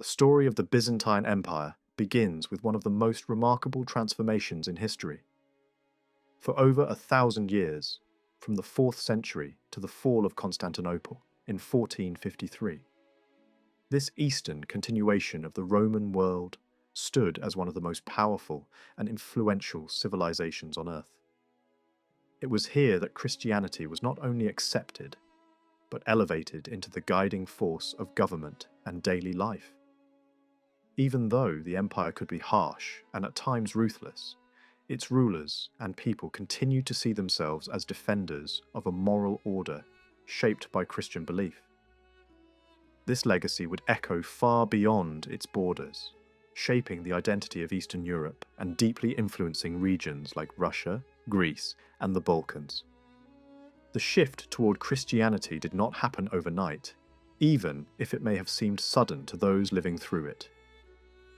The story of the Byzantine Empire begins with one of the most remarkable transformations in history. For over 1,000 years, from the 4th century to the fall of Constantinople in 1453, this eastern continuation of the Roman world stood as one of the most powerful and influential civilizations on Earth. It was here that Christianity was not only accepted, but elevated into the guiding force of government and daily life. Even though the empire could be harsh and at times ruthless, its rulers and people continued to see themselves as defenders of a moral order shaped by Christian belief. This legacy would echo far beyond its borders, shaping the identity of Eastern Europe and deeply influencing regions like Russia, Greece, and the Balkans. The shift toward Christianity did not happen overnight, even if it may have seemed sudden to those living through it.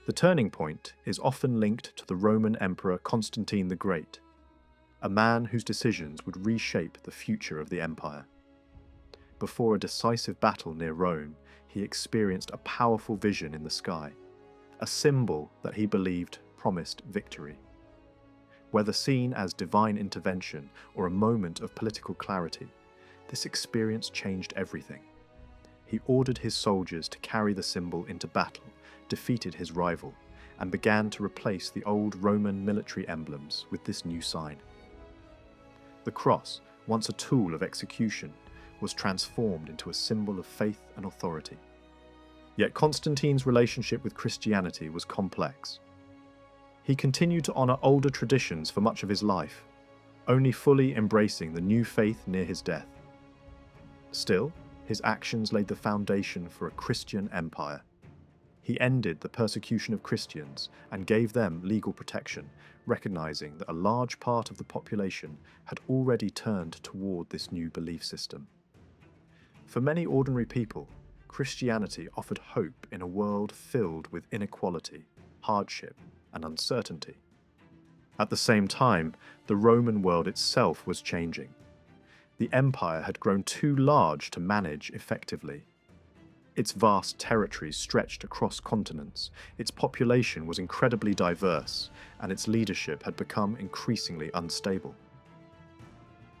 The turning point is often linked to the Roman Emperor Constantine the Great, a man whose decisions would reshape the future of the empire. Before a decisive battle near Rome, he experienced a powerful vision in the sky, a symbol that he believed promised victory. Whether seen as divine intervention or a moment of political clarity, this experience changed everything. He ordered his soldiers to carry the symbol into battle, defeated his rival, and began to replace the old Roman military emblems with this new sign. The cross, once a tool of execution, was transformed into a symbol of faith and authority. Yet Constantine's relationship with Christianity was complex. He continued to honor older traditions for much of his life, only fully embracing the new faith near his death. Still, his actions laid the foundation for a Christian empire. He ended the persecution of Christians and gave them legal protection, recognizing that a large part of the population had already turned toward this new belief system. For many ordinary people, Christianity offered hope in a world filled with inequality, hardship, and uncertainty. At the same time, the Roman world itself was changing. The empire had grown too large to manage effectively. Its vast territories stretched across continents, its population was incredibly diverse, and its leadership had become increasingly unstable.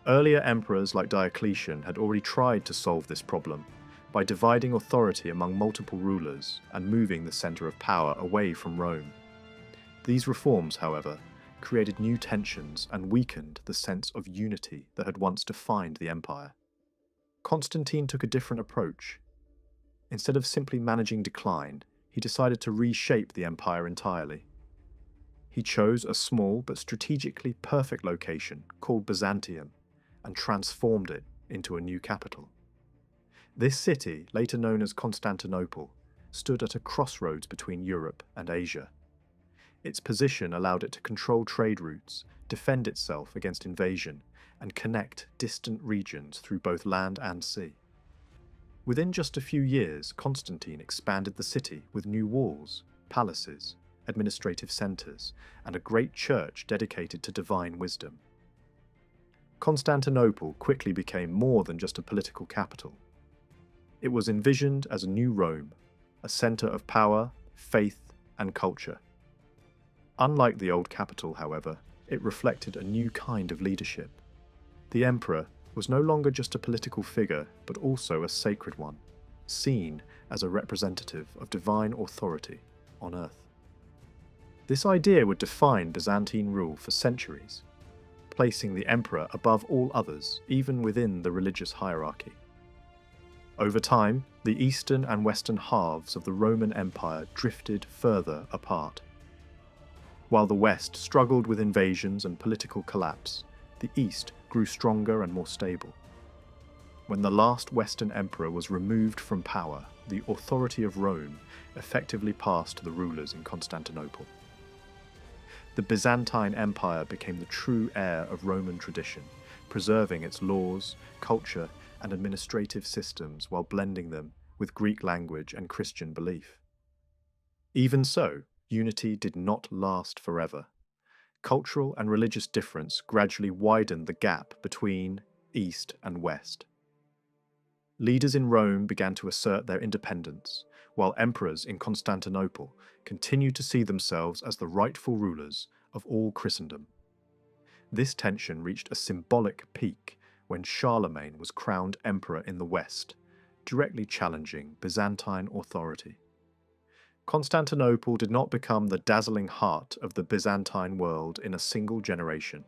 Earlier emperors like Diocletian had already tried to solve this problem by dividing authority among multiple rulers and moving the center of power away from Rome. These reforms, however, created new tensions and weakened the sense of unity that had once defined the empire. Constantine took a different approach. Instead of simply managing decline, he decided to reshape the empire entirely. He chose a small but strategically perfect location called Byzantium and transformed it into a new capital. This city, later known as Constantinople, stood at a crossroads between Europe and Asia. Its position allowed it to control trade routes, defend itself against invasion, and connect distant regions through both land and sea. Within just a few years, Constantine expanded the city with new walls, palaces, administrative centers, and a great church dedicated to divine wisdom. Constantinople quickly became more than just a political capital. It was envisioned as a new Rome, a center of power, faith, and culture. Unlike the old capital, however, it reflected a new kind of leadership. The emperor was no longer just a political figure, but also a sacred one, seen as a representative of divine authority on earth. This idea would define Byzantine rule for centuries, placing the emperor above all others, even within the religious hierarchy. Over time, the eastern and western halves of the Roman Empire drifted further apart. While the West struggled with invasions and political collapse, the East grew stronger and more stable. When the last Western emperor was removed from power, the authority of Rome effectively passed to the rulers in Constantinople. The Byzantine Empire became the true heir of Roman tradition, preserving its laws, culture, and administrative systems while blending them with Greek language and Christian belief. Even so, unity did not last forever. Cultural and religious difference gradually widened the gap between East and West. Leaders in Rome began to assert their independence, while emperors in Constantinople continued to see themselves as the rightful rulers of all Christendom. This tension reached a symbolic peak when Charlemagne was crowned emperor in the West, directly challenging Byzantine authority. Constantinople did not become the dazzling heart of the Byzantine world in a single generation,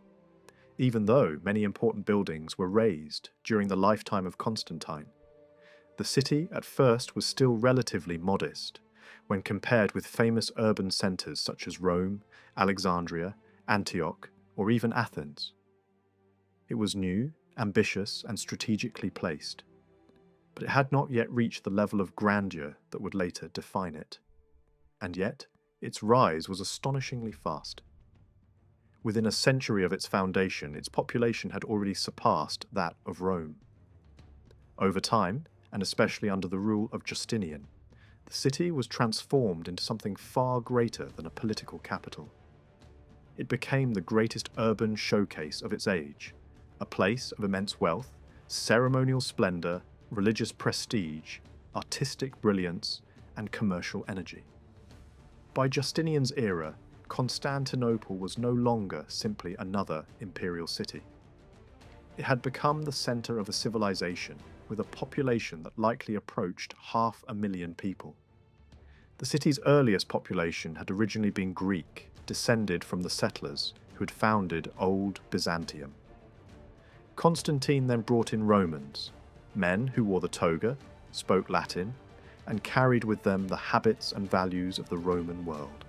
even though many important buildings were razed during the lifetime of Constantine. The city at first was still relatively modest when compared with famous urban centres such as Rome, Alexandria, Antioch, or even Athens. It was new, ambitious, and strategically placed, but it had not yet reached the level of grandeur that would later define it. And yet, its rise was astonishingly fast. Within a century of its foundation, its population had already surpassed that of Rome. Over time, and especially under the rule of Justinian, the city was transformed into something far greater than a political capital. It became the greatest urban showcase of its age, a place of immense wealth, ceremonial splendor, religious prestige, artistic brilliance, and commercial energy. By Justinian's era, Constantinople was no longer simply another imperial city. It had become the center of a civilization with a population that likely approached 500,000 people. The city's earliest population had originally been Greek, descended from the settlers who had founded Old Byzantium. Constantine then brought in Romans, men who wore the toga, spoke Latin, and carried with them the habits and values of the Roman world.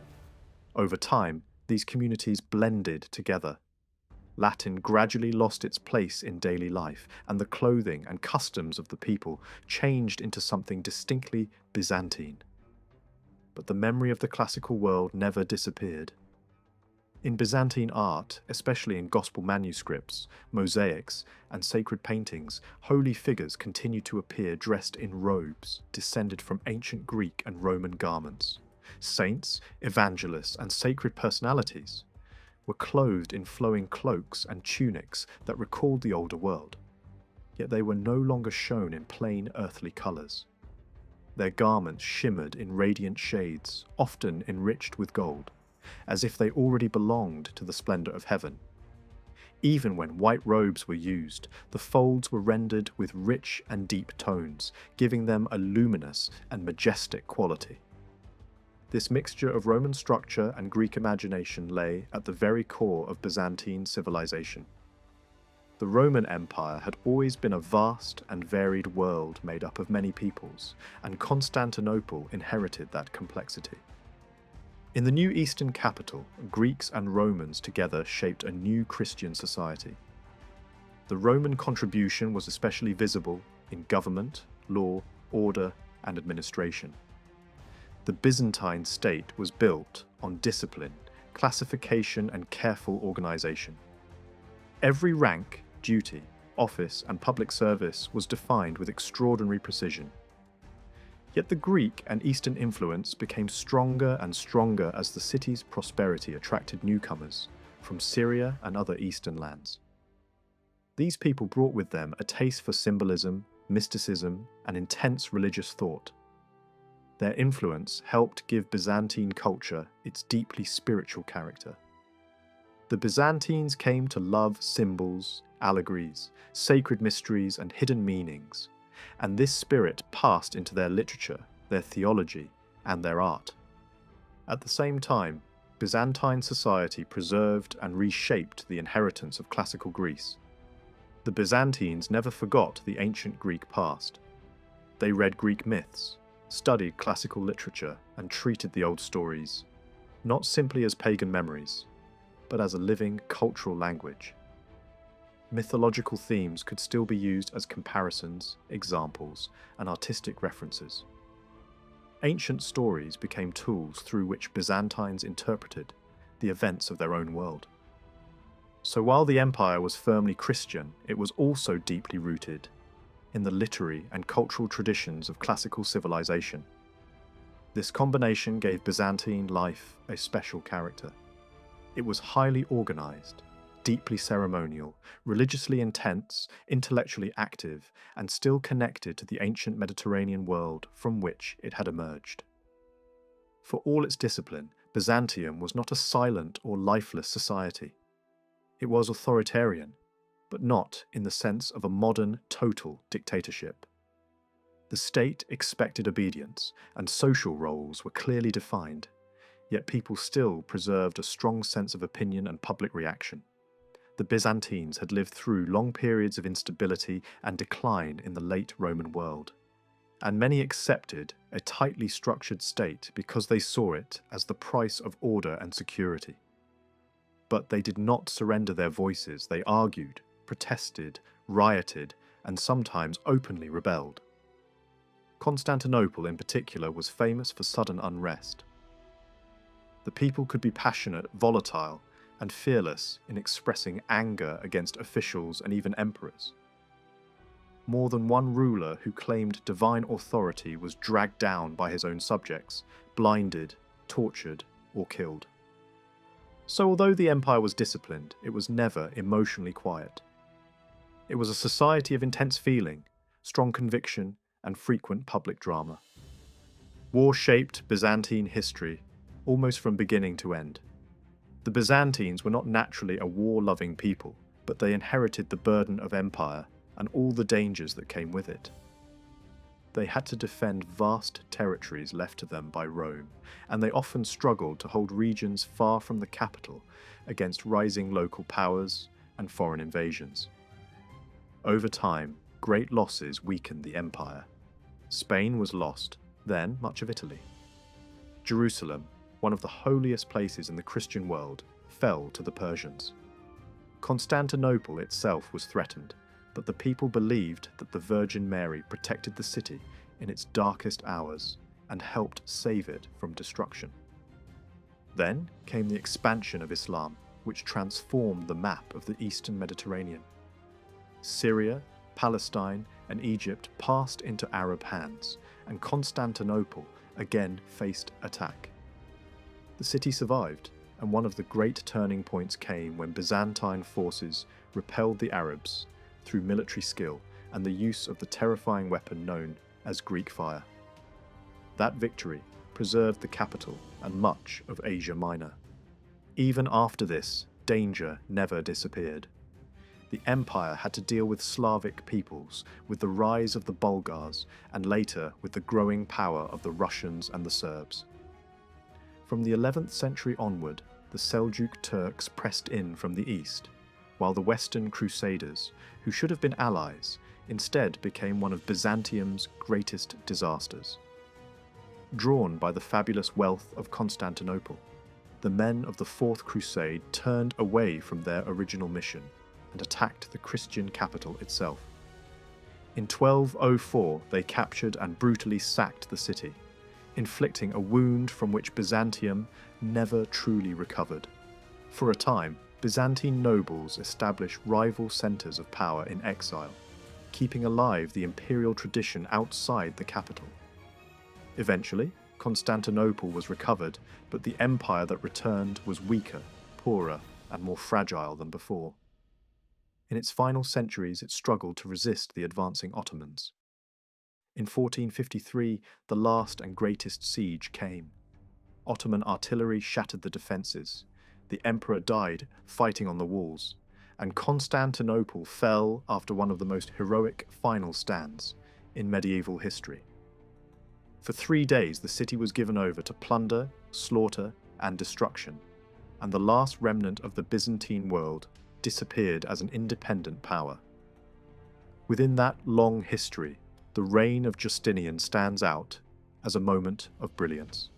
Over time, these communities blended together. Latin gradually lost its place in daily life, and the clothing and customs of the people changed into something distinctly Byzantine. But the memory of the classical world never disappeared. In Byzantine art, especially in Gospel manuscripts, mosaics, and sacred paintings, holy figures continued to appear dressed in robes descended from ancient Greek and Roman garments. Saints, evangelists, and sacred personalities were clothed in flowing cloaks and tunics that recalled the older world, yet they were no longer shown in plain earthly colours. Their garments shimmered in radiant shades, often enriched with gold, as if they already belonged to the splendour of heaven. Even when white robes were used, the folds were rendered with rich and deep tones, giving them a luminous and majestic quality. This mixture of Roman structure and Greek imagination lay at the very core of Byzantine civilization. The Roman Empire had always been a vast and varied world made up of many peoples, and Constantinople inherited that complexity. In the new Eastern capital, Greeks and Romans together shaped a new Christian society. The Roman contribution was especially visible in government, law, order, and administration. The Byzantine state was built on discipline, classification, and careful organization. Every rank, duty, office, and public service was defined with extraordinary precision. Yet the Greek and Eastern influence became stronger and stronger as the city's prosperity attracted newcomers from Syria and other Eastern lands. These people brought with them a taste for symbolism, mysticism, and intense religious thought. Their influence helped give Byzantine culture its deeply spiritual character. The Byzantines came to love symbols, allegories, sacred mysteries, and hidden meanings, and this spirit passed into their literature, their theology, and their art. At the same time, Byzantine society preserved and reshaped the inheritance of classical Greece. The Byzantines never forgot the ancient Greek past. They read Greek myths, studied classical literature, and treated the old stories not simply as pagan memories, but as a living cultural language. Mythological themes could still be used as comparisons, examples, and artistic references. Ancient stories became tools through which Byzantines interpreted the events of their own world. So while the empire was firmly Christian, it was also deeply rooted in the literary and cultural traditions of classical civilization. This combination gave Byzantine life a special character. It was highly organized, deeply ceremonial, religiously intense, intellectually active, and still connected to the ancient Mediterranean world from which it had emerged. For all its discipline, Byzantium was not a silent or lifeless society. It was authoritarian, but not in the sense of a modern, total dictatorship. The state expected obedience, and social roles were clearly defined, yet people still preserved a strong sense of opinion and public reaction. The Byzantines had lived through long periods of instability and decline in the late Roman world, and many accepted a tightly structured state because they saw it as the price of order and security. But they did not surrender their voices. They argued, protested, rioted, and sometimes openly rebelled. Constantinople in particular was famous for sudden unrest. The people could be passionate, volatile, and fearless in expressing anger against officials and even emperors. More than one ruler who claimed divine authority was dragged down by his own subjects, blinded, tortured, or killed. So although the empire was disciplined, it was never emotionally quiet. It was a society of intense feeling, strong conviction, and frequent public drama. War shaped Byzantine history almost from beginning to end. The Byzantines were not naturally a war-loving people, but they inherited the burden of empire and all the dangers that came with it. They had to defend vast territories left to them by Rome, and they often struggled to hold regions far from the capital against rising local powers and foreign invasions. Over time, great losses weakened the empire. Spain was lost, then much of Italy. Jerusalem, one of the holiest places in the Christian world, fell to the Persians. Constantinople itself was threatened, but the people believed that the Virgin Mary protected the city in its darkest hours and helped save it from destruction. Then came the expansion of Islam, which transformed the map of the Eastern Mediterranean. Syria, Palestine, and Egypt passed into Arab hands, and Constantinople again faced attack. The city survived, and one of the great turning points came when Byzantine forces repelled the Arabs through military skill and the use of the terrifying weapon known as Greek fire. That victory preserved the capital and much of Asia Minor. Even after this, danger never disappeared. The empire had to deal with Slavic peoples, with the rise of the Bulgars, and later with the growing power of the Russians and the Serbs. From the 11th century onward, the Seljuk Turks pressed in from the east, while the Western Crusaders, who should have been allies, instead became one of Byzantium's greatest disasters. Drawn by the fabulous wealth of Constantinople, the men of the Fourth Crusade turned away from their original mission and attacked the Christian capital itself. In 1204, they captured and brutally sacked the city, inflicting a wound from which Byzantium never truly recovered. For a time, Byzantine nobles established rival centres of power in exile, keeping alive the imperial tradition outside the capital. Eventually, Constantinople was recovered, but the empire that returned was weaker, poorer, and more fragile than before. In its final centuries, it struggled to resist the advancing Ottomans. In 1453, the last and greatest siege came. Ottoman artillery shattered the defences, the emperor died fighting on the walls, and Constantinople fell after one of the most heroic final stands in medieval history. For 3 days, the city was given over to plunder, slaughter, and destruction, and the last remnant of the Byzantine world disappeared as an independent power. Within that long history, the reign of Justinian stands out as a moment of brilliance.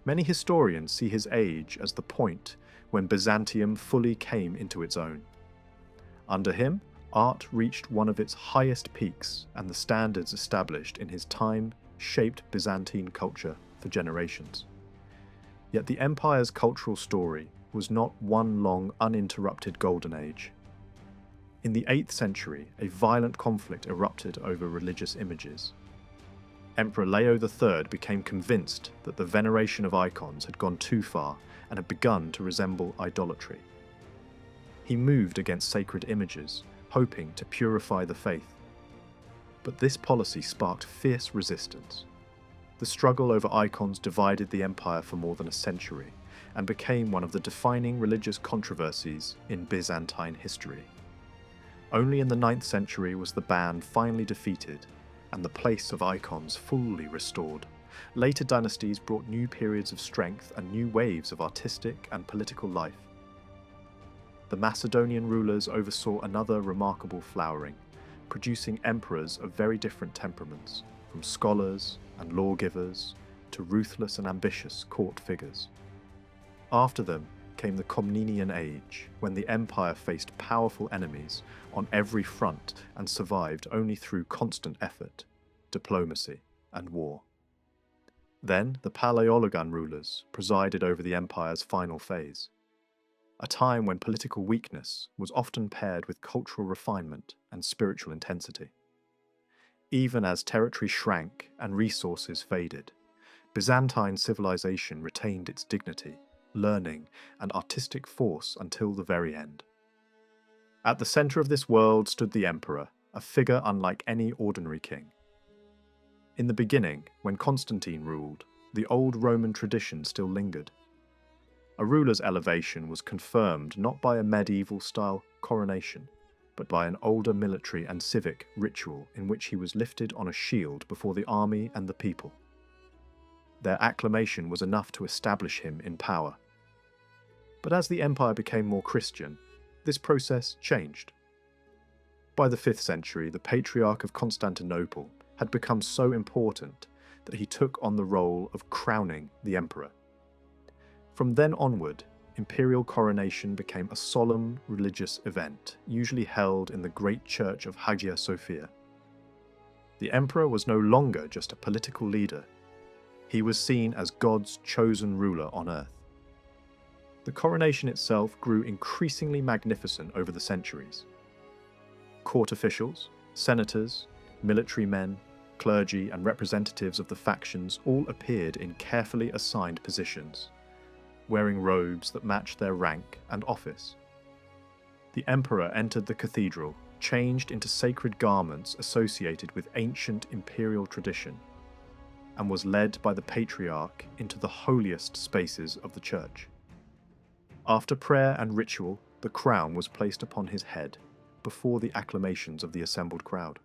Many historians see his age as the point when Byzantium fully came into its own. Under him, art reached one of its highest peaks, and the standards established in his time shaped Byzantine culture for generations. Yet the empire's cultural story was not one long, uninterrupted golden age. In the 8th century, a violent conflict erupted over religious images. Emperor Leo III became convinced that the veneration of icons had gone too far and had begun to resemble idolatry. He moved against sacred images, hoping to purify the faith. But this policy sparked fierce resistance. The struggle over icons divided the empire for more than a century and became one of the defining religious controversies in Byzantine history. Only in the 9th century was the ban finally defeated and the place of icons fully restored. Later dynasties brought new periods of strength and new waves of artistic and political life. The Macedonian rulers oversaw another remarkable flowering, producing emperors of very different temperaments, from scholars and lawgivers to ruthless and ambitious court figures. After them came the Comnenian Age, when the empire faced powerful enemies on every front and survived only through constant effort, diplomacy, and war. Then the Palaeologan rulers presided over the empire's final phase, a time when political weakness was often paired with cultural refinement and spiritual intensity. Even as territory shrank and resources faded, Byzantine civilization retained its dignity, learning, and artistic force until the very end. At the center of this world stood the emperor, a figure unlike any ordinary king. In the beginning, when Constantine ruled, the old Roman tradition still lingered. A ruler's elevation was confirmed not by a medieval-style coronation, but by an older military and civic ritual in which he was lifted on a shield before the army and the people. Their acclamation was enough to establish him in power. But as the empire became more Christian, this process changed. By the 5th century, the Patriarch of Constantinople had become so important that he took on the role of crowning the emperor. From then onward, imperial coronation became a solemn religious event, usually held in the great church of Hagia Sophia. The emperor was no longer just a political leader. He was seen as God's chosen ruler on earth. The coronation itself grew increasingly magnificent over the centuries. Court officials, senators, military men, clergy, and representatives of the factions all appeared in carefully assigned positions, wearing robes that matched their rank and office. The emperor entered the cathedral, changed into sacred garments associated with ancient imperial tradition, and was led by the patriarch into the holiest spaces of the church. After prayer and ritual, the crown was placed upon his head, before the acclamations of the assembled crowd.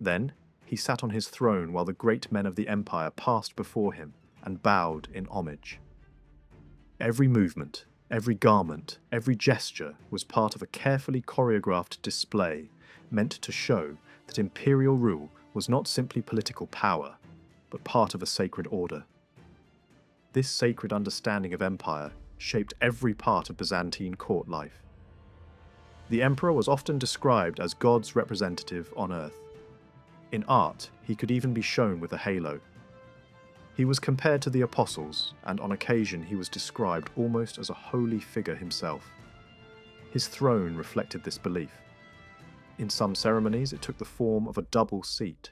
Then, he sat on his throne while the great men of the empire passed before him and bowed in homage. Every movement, every garment, every gesture was part of a carefully choreographed display meant to show that imperial rule was not simply political power, but part of a sacred order. This sacred understanding of empire shaped every part of Byzantine court life. The emperor was often described as God's representative on earth. In art, he could even be shown with a halo. He was compared to the apostles, and on occasion he was described almost as a holy figure himself. His throne reflected this belief. In some ceremonies it took the form of a double seat,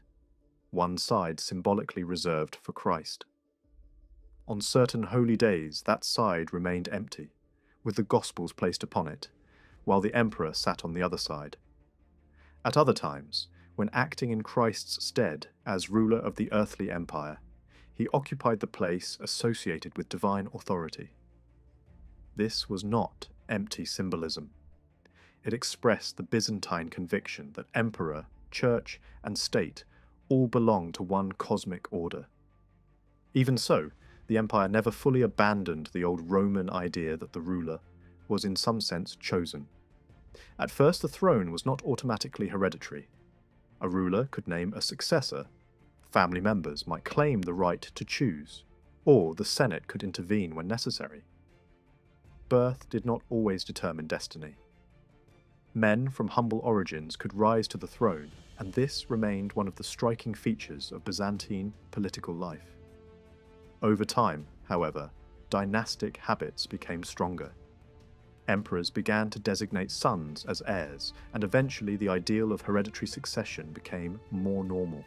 one side symbolically reserved for Christ. On certain holy days that side remained empty, with the Gospels placed upon it, while the emperor sat on the other side. At other times, when acting in Christ's stead as ruler of the earthly empire, he occupied the place associated with divine authority. This was not empty symbolism. It expressed the Byzantine conviction that emperor, church, and state all belong to one cosmic order. Even so, the empire never fully abandoned the old Roman idea that the ruler was in some sense chosen. At first, the throne was not automatically hereditary. A ruler could name a successor. Family members might claim the right to choose, or the Senate could intervene when necessary. Birth did not always determine destiny. Men from humble origins could rise to the throne, and this remained one of the striking features of Byzantine political life. Over time, however, dynastic habits became stronger. Emperors began to designate sons as heirs, and eventually the ideal of hereditary succession became more normal.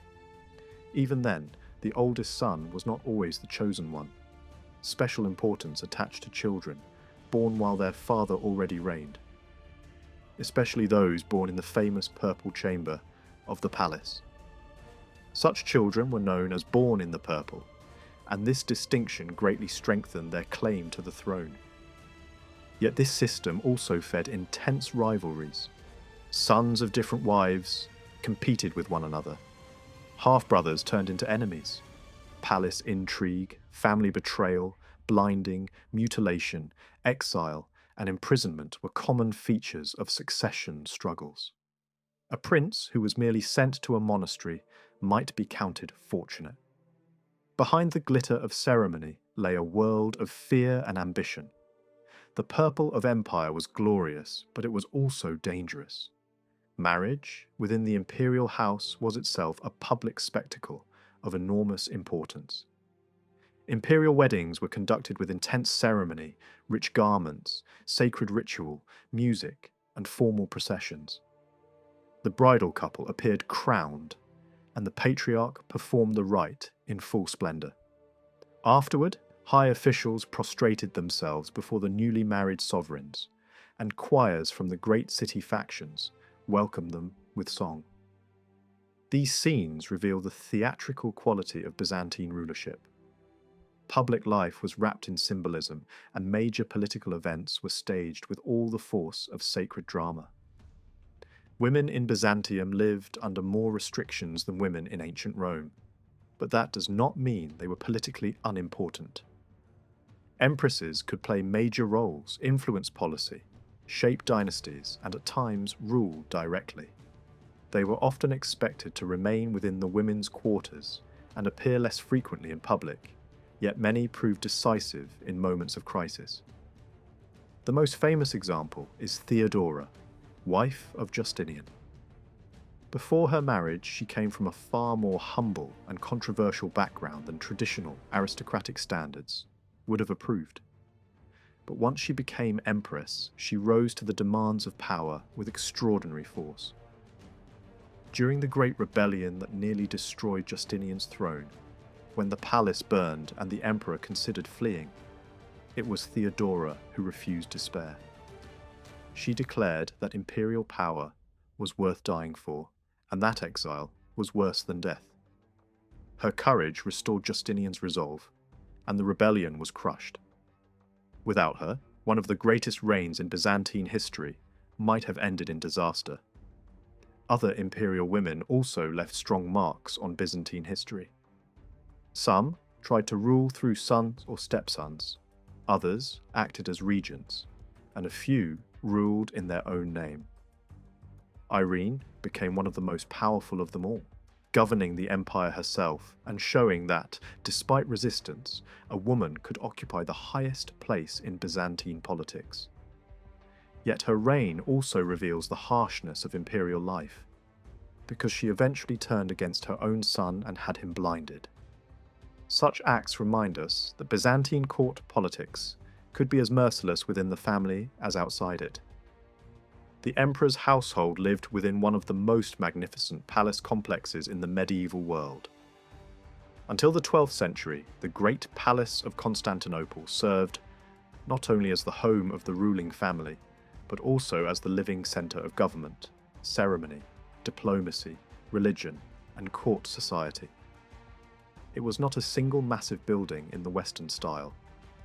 Even then, the oldest son was not always the chosen one. Special importance attached to children, born while their father already reigned. especially those born in the famous purple chamber of the palace. Such children were known as born in the purple, and this distinction greatly strengthened their claim to the throne. Yet this system also fed intense rivalries. Sons of different wives competed with one another. Half-brothers turned into enemies. Palace intrigue, family betrayal, blinding, mutilation, exile, and imprisonment were common features of succession struggles. A prince who was merely sent to a monastery might be counted fortunate. Behind the glitter of ceremony lay a world of fear and ambition. The purple of empire was glorious, but it was also dangerous. Marriage within the imperial house was itself a public spectacle of enormous importance. Imperial weddings were conducted with intense ceremony, rich garments, sacred ritual, music, and formal processions. The bridal couple appeared crowned, and the patriarch performed the rite in full splendor. Afterward, high officials prostrated themselves before the newly married sovereigns, and choirs from the great city factions welcomed them with song. These scenes reveal the theatrical quality of Byzantine rulership. Public life was wrapped in symbolism, and major political events were staged with all the force of sacred drama. Women in Byzantium lived under more restrictions than women in ancient Rome, but that does not mean they were politically unimportant. Empresses could play major roles, influence policy, shape dynasties, and at times rule directly. They were often expected to remain within the women's quarters and appear less frequently in public, yet many proved decisive in moments of crisis. The most famous example is Theodora, wife of Justinian. Before her marriage, she came from a far more humble and controversial background than traditional aristocratic standards would have approved. But once she became empress, she rose to the demands of power with extraordinary force. During the Great Rebellion that nearly destroyed Justinian's throne, when the palace burned and the emperor considered fleeing, it was Theodora who refused despair. She declared that imperial power was worth dying for, and that exile was worse than death. Her courage restored Justinian's resolve, and the rebellion was crushed. Without her, one of the greatest reigns in Byzantine history might have ended in disaster. Other imperial women also left strong marks on Byzantine history. Some tried to rule through sons or stepsons, others acted as regents, and a few ruled in their own name. Irene became one of the most powerful of them all, governing the empire herself and showing that, despite resistance, a woman could occupy the highest place in Byzantine politics. Yet her reign also reveals the harshness of imperial life, because she eventually turned against her own son and had him blinded. Such acts remind us that Byzantine court politics could be as merciless within the family as outside it. The emperor's household lived within one of the most magnificent palace complexes in the medieval world. Until the 12th century, the Great Palace of Constantinople served not only as the home of the ruling family, but also as the living centre of government, ceremony, diplomacy, religion, and court society. It was not a single massive building in the Western style,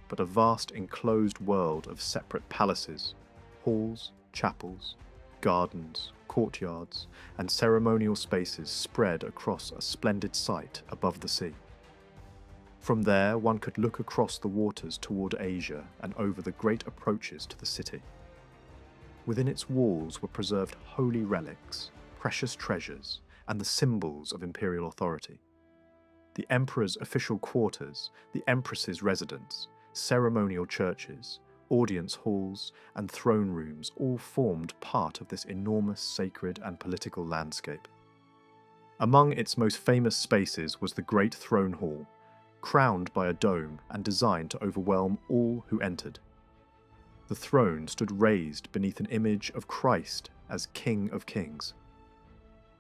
but a vast enclosed world of separate palaces, halls, chapels, gardens, courtyards, and ceremonial spaces spread across a splendid site above the sea. From there, one could look across the waters toward Asia and over the great approaches to the city. Within its walls were preserved holy relics, precious treasures, and the symbols of imperial authority. The emperor's official quarters, the empress's residence, ceremonial churches, audience halls, and throne rooms all formed part of this enormous sacred and political landscape. Among its most famous spaces was the Great Throne Hall, crowned by a dome and designed to overwhelm all who entered. The throne stood raised beneath an image of Christ as King of Kings.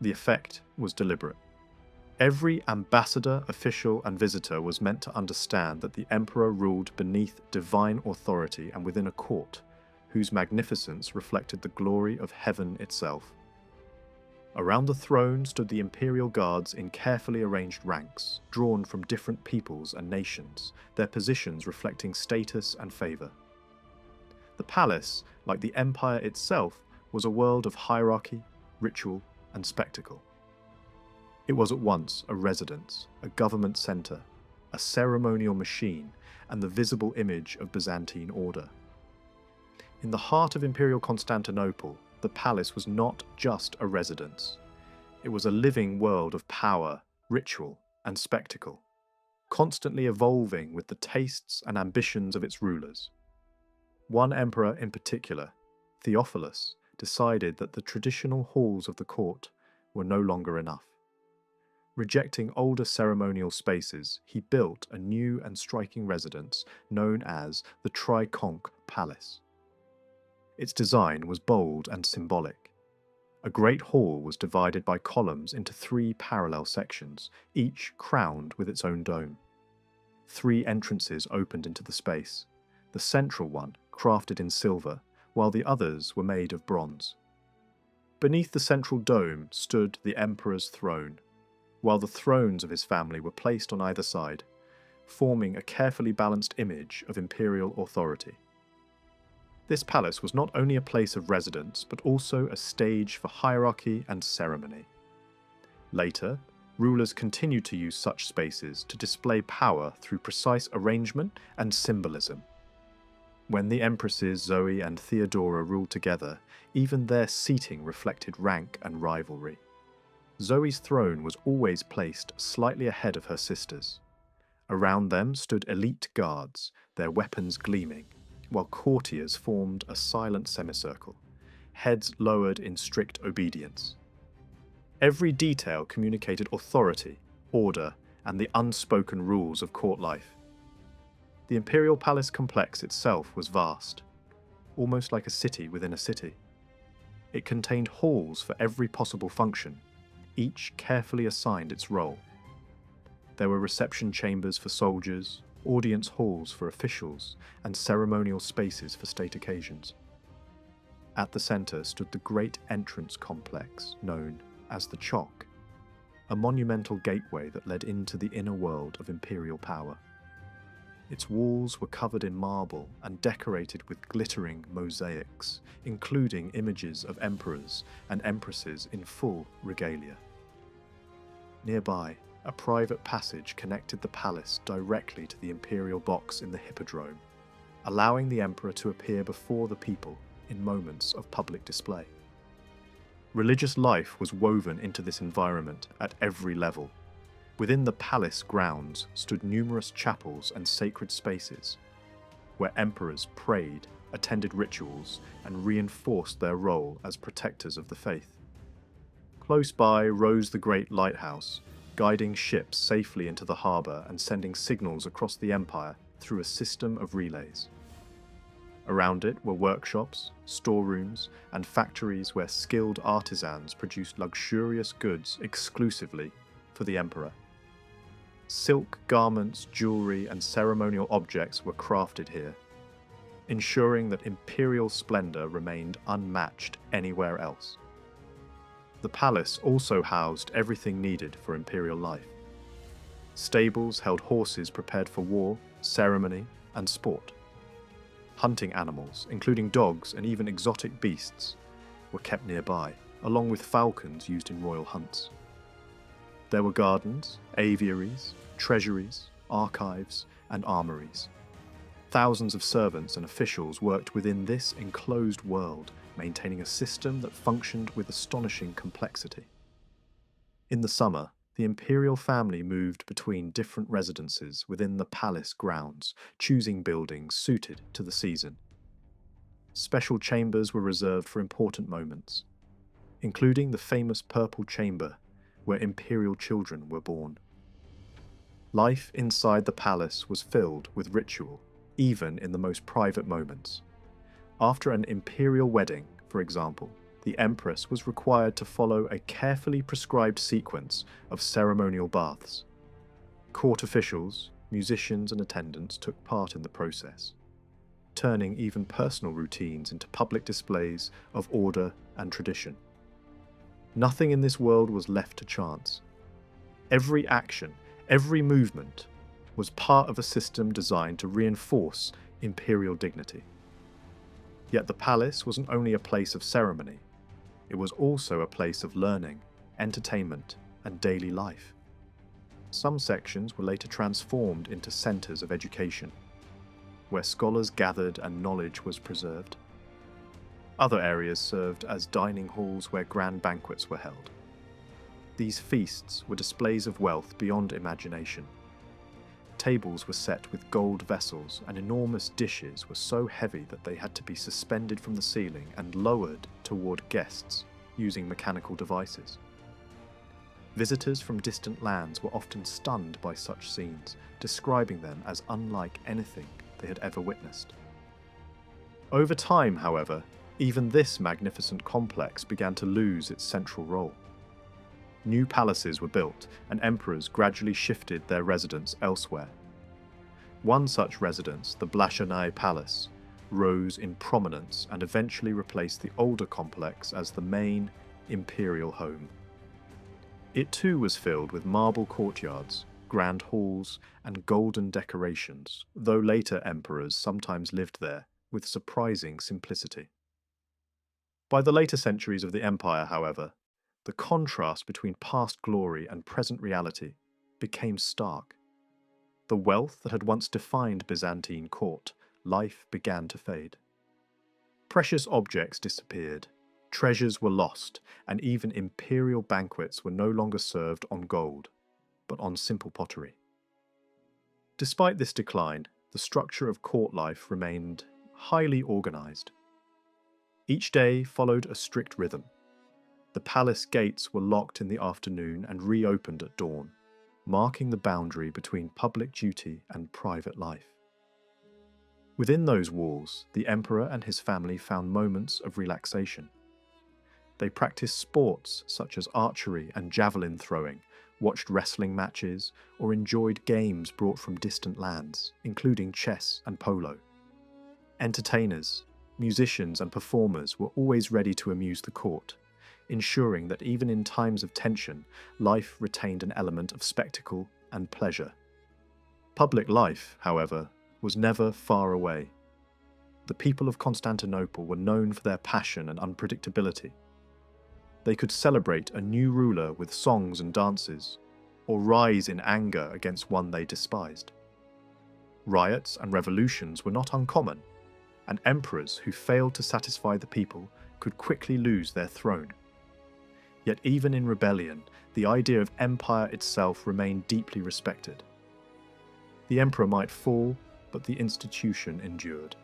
The effect was deliberate. Every ambassador, official, and visitor was meant to understand that the emperor ruled beneath divine authority and within a court, whose magnificence reflected the glory of heaven itself. Around the throne stood the imperial guards in carefully arranged ranks, drawn from different peoples and nations, their positions reflecting status and favour. The palace, like the empire itself, was a world of hierarchy, ritual, and spectacle. It was at once a residence, a government centre, a ceremonial machine, and the visible image of Byzantine order. In the heart of imperial Constantinople, the palace was not just a residence. It was a living world of power, ritual, and spectacle, constantly evolving with the tastes and ambitions of its rulers. One emperor in particular, Theophilus, decided that the traditional halls of the court were no longer enough. Rejecting older ceremonial spaces, he built a new and striking residence known as the Triconch Palace. Its design was bold and symbolic. A great hall was divided by columns into 3 parallel sections, each crowned with its own dome. 3 entrances opened into the space, the central one crafted in silver, while the others were made of bronze. Beneath the central dome stood the emperor's throne, while the thrones of his family were placed on either side, forming a carefully balanced image of imperial authority. This palace was not only a place of residence, but also a stage for hierarchy and ceremony. Later, rulers continued to use such spaces to display power through precise arrangement and symbolism. When the empresses Zoe and Theodora ruled together, even their seating reflected rank and rivalry. Zoe's throne was always placed slightly ahead of her sisters. Around them stood elite guards, their weapons gleaming, while courtiers formed a silent semicircle, heads lowered in strict obedience. Every detail communicated authority, order, and the unspoken rules of court life. The imperial palace complex itself was vast, almost like a city within a city. It contained halls for every possible function, each carefully assigned its role. There were reception chambers for soldiers, audience halls for officials, and ceremonial spaces for state occasions. At the centre stood the great entrance complex known as the Chock, a monumental gateway that led into the inner world of imperial power. Its walls were covered in marble and decorated with glittering mosaics, including images of emperors and empresses in full regalia. Nearby, a private passage connected the palace directly to the imperial box in the hippodrome, allowing the emperor to appear before the people in moments of public display. Religious life was woven into this environment at every level. Within the palace grounds stood numerous chapels and sacred spaces, where emperors prayed, attended rituals, and reinforced their role as protectors of the faith. Close by rose the great lighthouse, guiding ships safely into the harbour and sending signals across the empire through a system of relays. Around it were workshops, storerooms, and factories where skilled artisans produced luxurious goods exclusively for the emperor. Silk garments, jewellery, and ceremonial objects were crafted here, ensuring that imperial splendour remained unmatched anywhere else. The palace also housed everything needed for imperial life. Stables held horses prepared for war, ceremony, and sport. Hunting animals, including dogs and even exotic beasts, were kept nearby, along with falcons used in royal hunts. There were gardens, aviaries, treasuries, archives, and armories. Thousands of servants and officials worked within this enclosed world, maintaining a system that functioned with astonishing complexity. In the summer, the imperial family moved between different residences within the palace grounds, choosing buildings suited to the season. Special chambers were reserved for important moments, including the famous Purple Chamber, where imperial children were born. Life inside the palace was filled with ritual, even in the most private moments. After an imperial wedding, for example, the empress was required to follow a carefully prescribed sequence of ceremonial baths. Court officials, musicians, and attendants took part in the process. turning even personal routines into public displays of order and tradition. Nothing in this world was left to chance. Every action, every movement, was part of a system designed to reinforce imperial dignity. Yet the palace wasn't only a place of ceremony, it was also a place of learning, entertainment, and daily life. Some sections were later transformed into centres of education, where scholars gathered and knowledge was preserved. Other areas served as dining halls where grand banquets were held. These feasts were displays of wealth beyond imagination. Tables were set with gold vessels, and enormous dishes were so heavy that they had to be suspended from the ceiling and lowered toward guests using mechanical devices. Visitors from distant lands were often stunned by such scenes, describing them as unlike anything they had ever witnessed. Over time, however, even this magnificent complex began to lose its central role. New palaces were built, and emperors gradually shifted their residence elsewhere. One such residence, the Blashanai Palace, rose in prominence and eventually replaced the older complex as the main imperial home. It too was filled with marble courtyards, grand halls, and golden decorations, though later emperors sometimes lived there with surprising simplicity. By the later centuries of the empire, however, the contrast between past glory and present reality became stark. The wealth that had once defined Byzantine court life began to fade. Precious objects disappeared, treasures were lost, and even imperial banquets were no longer served on gold, but on simple pottery. Despite this decline, the structure of court life remained highly organized. Each day followed a strict rhythm. The palace gates were locked in the afternoon and reopened at dawn, marking the boundary between public duty and private life. Within those walls, the emperor and his family found moments of relaxation. They practiced sports such as archery and javelin throwing, watched wrestling matches, or enjoyed games brought from distant lands, including chess and polo. Entertainers, musicians, and performers were always ready to amuse the court, ensuring that even in times of tension, life retained an element of spectacle and pleasure. Public life, however, was never far away. The people of Constantinople were known for their passion and unpredictability. They could celebrate a new ruler with songs and dances, or rise in anger against one they despised. Riots and revolutions were not uncommon, and emperors who failed to satisfy the people could quickly lose their throne. Yet even in rebellion, the idea of empire itself remained deeply respected. The emperor might fall, but the institution endured.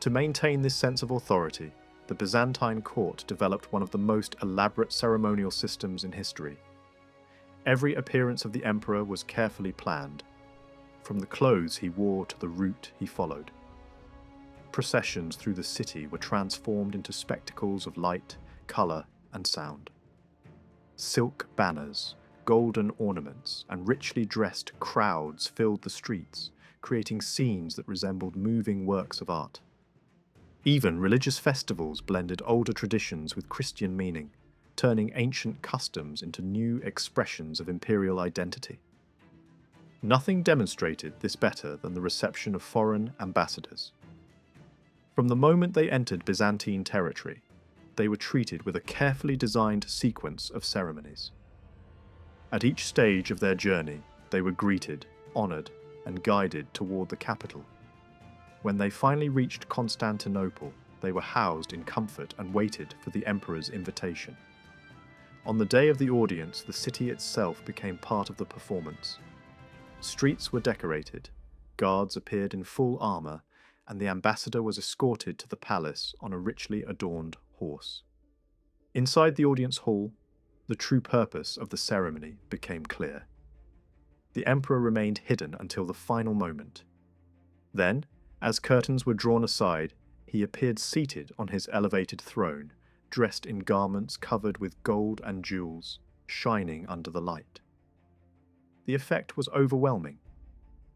To maintain this sense of authority, the Byzantine court developed one of the most elaborate ceremonial systems in history. Every appearance of the emperor was carefully planned, from the clothes he wore to the route he followed. Processions through the city were transformed into spectacles of light, colour, and sound. Silk banners, golden ornaments, and richly dressed crowds filled the streets, creating scenes that resembled moving works of art. Even religious festivals blended older traditions with Christian meaning, turning ancient customs into new expressions of imperial identity. Nothing demonstrated this better than the reception of foreign ambassadors. From the moment they entered Byzantine territory, they were treated with a carefully designed sequence of ceremonies. At each stage of their journey, they were greeted, honoured, and guided toward the capital. When they finally reached Constantinople, they were housed in comfort and waited for the emperor's invitation. On the day of the audience, the city itself became part of the performance. Streets were decorated, guards appeared in full armour, and the ambassador was escorted to the palace on a richly adorned horse. Inside the audience hall, the true purpose of the ceremony became clear. The emperor remained hidden until the final moment. Then, as curtains were drawn aside, he appeared seated on his elevated throne, dressed in garments covered with gold and jewels, shining under the light. The effect was overwhelming.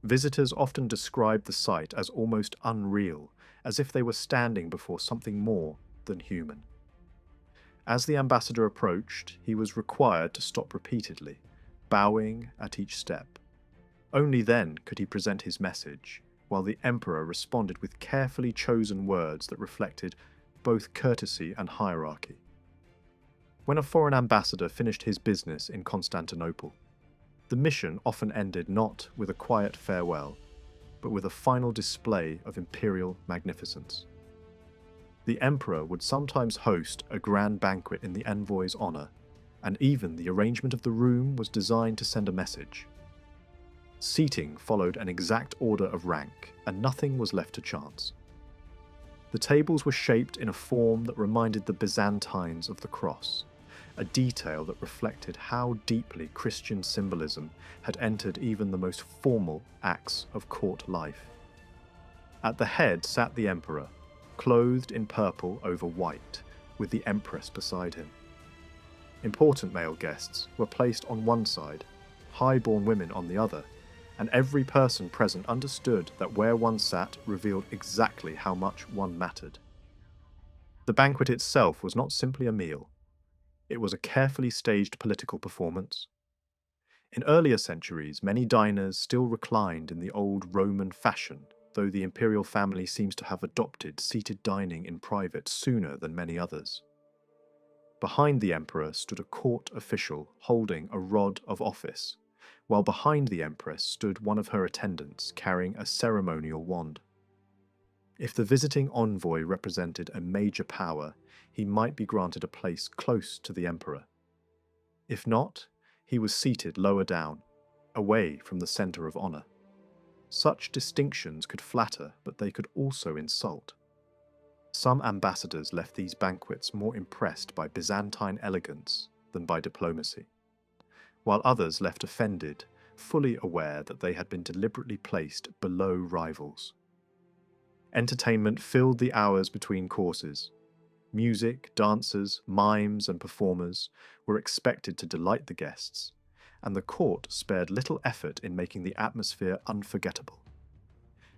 Visitors often described the sight as almost unreal, as if they were standing before something more than human. As the ambassador approached, he was required to stop repeatedly, bowing at each step. Only then could he present his message, while the emperor responded with carefully chosen words that reflected both courtesy and hierarchy. When a foreign ambassador finished his business in Constantinople, the mission often ended not with a quiet farewell, but with a final display of imperial magnificence. The emperor would sometimes host a grand banquet in the envoy's honor, and even the arrangement of the room was designed to send a message. Seating followed an exact order of rank, and nothing was left to chance. The tables were shaped in a form that reminded the Byzantines of the cross, a detail that reflected how deeply Christian symbolism had entered even the most formal acts of court life. At the head sat the emperor, clothed in purple over white, with the empress beside him. Important male guests were placed on one side, high-born women on the other, and every person present understood that where one sat revealed exactly how much one mattered. The banquet itself was not simply a meal. It was a carefully staged political performance. In earlier centuries, many diners still reclined in the old Roman fashion, though the imperial family seems to have adopted seated dining in private sooner than many others. Behind the emperor stood a court official holding a rod of office, while behind the empress stood one of her attendants carrying a ceremonial wand. If the visiting envoy represented a major power, he might be granted a place close to the emperor. If not, he was seated lower down, away from the center of honor. Such distinctions could flatter, but they could also insult. Some ambassadors left these banquets more impressed by Byzantine elegance than by diplomacy, while others left offended, fully aware that they had been deliberately placed below rivals. Entertainment filled the hours between courses. Music, dancers, mimes, and performers were expected to delight the guests, and the court spared little effort in making the atmosphere unforgettable.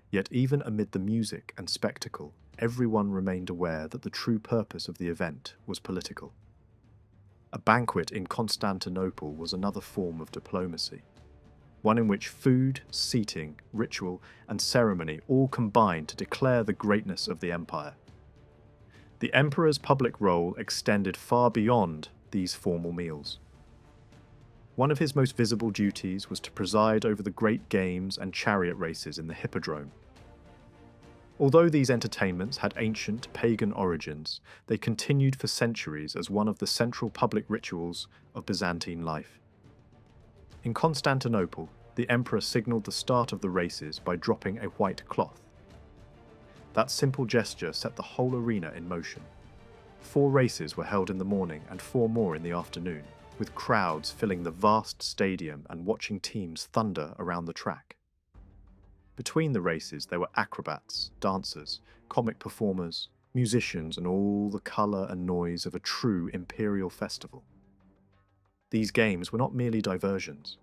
Yet even amid the music and spectacle, everyone remained aware that the true purpose of the event was political. A banquet in Constantinople was another form of diplomacy, one in which food, seating, ritual, and ceremony all combined to declare the greatness of the empire. The emperor's public role extended far beyond these formal meals. One of his most visible duties was to preside over the great games and chariot races in the hippodrome. Although these entertainments had ancient pagan origins, they continued for centuries as one of the central public rituals of Byzantine life. In Constantinople, the emperor signaled the start of the races by dropping a white cloth. That simple gesture set the whole arena in motion. 4 races were held in the morning and 4 more in the afternoon, with crowds filling the vast stadium and watching teams thunder around the track. Between the races there were acrobats, dancers, comic performers, musicians, and all the colour and noise of a true imperial festival. These games were not merely diversions.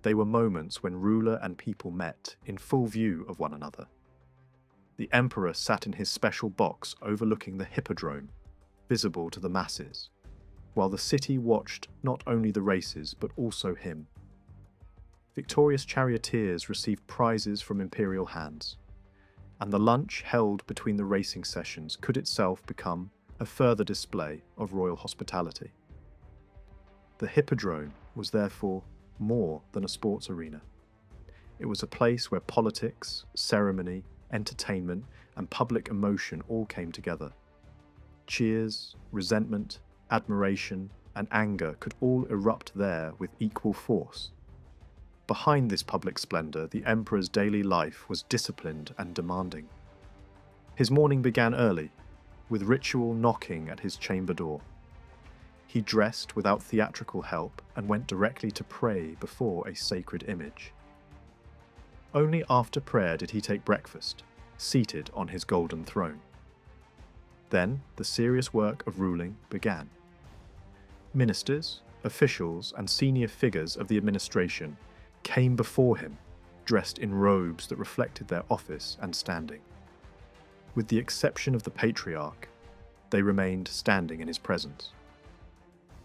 They were moments when ruler and people met in full view of one another. The emperor sat in his special box overlooking the hippodrome, visible to the masses, while the city watched not only the races but also him. Victorious charioteers received prizes from imperial hands, and the lunch held between the racing sessions could itself become a further display of royal hospitality. The hippodrome was therefore more than a sports arena. It was a place where politics, ceremony, entertainment, and public emotion all came together. Cheers, resentment, admiration, and anger could all erupt there with equal force. Behind this public splendor, the emperor's daily life was disciplined and demanding. His morning began early, with ritual knocking at his chamber door. He dressed without theatrical help and went directly to pray before a sacred image. Only after prayer did he take breakfast, seated on his golden throne. Then the serious work of ruling began. Ministers, officials, and senior figures of the administration came before him, dressed in robes that reflected their office and standing. With the exception of the patriarch, they remained standing in his presence.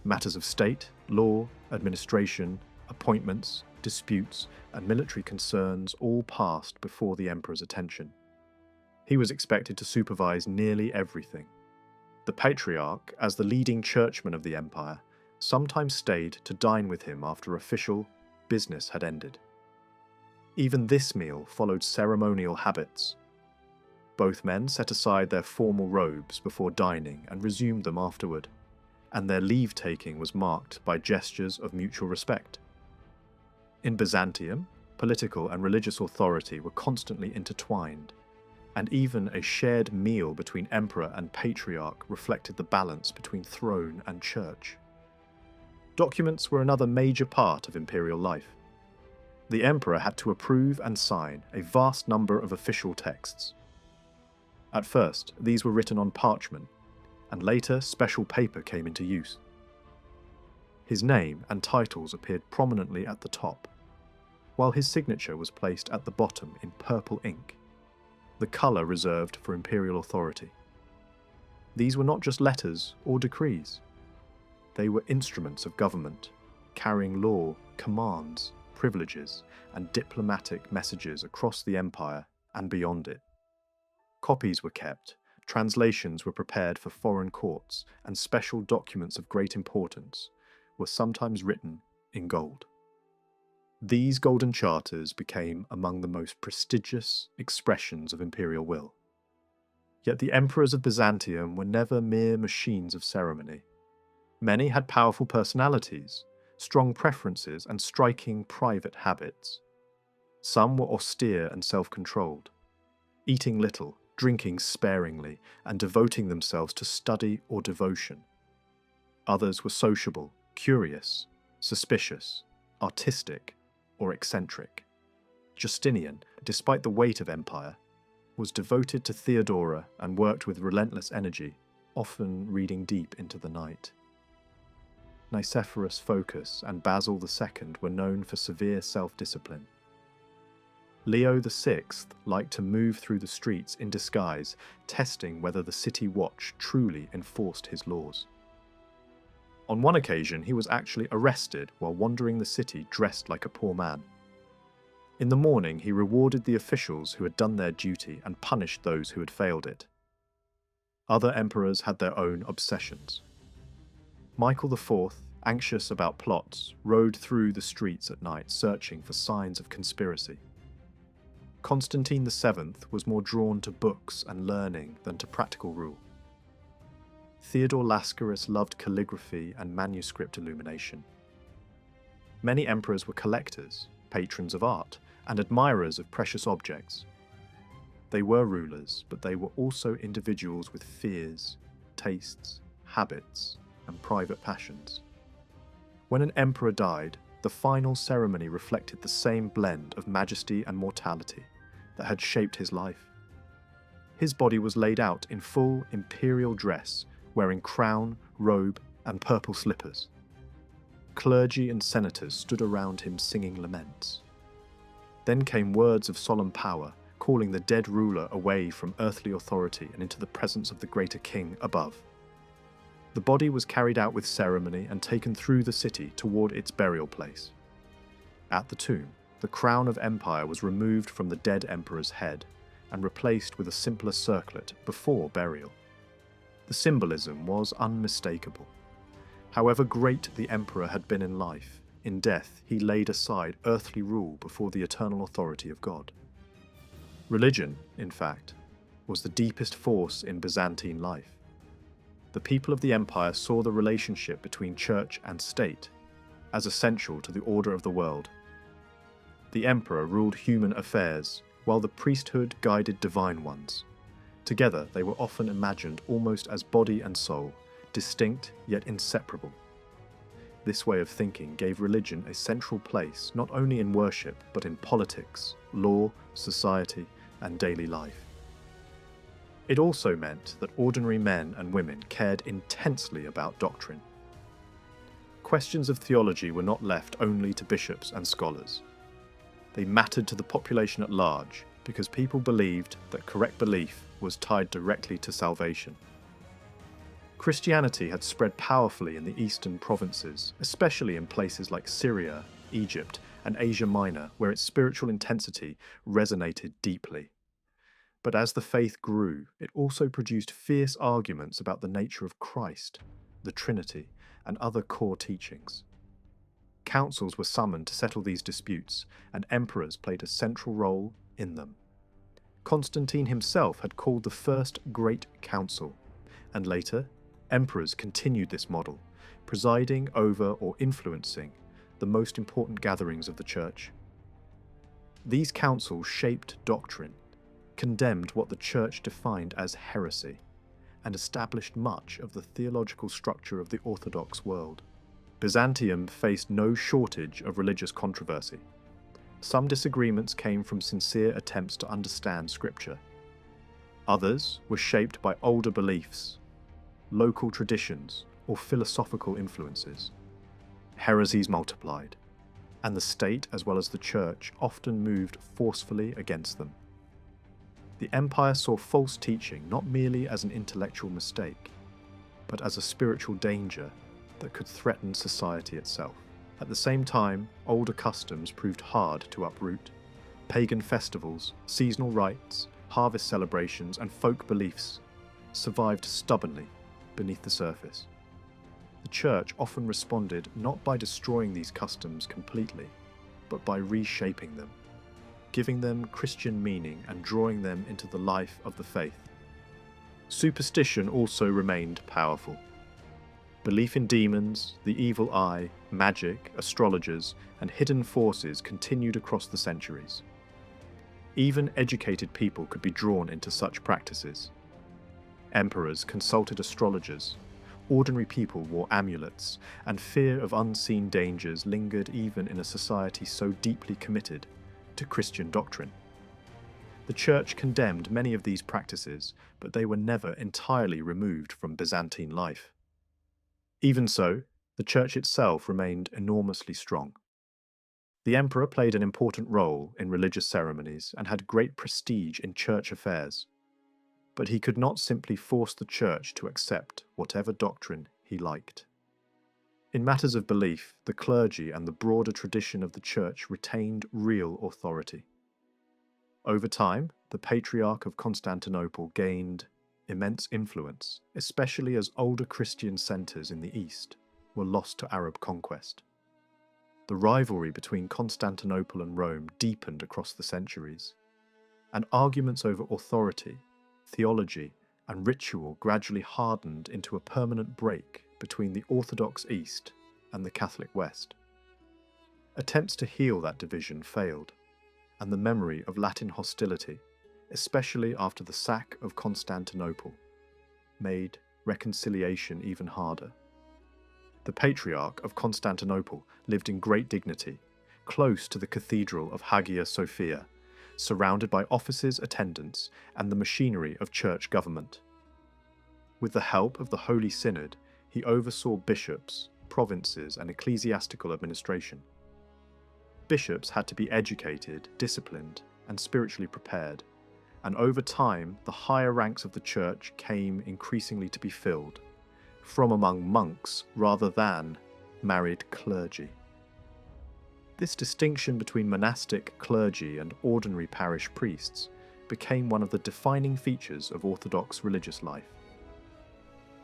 Matters of state, law, administration, appointments, disputes, and military concerns all passed before the emperor's attention. He was expected to supervise nearly everything. The patriarch, as the leading churchman of the empire, sometimes stayed to dine with him after official business had ended. Even this meal followed ceremonial habits. Both men set aside their formal robes before dining and resumed them afterward, and their leave-taking was marked by gestures of mutual respect. In Byzantium, political and religious authority were constantly intertwined, and even a shared meal between emperor and patriarch reflected the balance between throne and church. Documents were another major part of imperial life. The emperor had to approve and sign a vast number of official texts. At first, these were written on parchment, and later special paper came into use. His name and titles appeared prominently at the top, while his signature was placed at the bottom in purple ink, the colour reserved for imperial authority. These were not just letters or decrees. They were instruments of government, carrying law, commands, privileges, and diplomatic messages across the empire and beyond it. Copies were kept, translations were prepared for foreign courts, and special documents of great importance were sometimes written in gold. These golden charters became among the most prestigious expressions of imperial will. Yet the emperors of Byzantium were never mere machines of ceremony. Many had powerful personalities, strong preferences, and striking private habits. Some were austere and self-controlled, eating little, drinking sparingly, and devoting themselves to study or devotion. Others were sociable, curious, suspicious, artistic, or eccentric. Justinian, despite the weight of empire, was devoted to Theodora and worked with relentless energy, often reading deep into the night. Nicephorus Phocas and Basil II were known for severe self-discipline. Leo VI liked to move through the streets in disguise, testing whether the city watch truly enforced his laws. On one occasion, he was actually arrested while wandering the city dressed like a poor man. In the morning, he rewarded the officials who had done their duty and punished those who had failed it. Other emperors had their own obsessions. Michael IV, anxious about plots, rode through the streets at night searching for signs of conspiracy. Constantine VII was more drawn to books and learning than to practical rule. Theodore Lascaris loved calligraphy and manuscript illumination. Many emperors were collectors, patrons of art, and admirers of precious objects. They were rulers, but they were also individuals with fears, tastes, habits, and private passions. When an emperor died, the final ceremony reflected the same blend of majesty and mortality that had shaped his life. His body was laid out in full imperial dress, wearing crown, robe, and purple slippers. Clergy and senators stood around him singing laments. Then came words of solemn power, calling the dead ruler away from earthly authority and into the presence of the greater king above. The body was carried out with ceremony and taken through the city toward its burial place. At the tomb, the crown of empire was removed from the dead emperor's head and replaced with a simpler circlet before burial. The symbolism was unmistakable. However great the emperor had been in life, in death he laid aside earthly rule before the eternal authority of God. Religion, in fact, was the deepest force in Byzantine life. The people of the empire saw the relationship between church and state as essential to the order of the world. The emperor ruled human affairs, while the priesthood guided divine ones. Together, they were often imagined almost as body and soul, distinct yet inseparable. This way of thinking gave religion a central place not only in worship, but in politics, law, society, and daily life. It also meant that ordinary men and women cared intensely about doctrine. Questions of theology were not left only to bishops and scholars. They mattered to the population at large because people believed that correct belief was tied directly to salvation. Christianity had spread powerfully in the eastern provinces, especially in places like Syria, Egypt, and Asia Minor, where its spiritual intensity resonated deeply. But as the faith grew, it also produced fierce arguments about the nature of Christ, the Trinity, and other core teachings. Councils were summoned to settle these disputes, and emperors played a central role in them. Constantine himself had called the First Great Council, and later, emperors continued this model, presiding over or influencing the most important gatherings of the Church. These councils shaped doctrine, condemned what the Church defined as heresy, and established much of the theological structure of the Orthodox world. Byzantium faced no shortage of religious controversy. Some disagreements came from sincere attempts to understand Scripture. Others were shaped by older beliefs, local traditions, or philosophical influences. Heresies multiplied, and the state as well as the Church often moved forcefully against them. The empire saw false teaching not merely as an intellectual mistake, but as a spiritual danger that could threaten society itself. At the same time, older customs proved hard to uproot. Pagan festivals, seasonal rites, harvest celebrations, and folk beliefs survived stubbornly beneath the surface. The Church often responded not by destroying these customs completely, but by reshaping them, giving them Christian meaning and drawing them into the life of the faith. Superstition also remained powerful. Belief in demons, the evil eye, magic, astrologers, and hidden forces continued across the centuries. Even educated people could be drawn into such practices. Emperors consulted astrologers, ordinary people wore amulets, and fear of unseen dangers lingered even in a society so deeply committed to Christian doctrine. The Church condemned many of these practices, but they were never entirely removed from Byzantine life. Even so, the Church itself remained enormously strong. The emperor played an important role in religious ceremonies and had great prestige in church affairs. But he could not simply force the Church to accept whatever doctrine he liked. In matters of belief, the clergy and the broader tradition of the Church retained real authority. Over time, the Patriarch of Constantinople gained immense influence, especially as older Christian centres in the East were lost to Arab conquest. The rivalry between Constantinople and Rome deepened across the centuries, and arguments over authority, theology, and ritual gradually hardened into a permanent break between the Orthodox East and the Catholic West. Attempts to heal that division failed, and the memory of Latin hostility, especially after the sack of Constantinople, made reconciliation even harder. The Patriarch of Constantinople lived in great dignity, close to the Cathedral of Hagia Sophia, surrounded by offices, attendants, and the machinery of church government. With the help of the Holy Synod, he oversaw bishops, provinces, and ecclesiastical administration. Bishops had to be educated, disciplined, and spiritually prepared, and over time the higher ranks of the Church came increasingly to be filled, from among monks rather than married clergy. This distinction between monastic clergy and ordinary parish priests became one of the defining features of Orthodox religious life.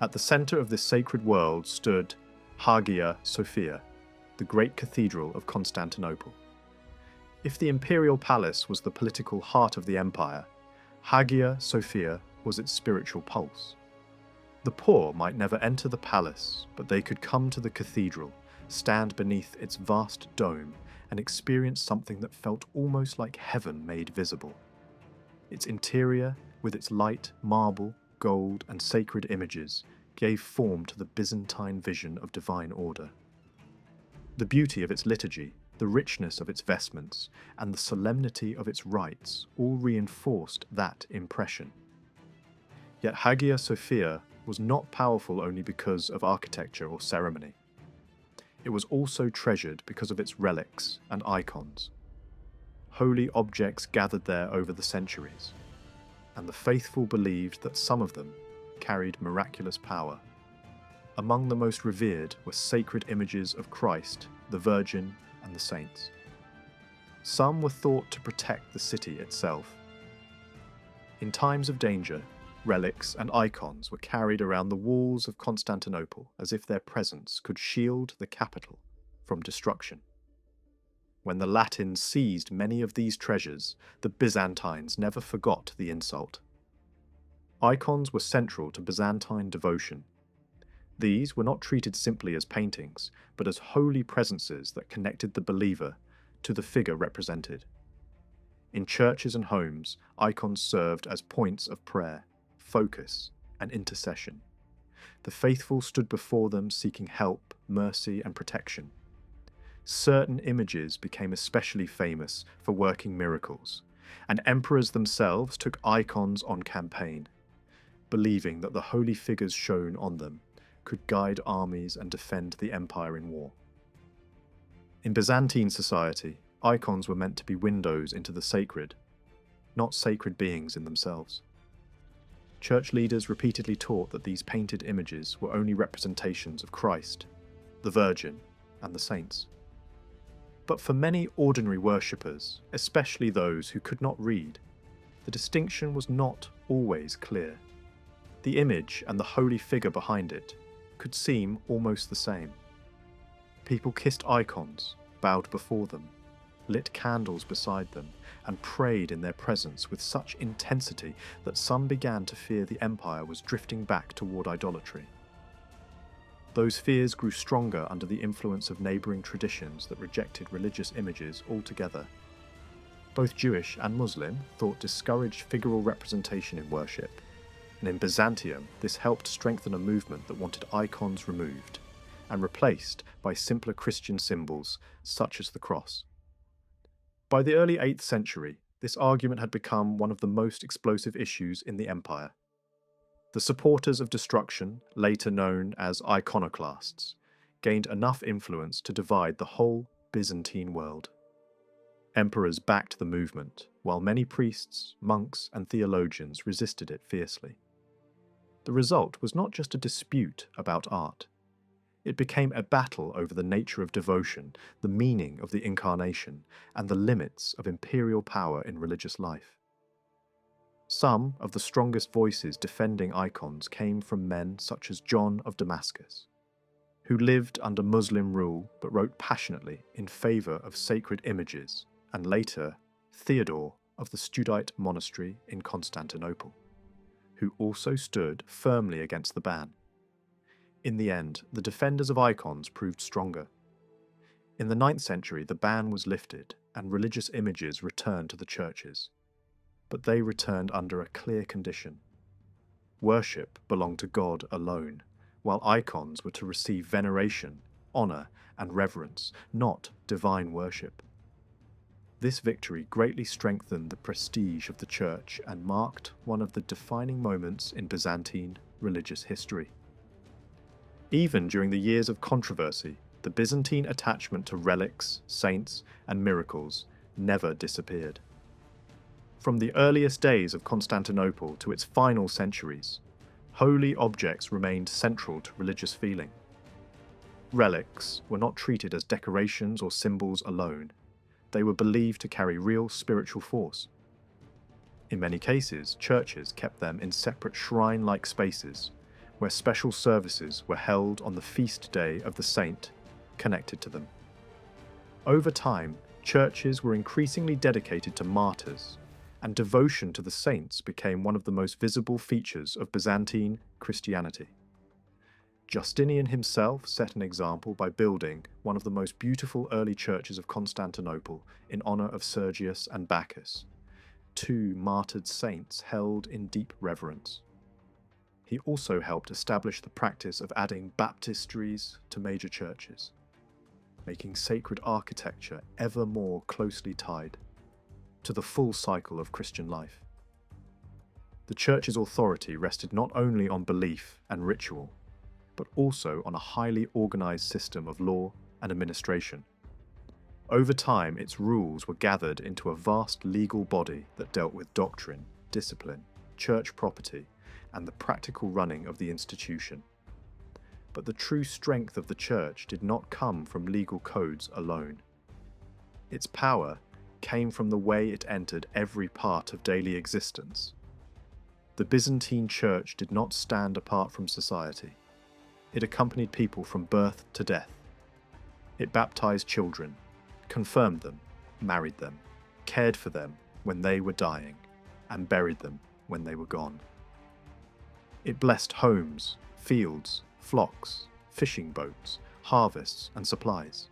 At the centre of this sacred world stood Hagia Sophia, the great cathedral of Constantinople. If the imperial palace was the political heart of the empire, Hagia Sophia was its spiritual pulse. The poor might never enter the palace, but they could come to the cathedral, stand beneath its vast dome, and experience something that felt almost like heaven made visible. Its interior, with its light, marble, gold, and sacred images, gave form to the Byzantine vision of divine order. The beauty of its liturgy, the richness of its vestments, and the solemnity of its rites all reinforced that impression. Yet Hagia Sophia was not powerful only because of architecture or ceremony. It was also treasured because of its relics and icons. holy objects gathered there over the centuries, and the faithful believed that some of them carried miraculous power. Among the most revered were sacred images of Christ, the Virgin, and the saints. Some were thought to protect the city itself. In times of danger, relics and icons were carried around the walls of Constantinople as if their presence could shield the capital from destruction. When the Latins seized many of these treasures, the Byzantines never forgot the insult. Icons were central to Byzantine devotion. These were not treated simply as paintings, but as holy presences that connected the believer to the figure represented. In churches and homes, icons served as points of prayer, focus, and intercession. The faithful stood before them seeking help, mercy, and protection. Certain images became especially famous for working miracles, and emperors themselves took icons on campaign, believing that the holy figures shown on them could guide armies and defend the empire in war. In Byzantine society, icons were meant to be windows into the sacred, not sacred beings in themselves. Church leaders repeatedly taught that these painted images were only representations of Christ, the Virgin, and the saints. But for many ordinary worshippers, especially those who could not read, the distinction was not always clear. The image and the holy figure behind it could seem almost the same. People kissed icons, bowed before them, lit candles beside them, and prayed in their presence with such intensity that some began to fear the empire was drifting back toward idolatry. Those fears grew stronger under the influence of neighbouring traditions that rejected religious images altogether. Both Jewish and Muslim thought discouraged figural representation in worship, and in Byzantium this helped strengthen a movement that wanted icons removed and replaced by simpler Christian symbols such as the cross. By the early 8th century, this argument had become one of the most explosive issues in the empire. The supporters of destruction, later known as iconoclasts, gained enough influence to divide the whole Byzantine world. Emperors backed the movement, while many priests, monks, and theologians resisted it fiercely. The result was not just a dispute about art. It became a battle over the nature of devotion, the meaning of the incarnation, and the limits of imperial power in religious life. Some of the strongest voices defending icons came from men such as John of Damascus, who lived under Muslim rule but wrote passionately in favour of sacred images, and later Theodore of the Studite monastery in Constantinople, who also stood firmly against the ban. In the end, the defenders of icons proved stronger. In the 9th century, the ban was lifted and religious images returned to the churches. But they returned under a clear condition. Worship belonged to God alone, while icons were to receive veneration, honour, and reverence, not divine worship. This victory greatly strengthened the prestige of the church and marked one of the defining moments in Byzantine religious history. Even during the years of controversy, the Byzantine attachment to relics, saints, and miracles never disappeared. From the earliest days of Constantinople to its final centuries, holy objects remained central to religious feeling. Relics were not treated as decorations or symbols alone. They were believed to carry real spiritual force. In many cases, churches kept them in separate shrine-like spaces, where special services were held on the feast day of the saint connected to them. Over time, churches were increasingly dedicated to martyrs, and devotion to the saints became one of the most visible features of Byzantine Christianity. Justinian himself set an example by building one of the most beautiful early churches of Constantinople in honour of Sergius and Bacchus, two martyred saints held in deep reverence. He also helped establish the practice of adding baptistries to major churches, making sacred architecture ever more closely tied to the full cycle of Christian life. The Church's authority rested not only on belief and ritual, but also on a highly organized system of law and administration. Over time, its rules were gathered into a vast legal body that dealt with doctrine, discipline, church property, and the practical running of the institution. But the true strength of the church did not come from legal codes alone. Its power came from the way it entered every part of daily existence. The Byzantine Church did not stand apart from society. It accompanied people from birth to death. It baptized children, confirmed them, married them, cared for them when they were dying, and buried them when they were gone. It blessed homes, fields, flocks, fishing boats, harvests, and supplies.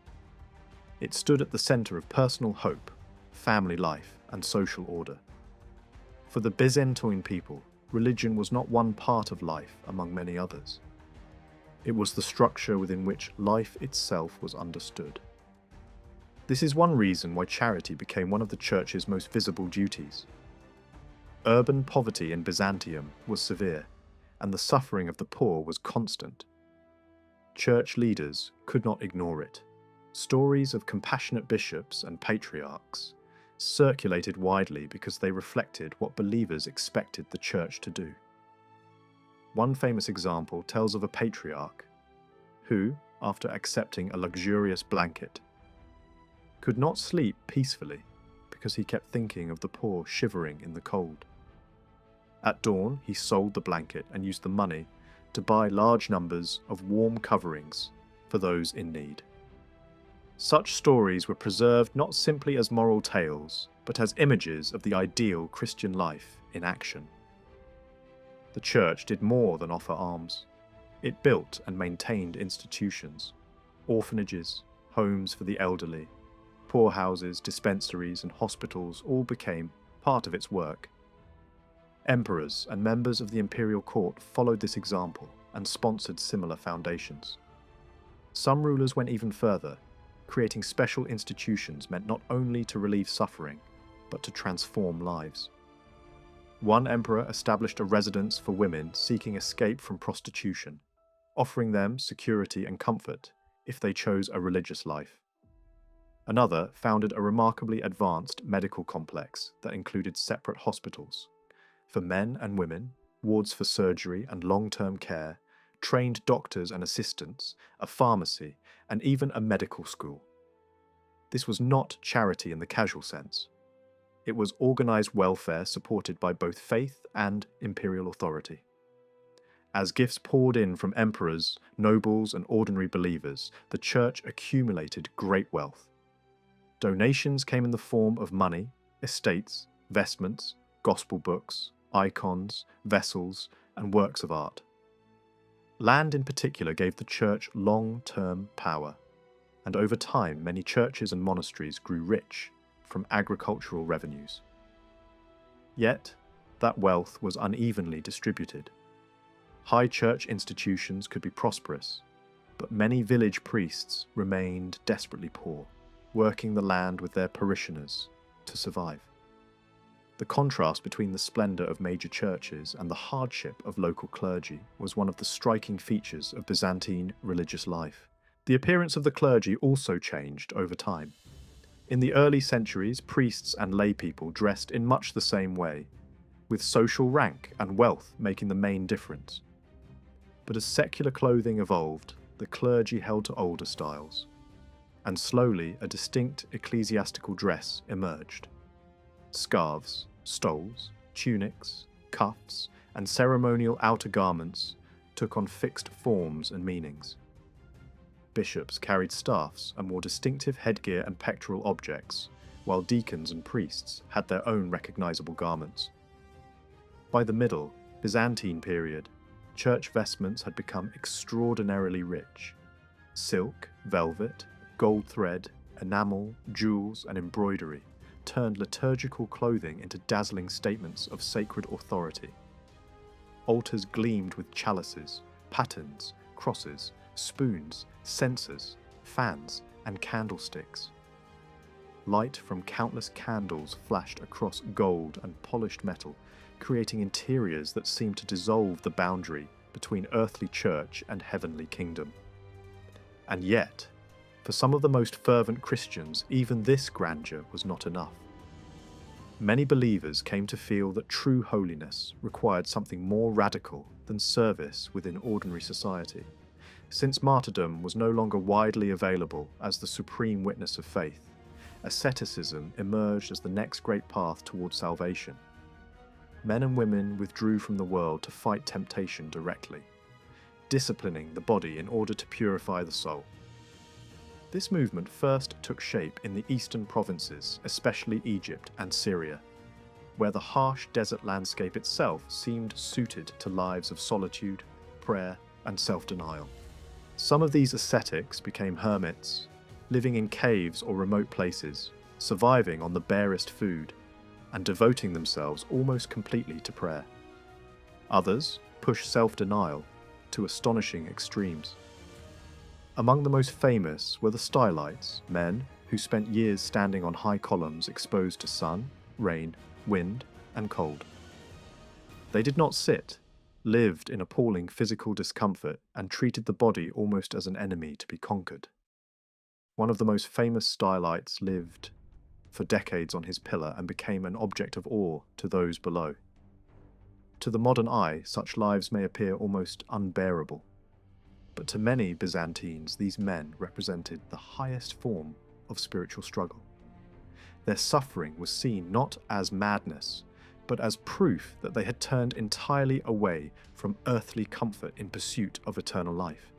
It stood at the center of personal hope, family life, and social order. For the Byzantine people, religion was not one part of life among many others. It was the structure within which life itself was understood. This is one reason why charity became one of the church's most visible duties. Urban poverty in Byzantium was severe, and the suffering of the poor was constant. Church leaders could not ignore it. Stories of compassionate bishops and patriarchs circulated widely because they reflected what believers expected the church to do. One famous example tells of a patriarch who, after accepting a luxurious blanket, could not sleep peacefully because he kept thinking of the poor shivering in the cold. At dawn, he sold the blanket and used the money to buy large numbers of warm coverings for those in need. Such stories were preserved not simply as moral tales, but as images of the ideal Christian life in action. The church did more than offer alms. It built and maintained institutions, orphanages, homes for the elderly, poorhouses, dispensaries, and hospitals all became part of its work. Emperors and members of the imperial court followed this example and sponsored similar foundations. Some rulers went even further, creating special institutions meant not only to relieve suffering, but to transform lives. One emperor established a residence for women seeking escape from prostitution, offering them security and comfort if they chose a religious life. Another founded a remarkably advanced medical complex that included separate hospitals for men and women, wards for surgery and long-term care, trained doctors and assistants, a pharmacy, and even a medical school. This was not charity in the casual sense. It was organized welfare supported by both faith and imperial authority. As gifts poured in from emperors, nobles, and ordinary believers, the church accumulated great wealth. Donations came in the form of money, estates, vestments, gospel books, icons, vessels, and works of art. Land in particular gave the church long-term power, and over time many churches and monasteries grew rich from agricultural revenues. Yet, that wealth was unevenly distributed. High church institutions could be prosperous, but many village priests remained desperately poor, working the land with their parishioners to survive. The contrast between the splendour of major churches and the hardship of local clergy was one of the striking features of Byzantine religious life. The appearance of the clergy also changed over time. In the early centuries, priests and laypeople dressed in much the same way, with social rank and wealth making the main difference. But as secular clothing evolved, the clergy held to older styles, and slowly a distinct ecclesiastical dress emerged. Scarves, stoles, tunics, cuffs, and ceremonial outer garments took on fixed forms and meanings. Bishops carried staffs and wore distinctive headgear and pectoral objects, while deacons and priests had their own recognizable garments. By the Middle Byzantine period, church vestments had become extraordinarily rich. Silk, velvet, gold thread, enamel, jewels, and embroidery turned liturgical clothing into dazzling statements of sacred authority. Altars gleamed with chalices, patens, crosses, spoons, censers, fans, and candlesticks. Light from countless candles flashed across gold and polished metal, creating interiors that seemed to dissolve the boundary between earthly church and heavenly kingdom. And yet, For some of the most fervent Christians, even this grandeur was not enough. Many believers came to feel that true holiness required something more radical than service within ordinary society. Since martyrdom was no longer widely available as the supreme witness of faith, asceticism emerged as the next great path towards salvation. Men and women withdrew from the world to fight temptation directly, disciplining the body in order to purify the soul. This movement first took shape in the eastern provinces, especially Egypt and Syria, where the harsh desert landscape itself seemed suited to lives of solitude, prayer, and self-denial. Some of these ascetics became hermits, living in caves or remote places, surviving on the barest food, and devoting themselves almost completely to prayer. Others pushed self-denial to astonishing extremes. Among the most famous were the stylites, men who spent years standing on high columns exposed to sun, rain, wind, and cold. They did not sit, lived in appalling physical discomfort, and treated the body almost as an enemy to be conquered. One of the most famous stylites lived for decades on his pillar and became an object of awe to those below. To the modern eye, such lives may appear almost unbearable. But to many Byzantines, these men represented the highest form of spiritual struggle. Their suffering was seen not as madness, but as proof that they had turned entirely away from earthly comfort in pursuit of eternal life.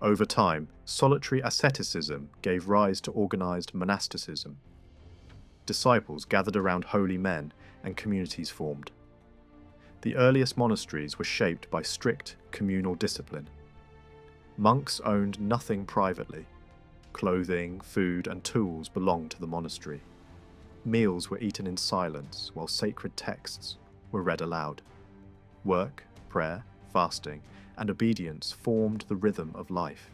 Over time, solitary asceticism gave rise to organized monasticism. Disciples gathered around holy men and communities formed. The earliest monasteries were shaped by strict communal discipline. Monks owned nothing privately. Clothing, food, and tools belonged to the monastery. Meals were eaten in silence, while sacred texts were read aloud. Work, prayer, fasting, and obedience formed the rhythm of life.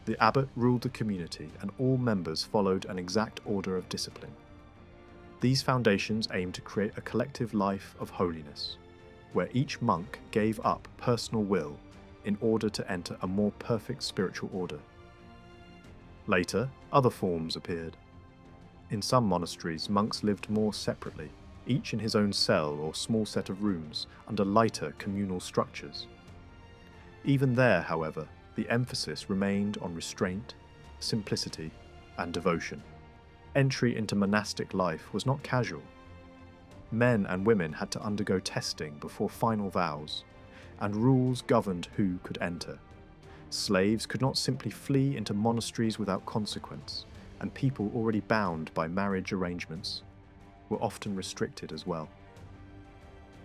The abbot ruled the community, and all members followed an exact order of discipline. These foundations aimed to create a collective life of holiness, where each monk gave up personal will in order to enter a more perfect spiritual order. Later, other forms appeared. In some monasteries, monks lived more separately, each in his own cell or small set of rooms, under lighter communal structures. Even there, however, the emphasis remained on restraint, simplicity, and devotion. Entry into monastic life was not casual. Men and women had to undergo testing before final vows, and rules governed who could enter. Slaves could not simply flee into monasteries without consequence, and people already bound by marriage arrangements were often restricted as well.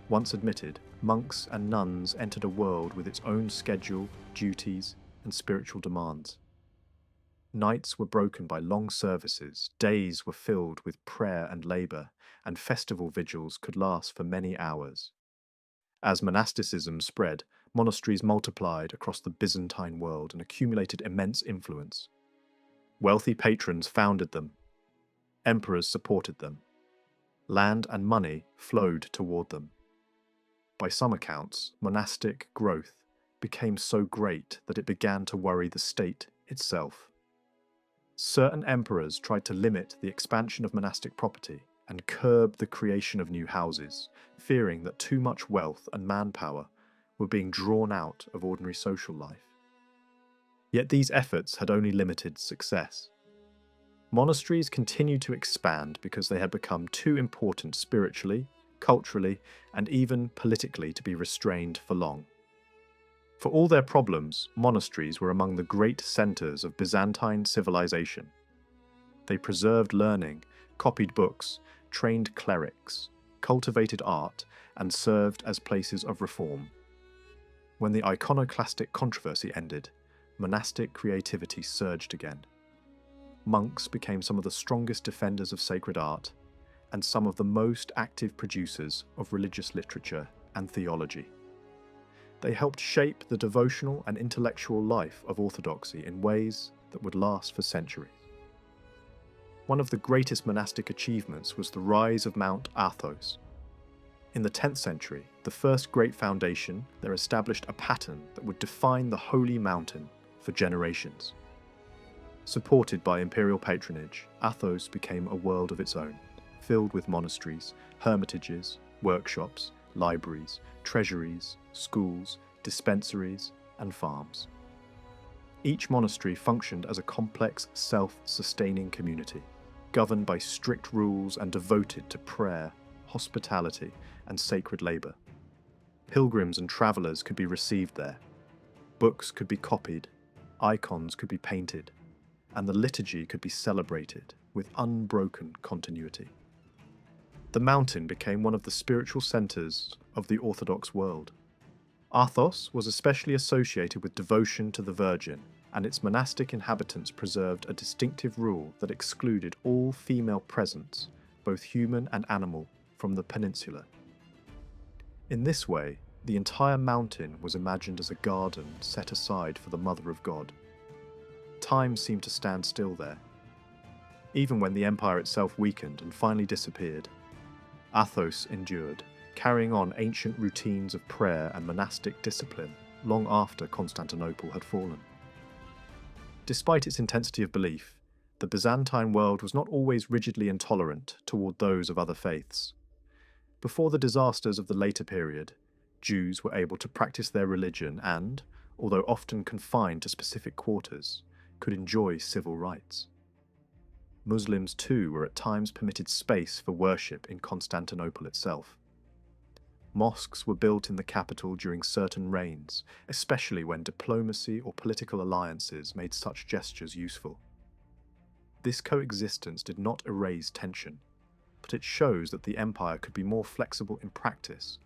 Once admitted, monks and nuns entered a world with its own schedule, duties, and spiritual demands. Nights were broken by long services, days were filled with prayer and labour, and festival vigils could last for many hours. As monasticism spread, monasteries multiplied across the Byzantine world and accumulated immense influence. Wealthy patrons founded them. Emperors supported them. Land and money flowed toward them. By some accounts, monastic growth became so great that it began to worry the state itself. Certain emperors tried to limit the expansion of monastic property and curb the creation of new houses, fearing that too much wealth and manpower were being drawn out of ordinary social life. Yet these efforts had only limited success. Monasteries continued to expand because they had become too important spiritually, culturally, and even politically to be restrained for long. For all their problems, monasteries were among the great centres of Byzantine civilization. They preserved learning, copied books, trained clerics, cultivated art, and served as places of reform. When the iconoclastic controversy ended, monastic creativity surged again. Monks became some of the strongest defenders of sacred art, and some of the most active producers of religious literature and theology. They helped shape the devotional and intellectual life of orthodoxy in ways that would last for centuries. One of the greatest monastic achievements was the rise of Mount Athos. In the 10th century, the first great foundation there established a pattern that would define the holy mountain for generations. Supported by imperial patronage, Athos became a world of its own, filled with monasteries, hermitages, workshops, libraries, treasuries, schools, dispensaries, and farms. Each monastery functioned as a complex, self-sustaining community, governed by strict rules and devoted to prayer, hospitality, and sacred labour. Pilgrims and travellers could be received there. Books could be copied, icons could be painted, and the liturgy could be celebrated with unbroken continuity. The mountain became one of the spiritual centres of the Orthodox world. Athos was especially associated with devotion to the Virgin, and its monastic inhabitants preserved a distinctive rule that excluded all female presence, both human and animal, from the peninsula. In this way, the entire mountain was imagined as a garden set aside for the Mother of God. Time seemed to stand still there. Even when the empire itself weakened and finally disappeared, Athos endured, carrying on ancient routines of prayer and monastic discipline long after Constantinople had fallen. Despite its intensity of belief, the Byzantine world was not always rigidly intolerant toward those of other faiths. Before the disasters of the later period, Jews were able to practice their religion and, although often confined to specific quarters, could enjoy civil rights. Muslims too were at times permitted space for worship in Constantinople itself. Mosques were built in the capital during certain reigns, especially when diplomacy or political alliances made such gestures useful. This coexistence did not erase tension, but it shows that the empire could be more flexible in practice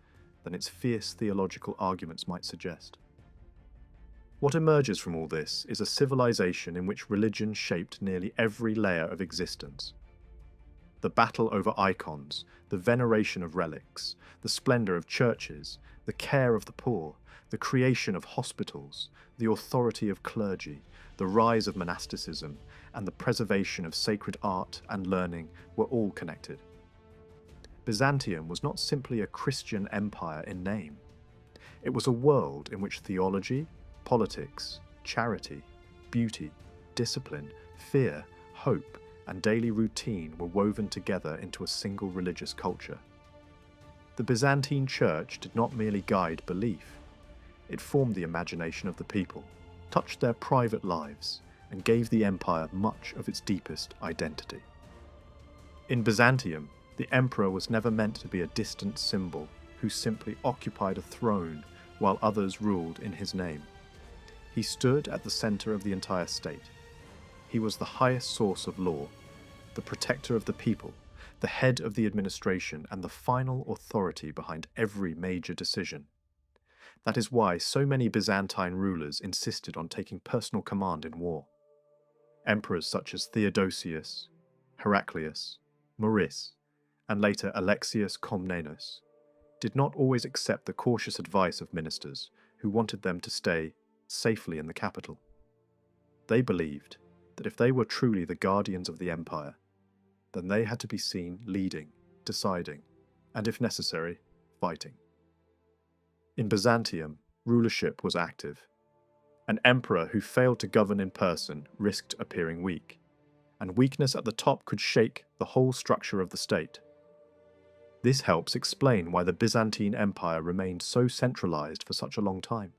than its fierce theological arguments might suggest. What emerges from all this is a civilization in which religion shaped nearly every layer of existence. The battle over icons, the veneration of relics, the splendor of churches, the care of the poor, the creation of hospitals, the authority of clergy, the rise of monasticism, and the preservation of sacred art and learning were all connected. Byzantium was not simply a Christian empire in name. It was a world in which theology, politics, charity, beauty, discipline, fear, hope, and daily routine were woven together into a single religious culture. The Byzantine Church did not merely guide belief. It formed the imagination of the people, touched their private lives, and gave the empire much of its deepest identity. In Byzantium, the emperor was never meant to be a distant symbol who simply occupied a throne while others ruled in his name. He stood at the center of the entire state. He was the highest source of law, the protector of the people, the head of the administration, and the final authority behind every major decision. That is why so many Byzantine rulers insisted on taking personal command in war. Emperors such as Theodosius, Heraclius, Maurice, and later Alexius Comnenus, did not always accept the cautious advice of ministers who wanted them to stay safely in the capital. They believed that if they were truly the guardians of the empire, then they had to be seen leading, deciding, and if necessary, fighting. In Byzantium, rulership was active. An emperor who failed to govern in person risked appearing weak, and weakness at the top could shake the whole structure of the state. This helps explain why the Byzantine Empire remained so centralized for such a long time.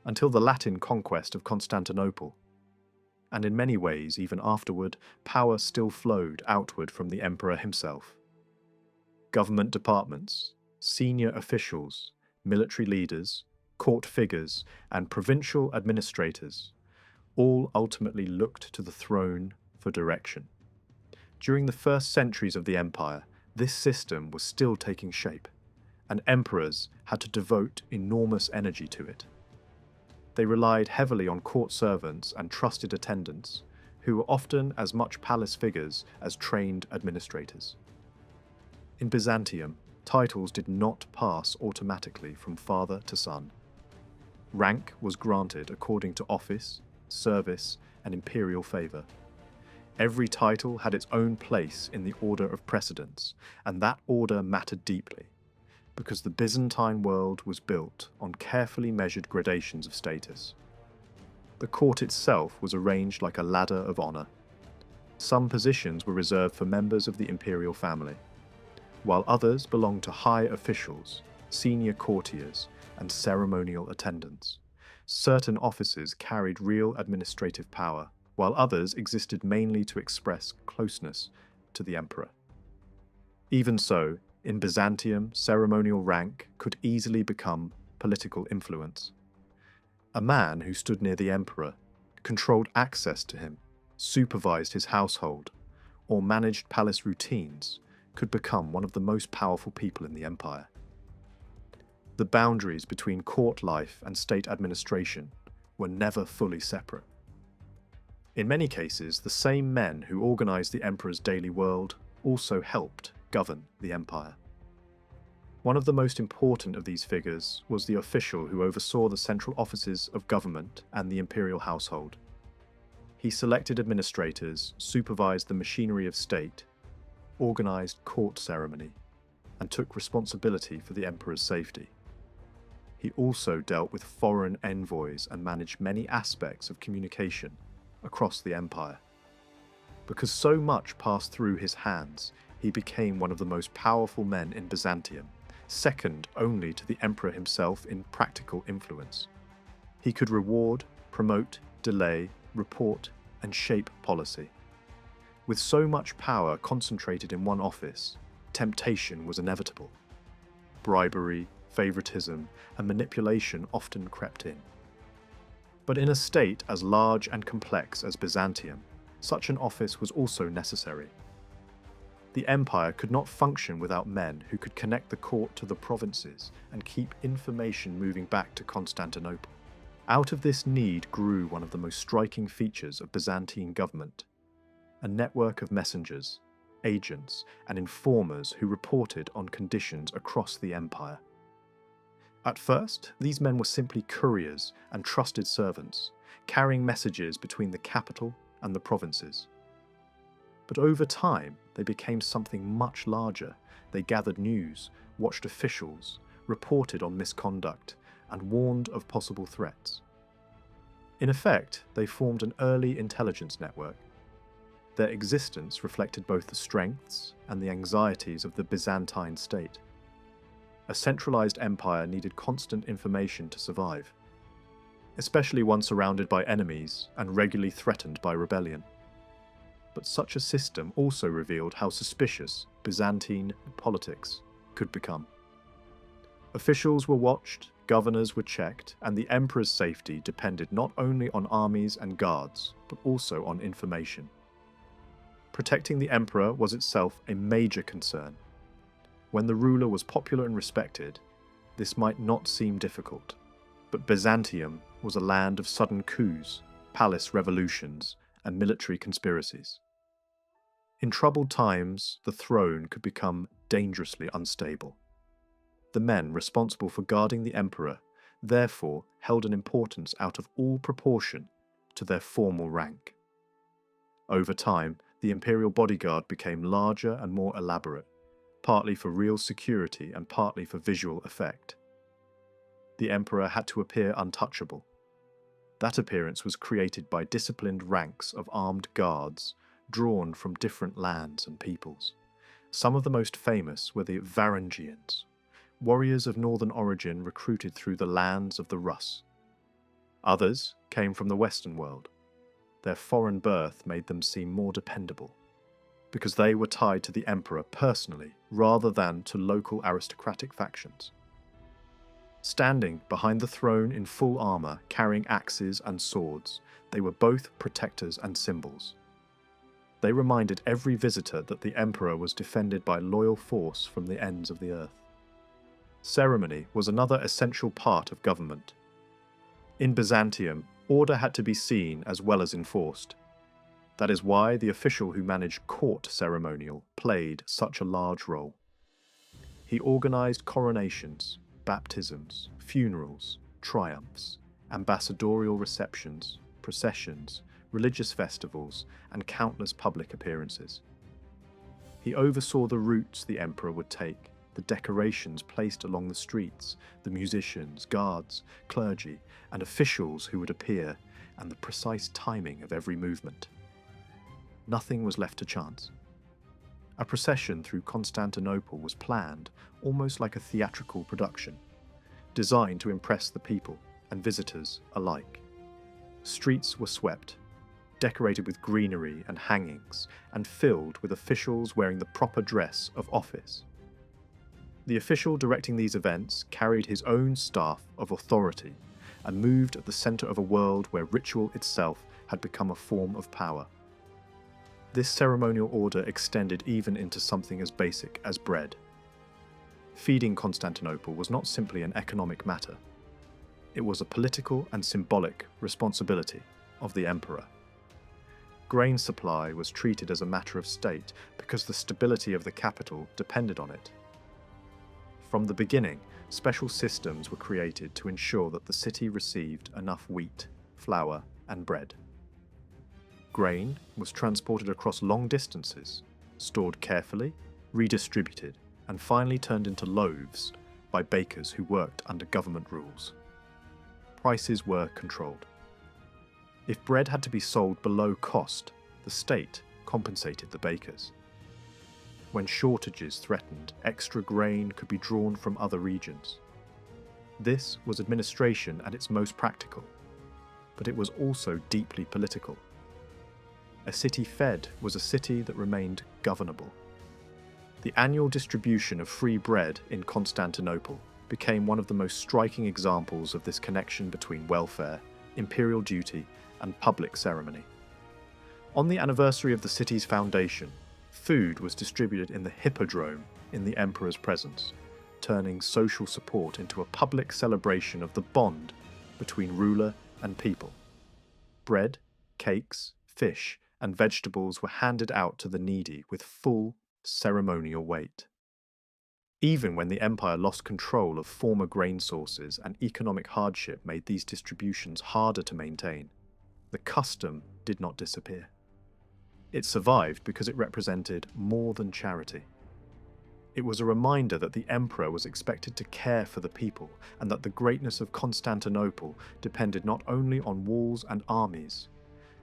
Until the Latin conquest of Constantinople, and in many ways even afterward, power still flowed outward from the emperor himself. Government departments, senior officials, military leaders, court figures, and provincial administrators all ultimately looked to the throne for direction. During the first centuries of the empire, this system was still taking shape, and emperors had to devote enormous energy to it. They relied heavily on court servants and trusted attendants, who were often as much palace figures as trained administrators. In Byzantium, titles did not pass automatically from father to son. Rank was granted according to office, service, and imperial favour. Every title had its own place in the order of precedence, and that order mattered deeply, because the Byzantine world was built on carefully measured gradations of status. The court itself was arranged like a ladder of honor. Some positions were reserved for members of the imperial family, while others belonged to high officials, senior courtiers, and ceremonial attendants. Certain offices carried real administrative power, while others existed mainly to express closeness to the emperor. Even so, in Byzantium, ceremonial rank could easily become political influence. A man who stood near the emperor, controlled access to him, supervised his household, or managed palace routines could become one of the most powerful people in the empire. The boundaries between court life and state administration were never fully separate. In many cases, the same men who organized the emperor's daily world also helped govern the empire. One of the most important of these figures was the official who oversaw the central offices of government and the imperial household. He selected administrators, supervised the machinery of state, organized court ceremony, and took responsibility for the emperor's safety. He also dealt with foreign envoys and managed many aspects of communication across the empire. Because so much passed through his hands, he became one of the most powerful men in Byzantium, second only to the emperor himself in practical influence. He could reward, promote, delay, report, and shape policy. With so much power concentrated in one office, temptation was inevitable. Bribery, favoritism, and manipulation often crept in. But in a state as large and complex as Byzantium, such an office was also necessary. The empire could not function without men who could connect the court to the provinces and keep information moving back to Constantinople. Out of this need grew one of the most striking features of Byzantine government: a network of messengers, agents, and informers who reported on conditions across the empire. At first, these men were simply couriers and trusted servants, carrying messages between the capital and the provinces. But over time, they became something much larger. They gathered news, watched officials, reported on misconduct, and warned of possible threats. In effect, they formed an early intelligence network. Their existence reflected both the strengths and the anxieties of the Byzantine state. A centralized empire needed constant information to survive, especially one surrounded by enemies and regularly threatened by rebellion. But such a system also revealed how suspicious Byzantine politics could become. Officials were watched, governors were checked, and the emperor's safety depended not only on armies and guards, but also on information. Protecting the emperor was itself a major concern. When the ruler was popular and respected, this might not seem difficult. But Byzantium was a land of sudden coups, palace revolutions, and military conspiracies. In troubled times, the throne could become dangerously unstable. The men responsible for guarding the emperor therefore held an importance out of all proportion to their formal rank. Over time, the imperial bodyguard became larger and more elaborate, partly for real security and partly for visual effect. The emperor had to appear untouchable. That appearance was created by disciplined ranks of armed guards drawn from different lands and peoples. Some of the most famous were the Varangians, warriors of northern origin recruited through the lands of the Rus. Others came from the Western world. Their foreign birth made them seem more dependable, because they were tied to the emperor personally rather than to local aristocratic factions. Standing behind the throne in full armor, carrying axes and swords, they were both protectors and symbols. They reminded every visitor that the emperor was defended by loyal force from the ends of the earth. Ceremony was another essential part of government. In Byzantium, order had to be seen as well as enforced. That is why the official who managed court ceremonial played such a large role. He organized coronations, baptisms, funerals, triumphs, ambassadorial receptions, processions, religious festivals, and countless public appearances. He oversaw the routes the emperor would take, the decorations placed along the streets, the musicians, guards, clergy, and officials who would appear, and the precise timing of every movement. Nothing was left to chance. A procession through Constantinople was planned almost like a theatrical production, designed to impress the people and visitors alike. Streets were swept, decorated with greenery and hangings, and filled with officials wearing the proper dress of office. The official directing these events carried his own staff of authority and moved at the centre of a world where ritual itself had become a form of power. This ceremonial order extended even into something as basic as bread. Feeding Constantinople was not simply an economic matter. It was a political and symbolic responsibility of the emperor. Grain supply was treated as a matter of state because the stability of the capital depended on it. From the beginning, special systems were created to ensure that the city received enough wheat, flour, and bread. Grain was transported across long distances, stored carefully, redistributed, and finally turned into loaves by bakers who worked under government rules. Prices were controlled. If bread had to be sold below cost, the state compensated the bakers. When shortages threatened, extra grain could be drawn from other regions. This was administration at its most practical, but it was also deeply political. A city fed was a city that remained governable. The annual distribution of free bread in Constantinople became one of the most striking examples of this connection between welfare, imperial duty, and public ceremony. On the anniversary of the city's foundation, food was distributed in the hippodrome in the emperor's presence, turning social support into a public celebration of the bond between ruler and people. Bread, cakes, fish, and vegetables were handed out to the needy with full ceremonial weight. Even when the empire lost control of former grain sources and economic hardship made these distributions harder to maintain, the custom did not disappear. It survived because it represented more than charity. It was a reminder that the emperor was expected to care for the people and that the greatness of Constantinople depended not only on walls and armies,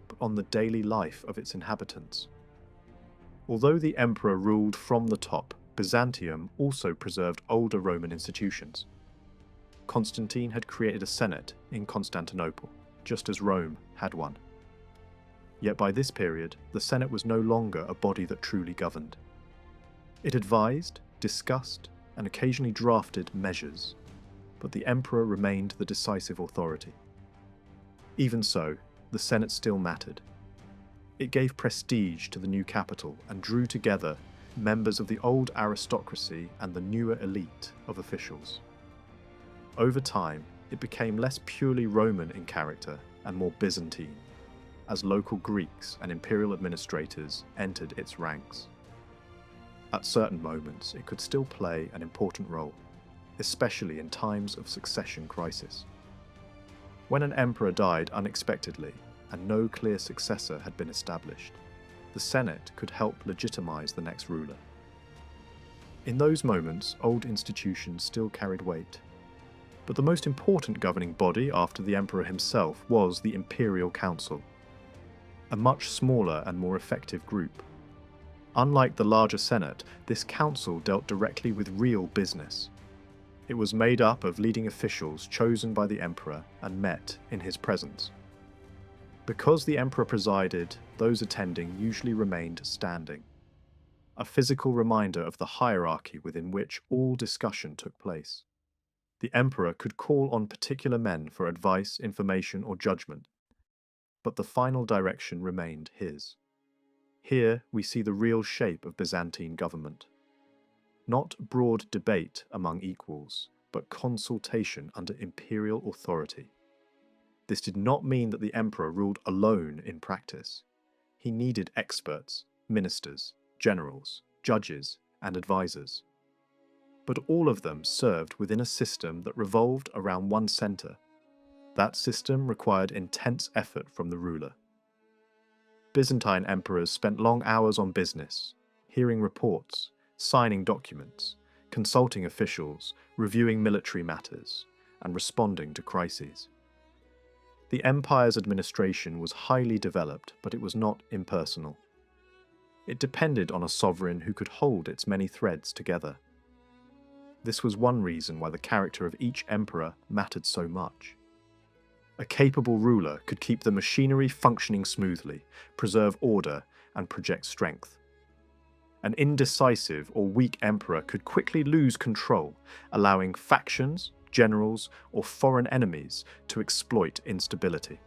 but on the daily life of its inhabitants. Although the emperor ruled from the top, Byzantium also preserved older Roman institutions. Constantine had created a senate in Constantinople, just as Rome had one. Yet by this period, the Senate was no longer a body that truly governed. It advised, discussed, and occasionally drafted measures, but the emperor remained the decisive authority. Even so, the Senate still mattered. It gave prestige to the new capital and drew together members of the old aristocracy and the newer elite of officials. Over time, it became less purely Roman in character and more Byzantine, as local Greeks and imperial administrators entered its ranks. At certain moments, it could still play an important role, especially in times of succession crisis. When an emperor died unexpectedly and no clear successor had been established, the Senate could help legitimize the next ruler. In those moments, old institutions still carried weight. But the most important governing body after the emperor himself was the Imperial Council, a much smaller and more effective group. Unlike the larger Senate, this council dealt directly with real business. It was made up of leading officials chosen by the emperor and met in his presence. Because the emperor presided, those attending usually remained standing, a physical reminder of the hierarchy within which all discussion took place. The emperor could call on particular men for advice, information, or judgment, but the final direction remained his. Here we see the real shape of Byzantine government. Not broad debate among equals, but consultation under imperial authority. This did not mean that the emperor ruled alone in practice. He needed experts, ministers, generals, judges, and advisors. But all of them served within a system that revolved around one center. That system required intense effort from the ruler. Byzantine emperors spent long hours on business, hearing reports, signing documents, consulting officials, reviewing military matters, and responding to crises. The empire's administration was highly developed, but it was not impersonal. It depended on a sovereign who could hold its many threads together. This was one reason why the character of each emperor mattered so much. A capable ruler could keep the machinery functioning smoothly, preserve order, and project strength. An indecisive or weak emperor could quickly lose control, allowing factions, generals, or foreign enemies to exploit instability.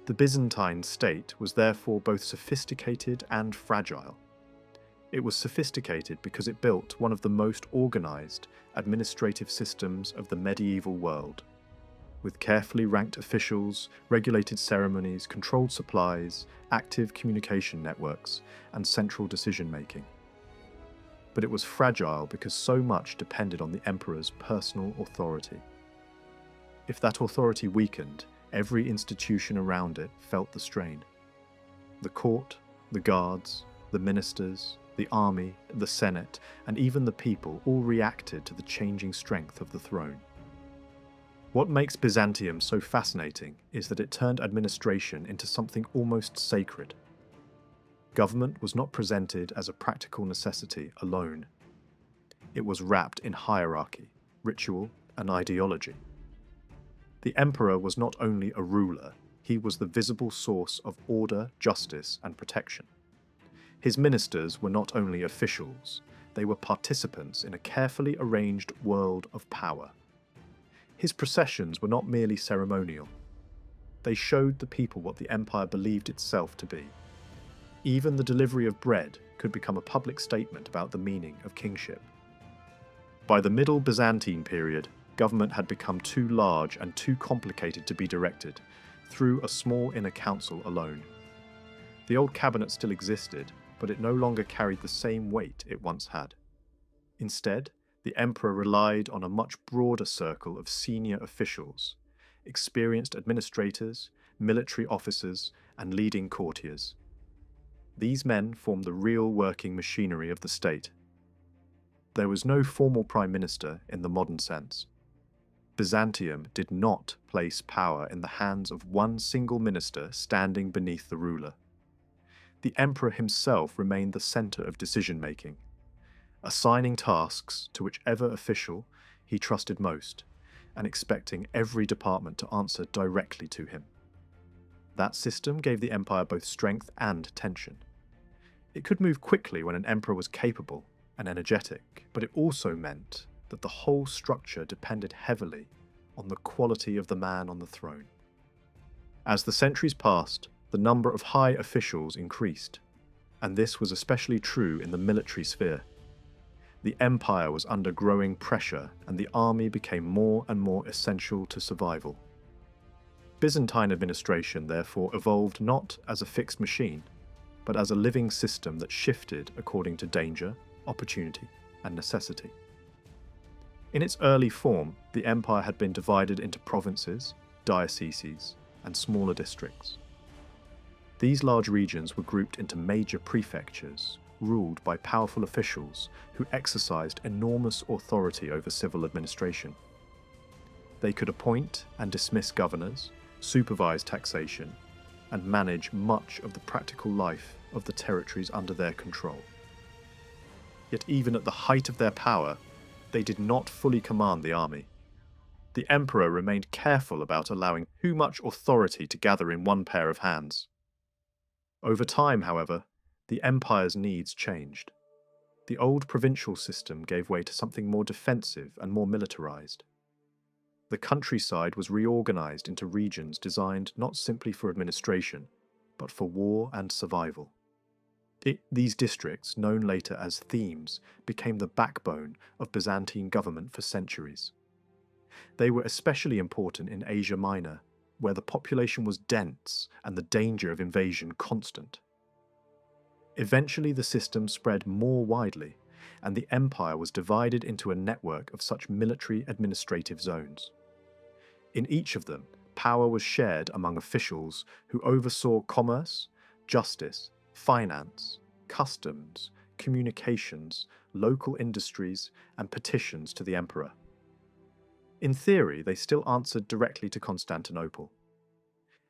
The Byzantine state was therefore both sophisticated and fragile. It was sophisticated because it built one of the most organized administrative systems of the medieval world, with carefully ranked officials, regulated ceremonies, controlled supplies, active communication networks, and central decision-making. But it was fragile because so much depended on the emperor's personal authority. If that authority weakened, every institution around it felt the strain. The court, the guards, the ministers, the army, the Senate, and even the people all reacted to the changing strength of the throne. What makes Byzantium so fascinating is that it turned administration into something almost sacred. Government was not presented as a practical necessity alone. It was wrapped in hierarchy, ritual, and ideology. The emperor was not only a ruler, he was the visible source of order, justice, and protection. His ministers were not only officials, they were participants in a carefully arranged world of power. His processions were not merely ceremonial. They showed the people what the empire believed itself to be. Even the delivery of bread could become a public statement about the meaning of kingship. By the Middle Byzantine period, government had become too large and too complicated to be directed through a small inner council alone. The old cabinet still existed, but it no longer carried the same weight it once had. Instead, the emperor relied on a much broader circle of senior officials, experienced administrators, military officers, and leading courtiers. These men formed the real working machinery of the state. There was no formal prime minister in the modern sense. Byzantium did not place power in the hands of one single minister standing beneath the ruler. The emperor himself remained the center of decision-making, assigning tasks to whichever official he trusted most, and expecting every department to answer directly to him. That system gave the empire both strength and tension. It could move quickly when an emperor was capable and energetic, but it also meant that the whole structure depended heavily on the quality of the man on the throne. As the centuries passed, the number of high officials increased, and this was especially true in the military sphere. The empire was under growing pressure, and the army became more and more essential to survival. Byzantine administration therefore evolved not as a fixed machine, but as a living system that shifted according to danger, opportunity, and necessity. In its early form, the empire had been divided into provinces, dioceses, and smaller districts. These large regions were grouped into major prefectures, ruled by powerful officials who exercised enormous authority over civil administration. They could appoint and dismiss governors, supervise taxation, and manage much of the practical life of the territories under their control. Yet even at the height of their power, they did not fully command the army. The emperor remained careful about allowing too much authority to gather in one pair of hands. Over time, however, the empire's needs changed. The old provincial system gave way to something more defensive and more militarized. The countryside was reorganized into regions designed not simply for administration, but for war and survival. These districts, known later as themes, became the backbone of Byzantine government for centuries. They were especially important in Asia Minor, where the population was dense and the danger of invasion constant. Eventually the system spread more widely, and the empire was divided into a network of such military administrative zones. In each of them, power was shared among officials who oversaw commerce, justice, finance, customs, communications, local industries, and petitions to the emperor. In theory, they still answered directly to Constantinople,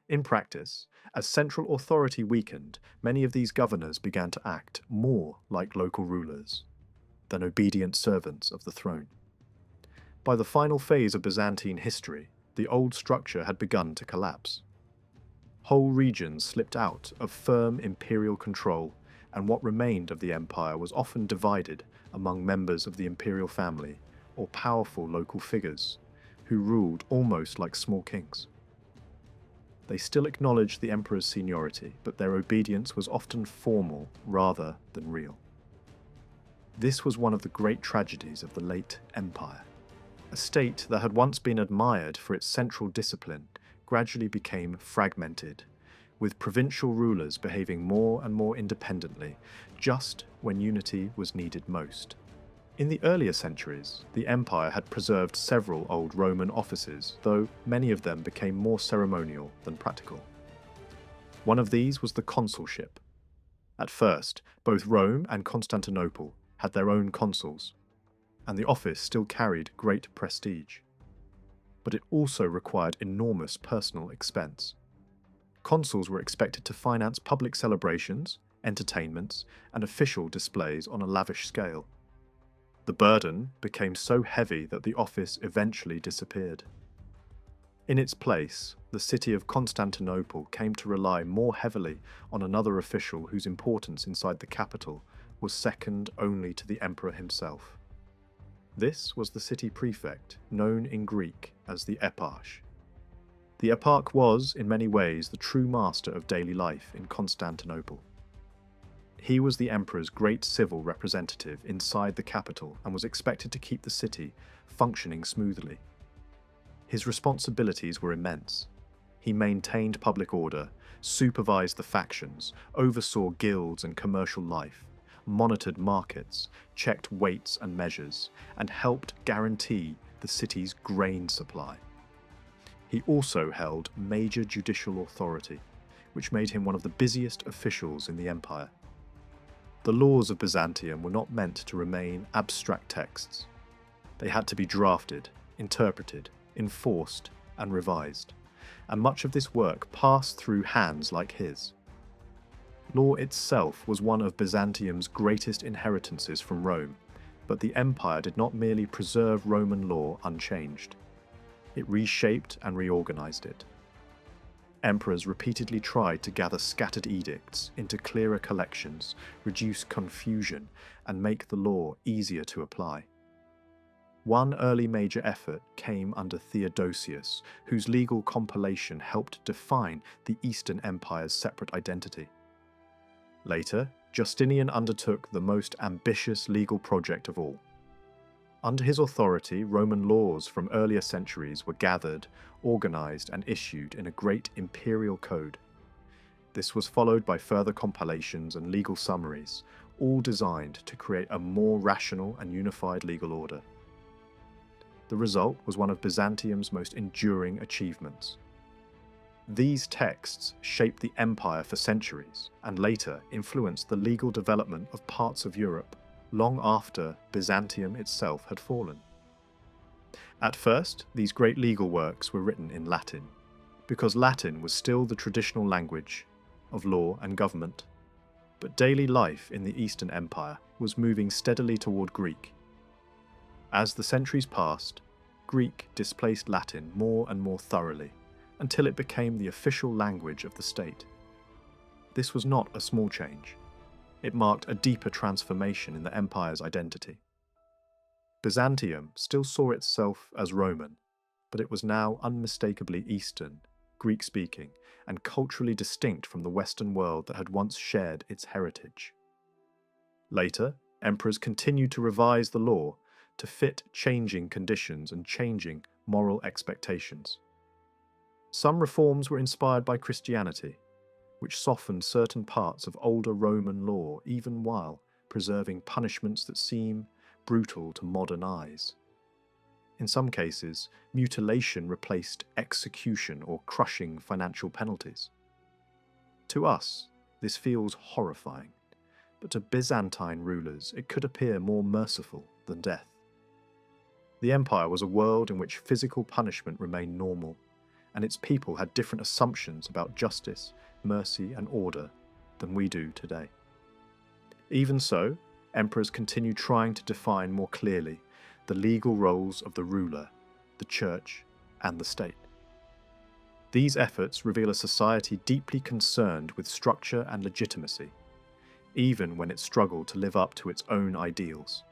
In practice, as central authority weakened, many of these governors began to act more like local rulers than obedient servants of the throne. By the final phase of Byzantine history, the old structure had begun to collapse. Whole regions slipped out of firm imperial control, and what remained of the empire was often divided among members of the imperial family or powerful local figures who ruled almost like small kings. They still acknowledged the emperor's seniority, but their obedience was often formal rather than real. This was one of the great tragedies of the late empire. A state that had once been admired for its central discipline gradually became fragmented, with provincial rulers behaving more and more independently, just when unity was needed most. In the earlier centuries, the empire had preserved several old Roman offices, though many of them became more ceremonial than practical. One of these was the consulship. At first, both Rome and Constantinople had their own consuls, and the office still carried great prestige. But it also required enormous personal expense. Consuls were expected to finance public celebrations, entertainments, and official displays on a lavish scale. The burden became so heavy that the office eventually disappeared. In its place, the city of Constantinople came to rely more heavily on another official whose importance inside the capital was second only to the emperor himself. This was the city prefect, known in Greek as the eparch. The eparch was, in many ways, the true master of daily life in Constantinople. He was the emperor's great civil representative inside the capital and was expected to keep the city functioning smoothly. His responsibilities were immense. He maintained public order, supervised the factions, oversaw guilds and commercial life, monitored markets, checked weights and measures, and helped guarantee the city's grain supply. He also held major judicial authority, which made him one of the busiest officials in the empire. The laws of Byzantium were not meant to remain abstract texts. They had to be drafted, interpreted, enforced, and revised, and much of this work passed through hands like his. Law itself was one of Byzantium's greatest inheritances from Rome, but the empire did not merely preserve Roman law unchanged. It reshaped and reorganized it. Emperors repeatedly tried to gather scattered edicts into clearer collections, reduce confusion, and make the law easier to apply. One early major effort came under Theodosius, whose legal compilation helped define the Eastern Empire's separate identity. Later, Justinian undertook the most ambitious legal project of all. Under his authority, Roman laws from earlier centuries were gathered, organized, and issued in a great imperial code. This was followed by further compilations and legal summaries, all designed to create a more rational and unified legal order. The result was one of Byzantium's most enduring achievements. These texts shaped the empire for centuries, and later influenced the legal development of parts of Europe, long after Byzantium itself had fallen. At first, these great legal works were written in Latin, because Latin was still the traditional language of law and government. But daily life in the Eastern Empire was moving steadily toward Greek. As the centuries passed, Greek displaced Latin more and more thoroughly, until it became the official language of the state. This was not a small change. It marked a deeper transformation in the empire's identity. Byzantium still saw itself as Roman, but it was now unmistakably Eastern, Greek-speaking, and culturally distinct from the Western world that had once shared its heritage. Later, emperors continued to revise the law to fit changing conditions and changing moral expectations. Some reforms were inspired by Christianity, which softened certain parts of older Roman law even while preserving punishments that seem brutal to modern eyes. In some cases, mutilation replaced execution or crushing financial penalties. To us, this feels horrifying, but to Byzantine rulers it could appear more merciful than death. The empire was a world in which physical punishment remained normal, and its people had different assumptions about justice, mercy, and order than we do today. Even so, emperors continued trying to define more clearly the legal roles of the ruler, the church, and the state. These efforts reveal a society deeply concerned with structure and legitimacy, even when it struggled to live up to its own ideals.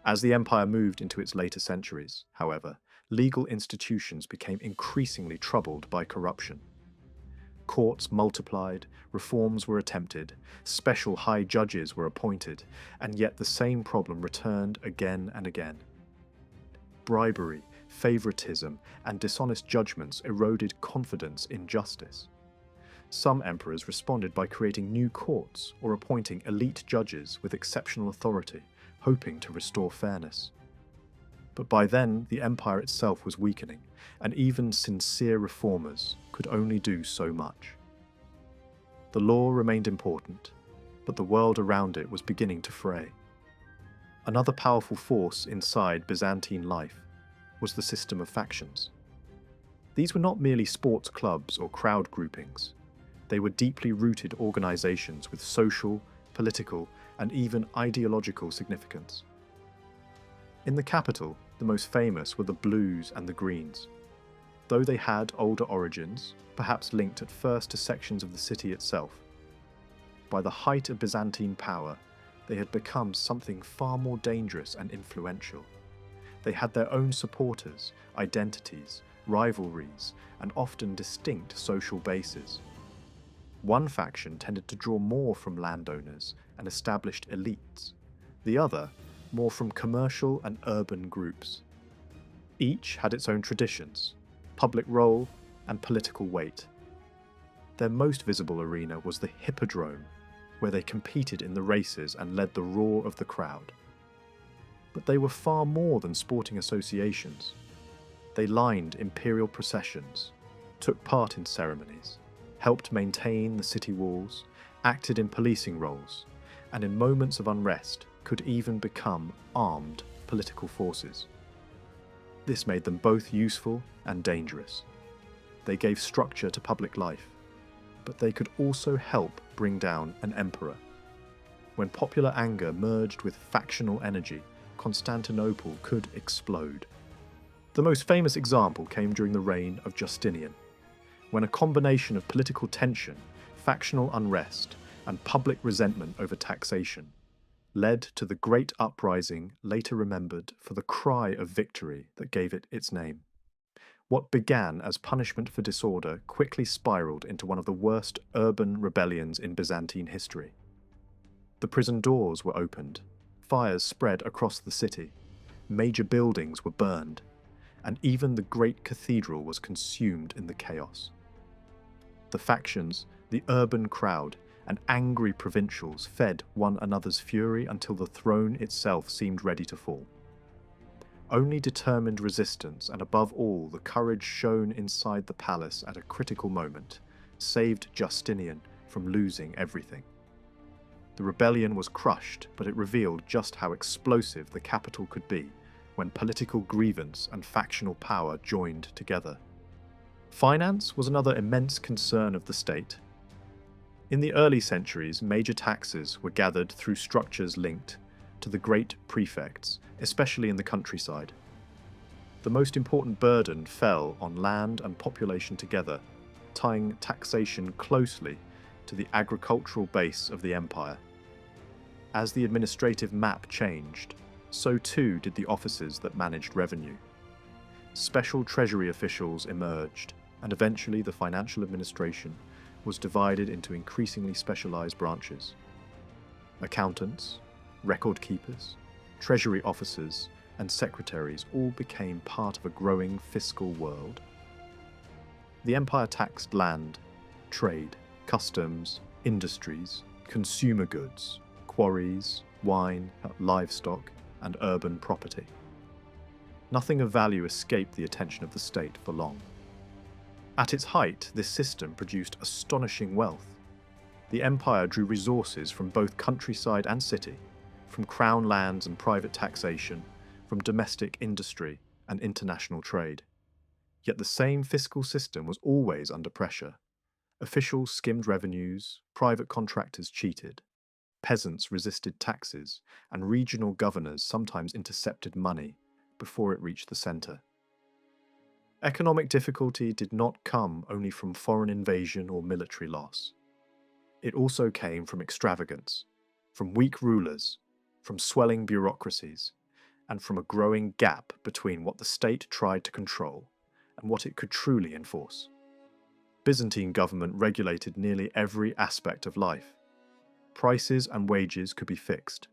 As the empire moved into its later centuries, however, legal institutions became increasingly troubled by corruption. Courts multiplied, reforms were attempted, special high judges were appointed, and yet the same problem returned again and again. Bribery, favoritism, and dishonest judgments eroded confidence in justice. Some emperors responded by creating new courts or appointing elite judges with exceptional authority, hoping to restore fairness. But by then, the empire itself was weakening, and even sincere reformers could only do so much. The law remained important, but the world around it was beginning to fray. Another powerful force inside Byzantine life was the system of factions. These were not merely sports clubs or crowd groupings. They were deeply rooted organizations with social, political, and even ideological significance. In the capital, the most famous were the Blues and the Greens. Though they had older origins, perhaps linked at first to sections of the city itself, by the height of Byzantine power, they had become something far more dangerous and influential. They had their own supporters, identities, rivalries, and often distinct social bases. One faction tended to draw more from landowners and established elites, the other more from commercial and urban groups. Each had its own traditions, public role, and political weight. Their most visible arena was the hippodrome, where they competed in the races and led the roar of the crowd. But they were far more than sporting associations. They lined imperial processions, took part in ceremonies, helped maintain the city walls, acted in policing roles, and in moments of unrest could even become armed political forces. This made them both useful and dangerous. They gave structure to public life, but they could also help bring down an emperor. When popular anger merged with factional energy, Constantinople could explode. The most famous example came during the reign of Justinian, when a combination of political tension, factional unrest, and public resentment over taxation led to the great uprising later remembered for the cry of victory that gave it its name. What began as punishment for disorder quickly spiraled into one of the worst urban rebellions in Byzantine history. The prison doors were opened, fires spread across the city, major buildings were burned, and even the great cathedral was consumed in the chaos. The factions, the urban crowd, and angry provincials fed one another's fury until the throne itself seemed ready to fall. Only determined resistance, and above all the courage shown inside the palace at a critical moment, saved Justinian from losing everything. The rebellion was crushed, but it revealed just how explosive the capital could be when political grievance and factional power joined together. Finance was another immense concern of the state. In the early centuries, major taxes were gathered through structures linked to the great prefects, especially in the countryside. The most important burden fell on land and population together, tying taxation closely to the agricultural base of the empire. As the administrative map changed, so too did the offices that managed revenue. Special treasury officials emerged, and eventually the financial administration was divided into increasingly specialized branches. Accountants, record keepers, treasury officers, and secretaries all became part of a growing fiscal world. The empire taxed land, trade, customs, industries, consumer goods, quarries, wine, livestock, and urban property. Nothing of value escaped the attention of the state for long. At its height, this system produced astonishing wealth. The empire drew resources from both countryside and city, from crown lands and private taxation, from domestic industry and international trade. Yet the same fiscal system was always under pressure. Officials skimmed revenues, private contractors cheated, peasants resisted taxes, and regional governors sometimes intercepted money before it reached the centre. Economic difficulty did not come only from foreign invasion or military loss. It also came from extravagance, from weak rulers, from swelling bureaucracies, and from a growing gap between what the state tried to control and what it could truly enforce. Byzantine government regulated nearly every aspect of life. Prices and wages could be fixed.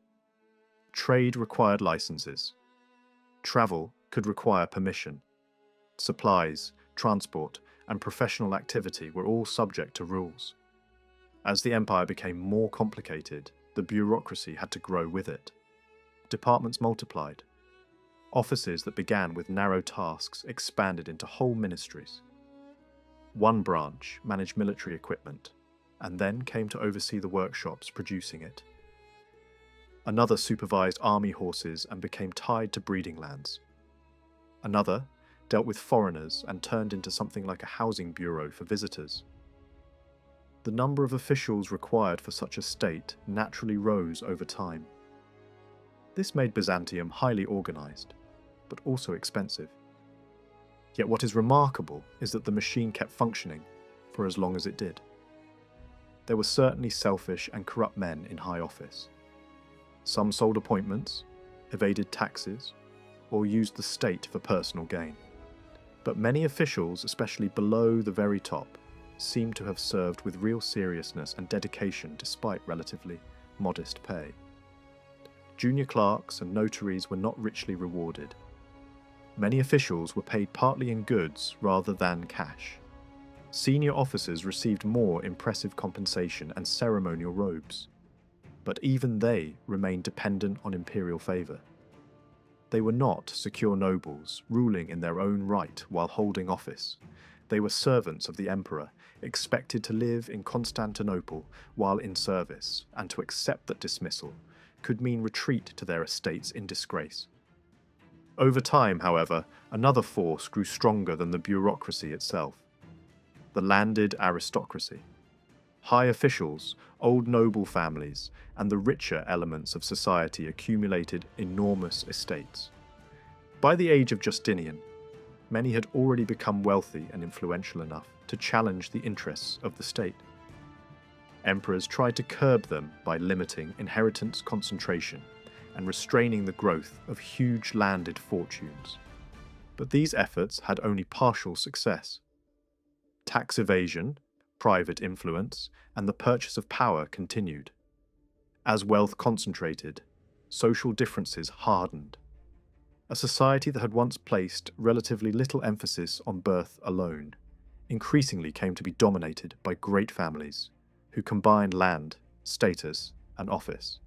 Trade required licenses. Travel could require permission. Supplies, transport, and professional activity were all subject to rules. As the empire became more complicated, the bureaucracy had to grow with it. Departments multiplied. Offices that began with narrow tasks expanded into whole ministries. One branch managed military equipment, and then came to oversee the workshops producing it. Another supervised army horses and became tied to breeding lands. Another dealt with foreigners and turned into something like a housing bureau for visitors. The number of officials required for such a state naturally rose over time. This made Byzantium highly organized, but also expensive. Yet what is remarkable is that the machine kept functioning for as long as it did. There were certainly selfish and corrupt men in high office. Some sold appointments, evaded taxes, or used the state for personal gain. But many officials, especially below the very top, seemed to have served with real seriousness and dedication despite relatively modest pay. Junior clerks and notaries were not richly rewarded. Many officials were paid partly in goods rather than cash. Senior officers received more impressive compensation and ceremonial robes, but even they remained dependent on imperial favour. They were not secure nobles, ruling in their own right while holding office. They were servants of the emperor, expected to live in Constantinople while in service, and to accept that dismissal could mean retreat to their estates in disgrace. Over time, however, another force grew stronger than the bureaucracy itself: the landed aristocracy. High officials, old noble families, and the richer elements of society accumulated enormous estates. By the age of Justinian, many had already become wealthy and influential enough to challenge the interests of the state. Emperors tried to curb them by limiting inheritance concentration and restraining the growth of huge landed fortunes. But these efforts had only partial success. Tax evasion, private influence, and the purchase of power continued. As wealth concentrated, social differences hardened. A society that had once placed relatively little emphasis on birth alone increasingly came to be dominated by great families who combined land, status, and office.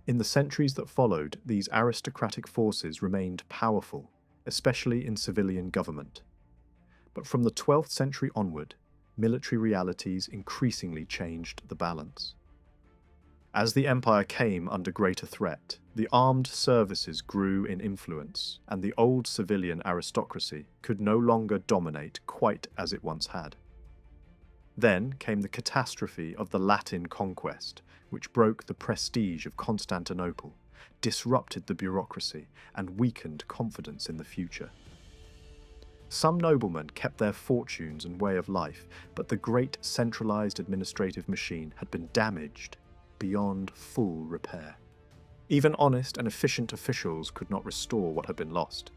In the centuries that followed, these aristocratic forces remained powerful, especially in civilian government. But from the 12th century onward, military realities increasingly changed the balance. As the empire came under greater threat, the armed services grew in influence, and the old civilian aristocracy could no longer dominate quite as it once had. Then came the catastrophe of the Latin conquest, which broke the prestige of Constantinople, disrupted the bureaucracy, and weakened confidence in the future. Some noblemen kept their fortunes and way of life, but the great centralized administrative machine had been damaged beyond full repair. Even honest and efficient officials could not restore what had been lost.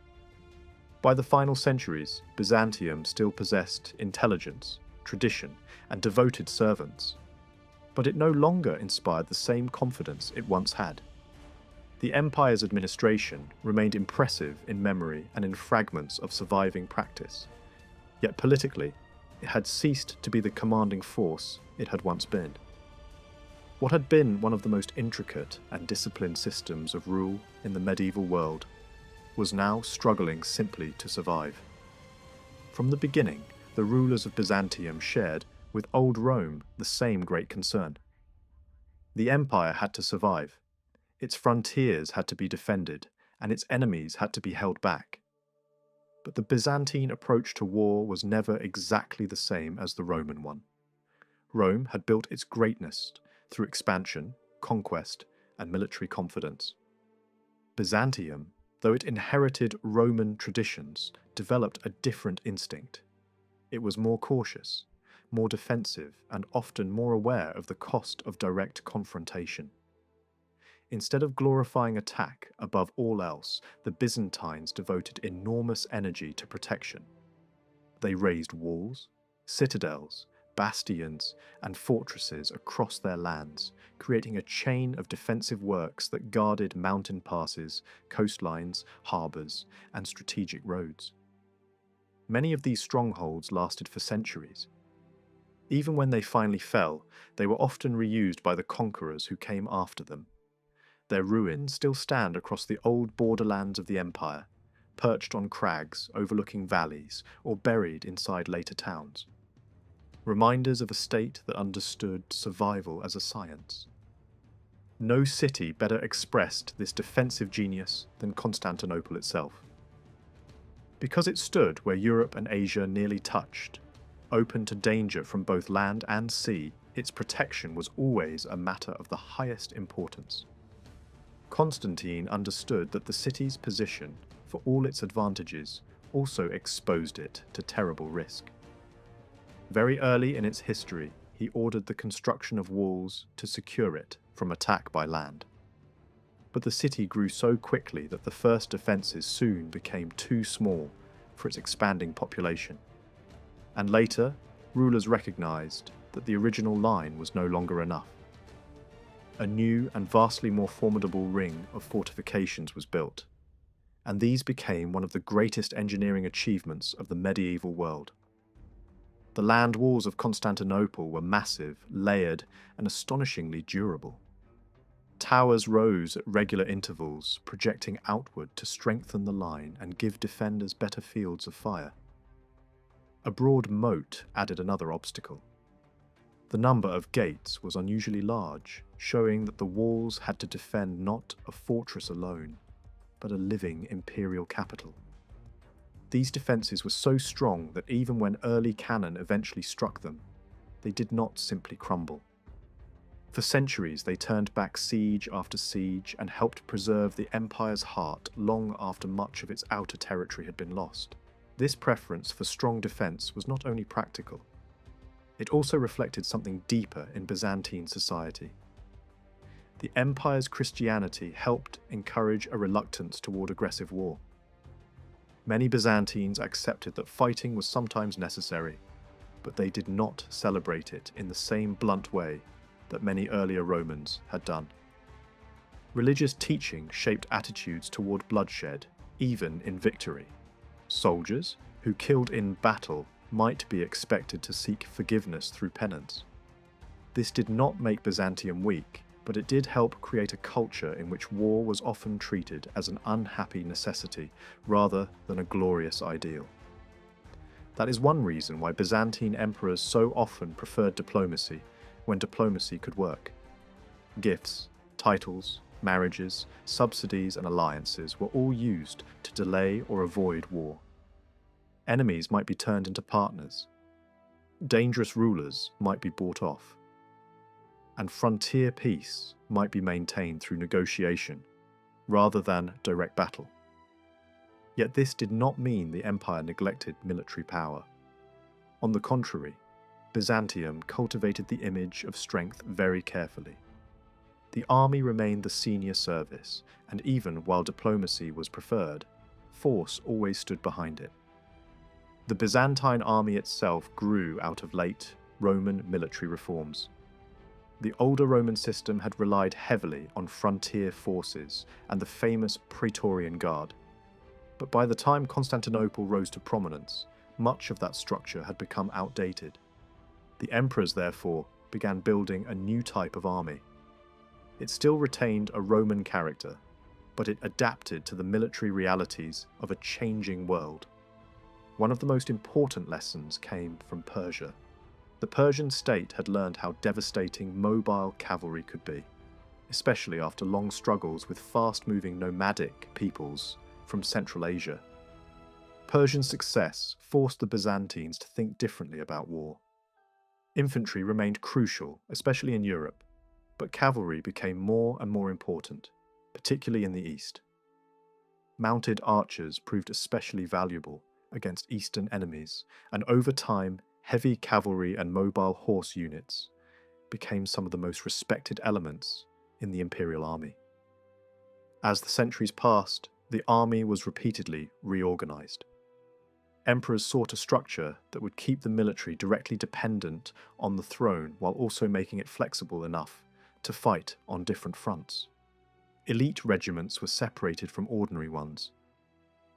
By the final centuries, Byzantium still possessed intelligence, tradition, and devoted servants, but it no longer inspired the same confidence it once had. The empire's administration remained impressive in memory and in fragments of surviving practice, yet politically, it had ceased to be the commanding force it had once been. What had been one of the most intricate and disciplined systems of rule in the medieval world was now struggling simply to survive. From the beginning, the rulers of Byzantium shared with Old Rome the same great concern. The empire had to survive. Its frontiers had to be defended, and its enemies had to be held back. But the Byzantine approach to war was never exactly the same as the Roman one. Rome had built its greatness through expansion, conquest, and military confidence. Byzantium, though it inherited Roman traditions, developed a different instinct. It was more cautious, more defensive, and often more aware of the cost of direct confrontation. Instead of glorifying attack above all else, the Byzantines devoted enormous energy to protection. They raised walls, citadels, bastions, and fortresses across their lands, creating a chain of defensive works that guarded mountain passes, coastlines, harbours, and strategic roads. Many of these strongholds lasted for centuries. Even when they finally fell, they were often reused by the conquerors who came after them. Their ruins still stand across the old borderlands of the empire, perched on crags overlooking valleys or buried inside later towns. Reminders of a state that understood survival as a science. No city better expressed this defensive genius than Constantinople itself. Because it stood where Europe and Asia nearly touched, open to danger from both land and sea, its protection was always a matter of the highest importance. Constantine understood that the city's position, for all its advantages, also exposed it to terrible risk. Very early in its history, he ordered the construction of walls to secure it from attack by land. But the city grew so quickly that the first defences soon became too small for its expanding population. And later, rulers recognised that the original line was no longer enough. A new and vastly more formidable ring of fortifications was built, and these became one of the greatest engineering achievements of the medieval world. The land walls of Constantinople were massive, layered, and astonishingly durable. Towers rose at regular intervals, projecting outward to strengthen the line and give defenders better fields of fire. A broad moat added another obstacle. The number of gates was unusually large, showing that the walls had to defend not a fortress alone, but a living imperial capital. These defences were so strong that even when early cannon eventually struck them, they did not simply crumble. For centuries they turned back siege after siege and helped preserve the empire's heart long after much of its outer territory had been lost. This preference for strong defence was not only practical, it also reflected something deeper in Byzantine society. The empire's Christianity helped encourage a reluctance toward aggressive war. Many Byzantines accepted that fighting was sometimes necessary, but they did not celebrate it in the same blunt way that many earlier Romans had done. Religious teaching shaped attitudes toward bloodshed, even in victory. Soldiers, who killed in battle, might be expected to seek forgiveness through penance. This did not make Byzantium weak, but it did help create a culture in which war was often treated as an unhappy necessity rather than a glorious ideal. That is one reason why Byzantine emperors so often preferred diplomacy when diplomacy could work. Gifts, titles, marriages, subsidies, and alliances were all used to delay or avoid war. Enemies might be turned into partners. Dangerous rulers might be bought off. And frontier peace might be maintained through negotiation, rather than direct battle. Yet this did not mean the empire neglected military power. On the contrary, Byzantium cultivated the image of strength very carefully. The army remained the senior service, and even while diplomacy was preferred, force always stood behind it. The Byzantine army itself grew out of late Roman military reforms. The older Roman system had relied heavily on frontier forces and the famous Praetorian Guard. But by the time Constantinople rose to prominence, much of that structure had become outdated. The emperors, therefore, began building a new type of army. It still retained a Roman character, but it adapted to the military realities of a changing world. One of the most important lessons came from Persia. The Persian state had learned how devastating mobile cavalry could be, especially after long struggles with fast-moving nomadic peoples from Central Asia. Persian success forced the Byzantines to think differently about war. Infantry remained crucial, especially in Europe, but cavalry became more and more important, particularly in the east. Mounted archers proved especially valuable against eastern enemies, and over time, heavy cavalry and mobile horse units became some of the most respected elements in the imperial army. As the centuries passed, the army was repeatedly reorganized. Emperors sought a structure that would keep the military directly dependent on the throne while also making it flexible enough to fight on different fronts. Elite regiments were separated from ordinary ones.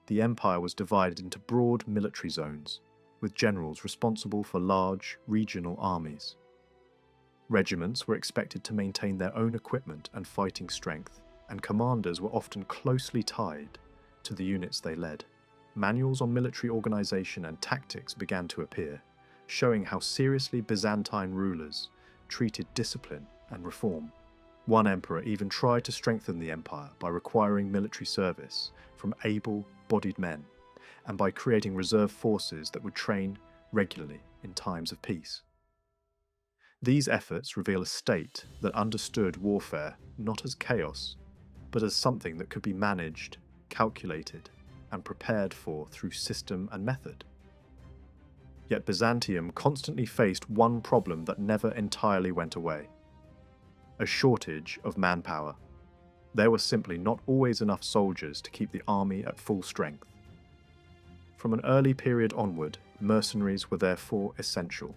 The empire was divided into broad military zones, with generals responsible for large, regional armies. Regiments were expected to maintain their own equipment and fighting strength, and commanders were often closely tied to the units they led. Manuals on military organization and tactics began to appear, showing how seriously Byzantine rulers treated discipline and reform. One emperor even tried to strengthen the empire by requiring military service from able-bodied men, and by creating reserve forces that would train regularly in times of peace. These efforts reveal a state that understood warfare not as chaos, but as something that could be managed, calculated, and prepared for through system and method. Yet Byzantium constantly faced one problem that never entirely went away: a shortage of manpower. There were simply not always enough soldiers to keep the army at full strength. From an early period onward, mercenaries were therefore essential.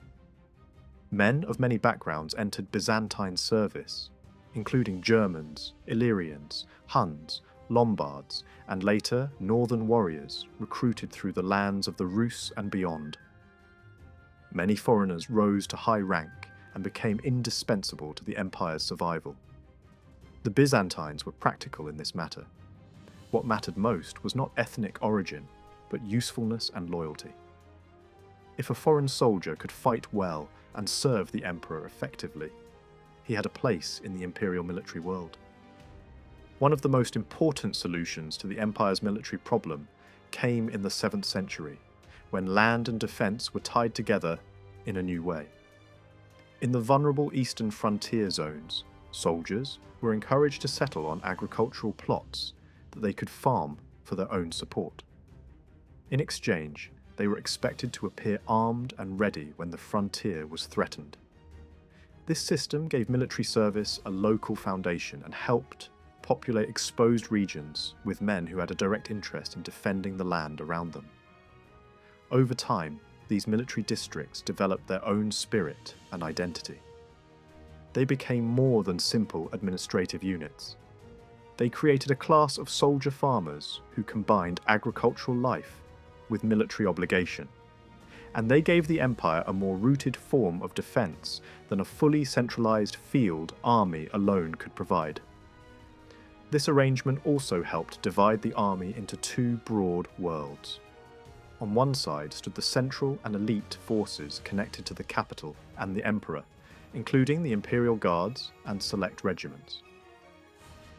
Men of many backgrounds entered Byzantine service, including Germans, Illyrians, Huns, Lombards, and later northern warriors recruited through the lands of the Rus and beyond. Many foreigners rose to high rank and became indispensable to the empire's survival. The Byzantines were practical in this matter. What mattered most was not ethnic origin, but usefulness and loyalty. If a foreign soldier could fight well and serve the emperor effectively, he had a place in the imperial military world. One of the most important solutions to the empire's military problem came in the 7th century, when land and defence were tied together in a new way. In the vulnerable eastern frontier zones, soldiers were encouraged to settle on agricultural plots that they could farm for their own support. In exchange, they were expected to appear armed and ready when the frontier was threatened. This system gave military service a local foundation and helped populate exposed regions with men who had a direct interest in defending the land around them. Over time, these military districts developed their own spirit and identity. They became more than simple administrative units. They created a class of soldier farmers who combined agricultural life with military obligation, and they gave the empire a more rooted form of defence than a fully centralised field army alone could provide. This arrangement also helped divide the army into two broad worlds. On one side stood the central and elite forces connected to the capital and the emperor, including the imperial guards and select regiments.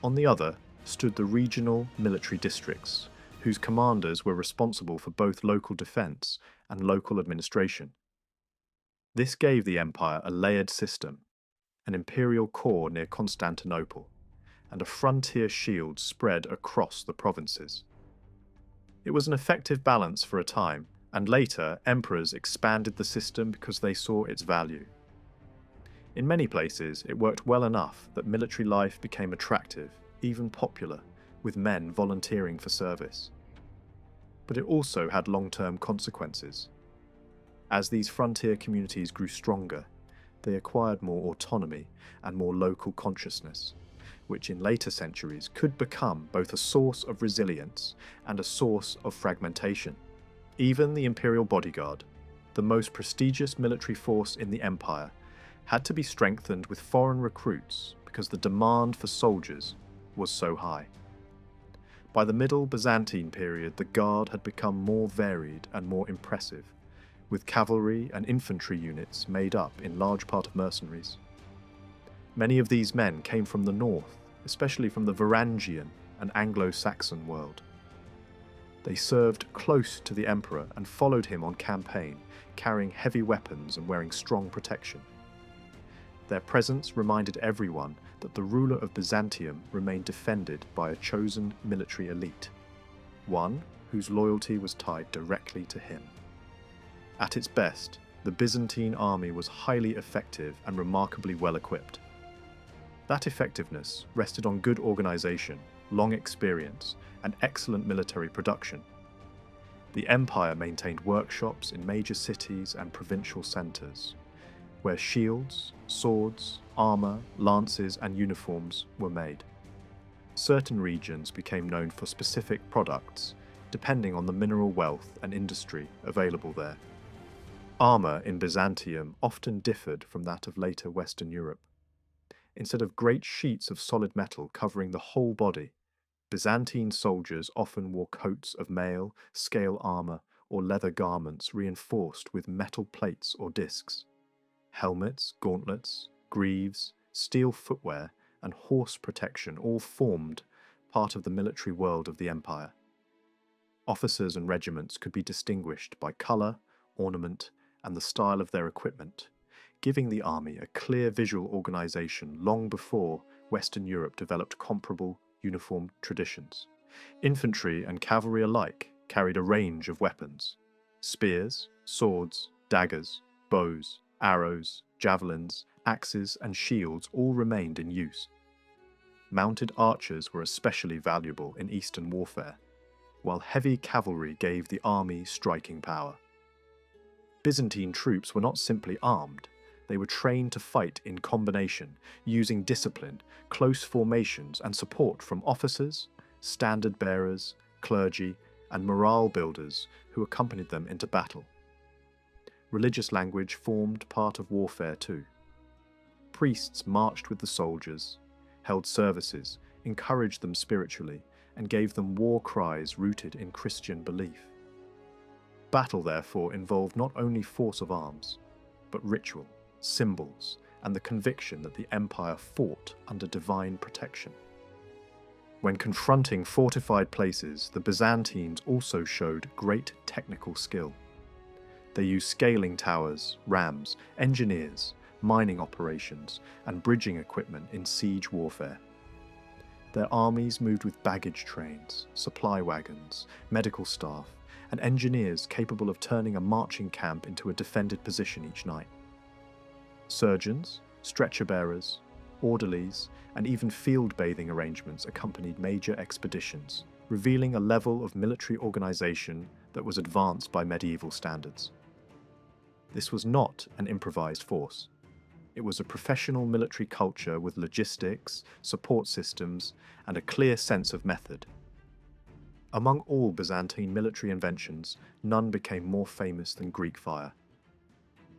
On the other stood the regional military districts, whose commanders were responsible for both local defence and local administration. This gave the empire a layered system, an imperial core near Constantinople, and a frontier shield spread across the provinces. It was an effective balance for a time, and later emperors expanded the system because they saw its value. In many places, it worked well enough that military life became attractive, even popular, with men volunteering for service. But it also had long-term consequences. As these frontier communities grew stronger, they acquired more autonomy and more local consciousness, which in later centuries could become both a source of resilience and a source of fragmentation. Even the imperial bodyguard, the most prestigious military force in the empire, had to be strengthened with foreign recruits because the demand for soldiers was so high. By the Middle Byzantine period, the guard had become more varied and more impressive, with cavalry and infantry units made up in large part of mercenaries. Many of these men came from the north, especially from the Varangian and Anglo-Saxon world. They served close to the emperor and followed him on campaign, carrying heavy weapons and wearing strong protection. Their presence reminded everyone that the ruler of Byzantium remained defended by a chosen military elite, one whose loyalty was tied directly to him. At its best, the Byzantine army was highly effective and remarkably well equipped. That effectiveness rested on good organization, long experience, and excellent military production. The empire maintained workshops in major cities and provincial centers, where shields, swords, armor, lances, and uniforms were made. Certain regions became known for specific products, depending on the mineral wealth and industry available there. Armor in Byzantium often differed from that of later Western Europe. Instead of great sheets of solid metal covering the whole body, Byzantine soldiers often wore coats of mail, scale armor, or leather garments reinforced with metal plates or discs. Helmets, gauntlets, greaves, steel footwear, and horse protection all formed part of the military world of the empire. Officers and regiments could be distinguished by colour, ornament, and the style of their equipment, giving the army a clear visual organisation long before Western Europe developed comparable uniform traditions. Infantry and cavalry alike carried a range of weapons. Spears, swords, daggers, bows, arrows, javelins, axes, and shields all remained in use. Mounted archers were especially valuable in Eastern warfare, while heavy cavalry gave the army striking power. Byzantine troops were not simply armed, they were trained to fight in combination, using discipline, close formations, and support from officers, standard bearers, clergy, and morale builders who accompanied them into battle. Religious language formed part of warfare too. Priests marched with the soldiers, held services, encouraged them spiritually, and gave them war cries rooted in Christian belief. Battle, therefore, involved not only force of arms, but ritual, symbols, and the conviction that the empire fought under divine protection. When confronting fortified places, the Byzantines also showed great technical skill. They used scaling towers, rams, engineers, mining operations, and bridging equipment in siege warfare. Their armies moved with baggage trains, supply wagons, medical staff, and engineers capable of turning a marching camp into a defended position each night. Surgeons, stretcher bearers, orderlies, and even field bathing arrangements accompanied major expeditions, revealing a level of military organization that was advanced by medieval standards. This was not an improvised force. It was a professional military culture with logistics, support systems, and a clear sense of method. Among all Byzantine military inventions, none became more famous than Greek fire.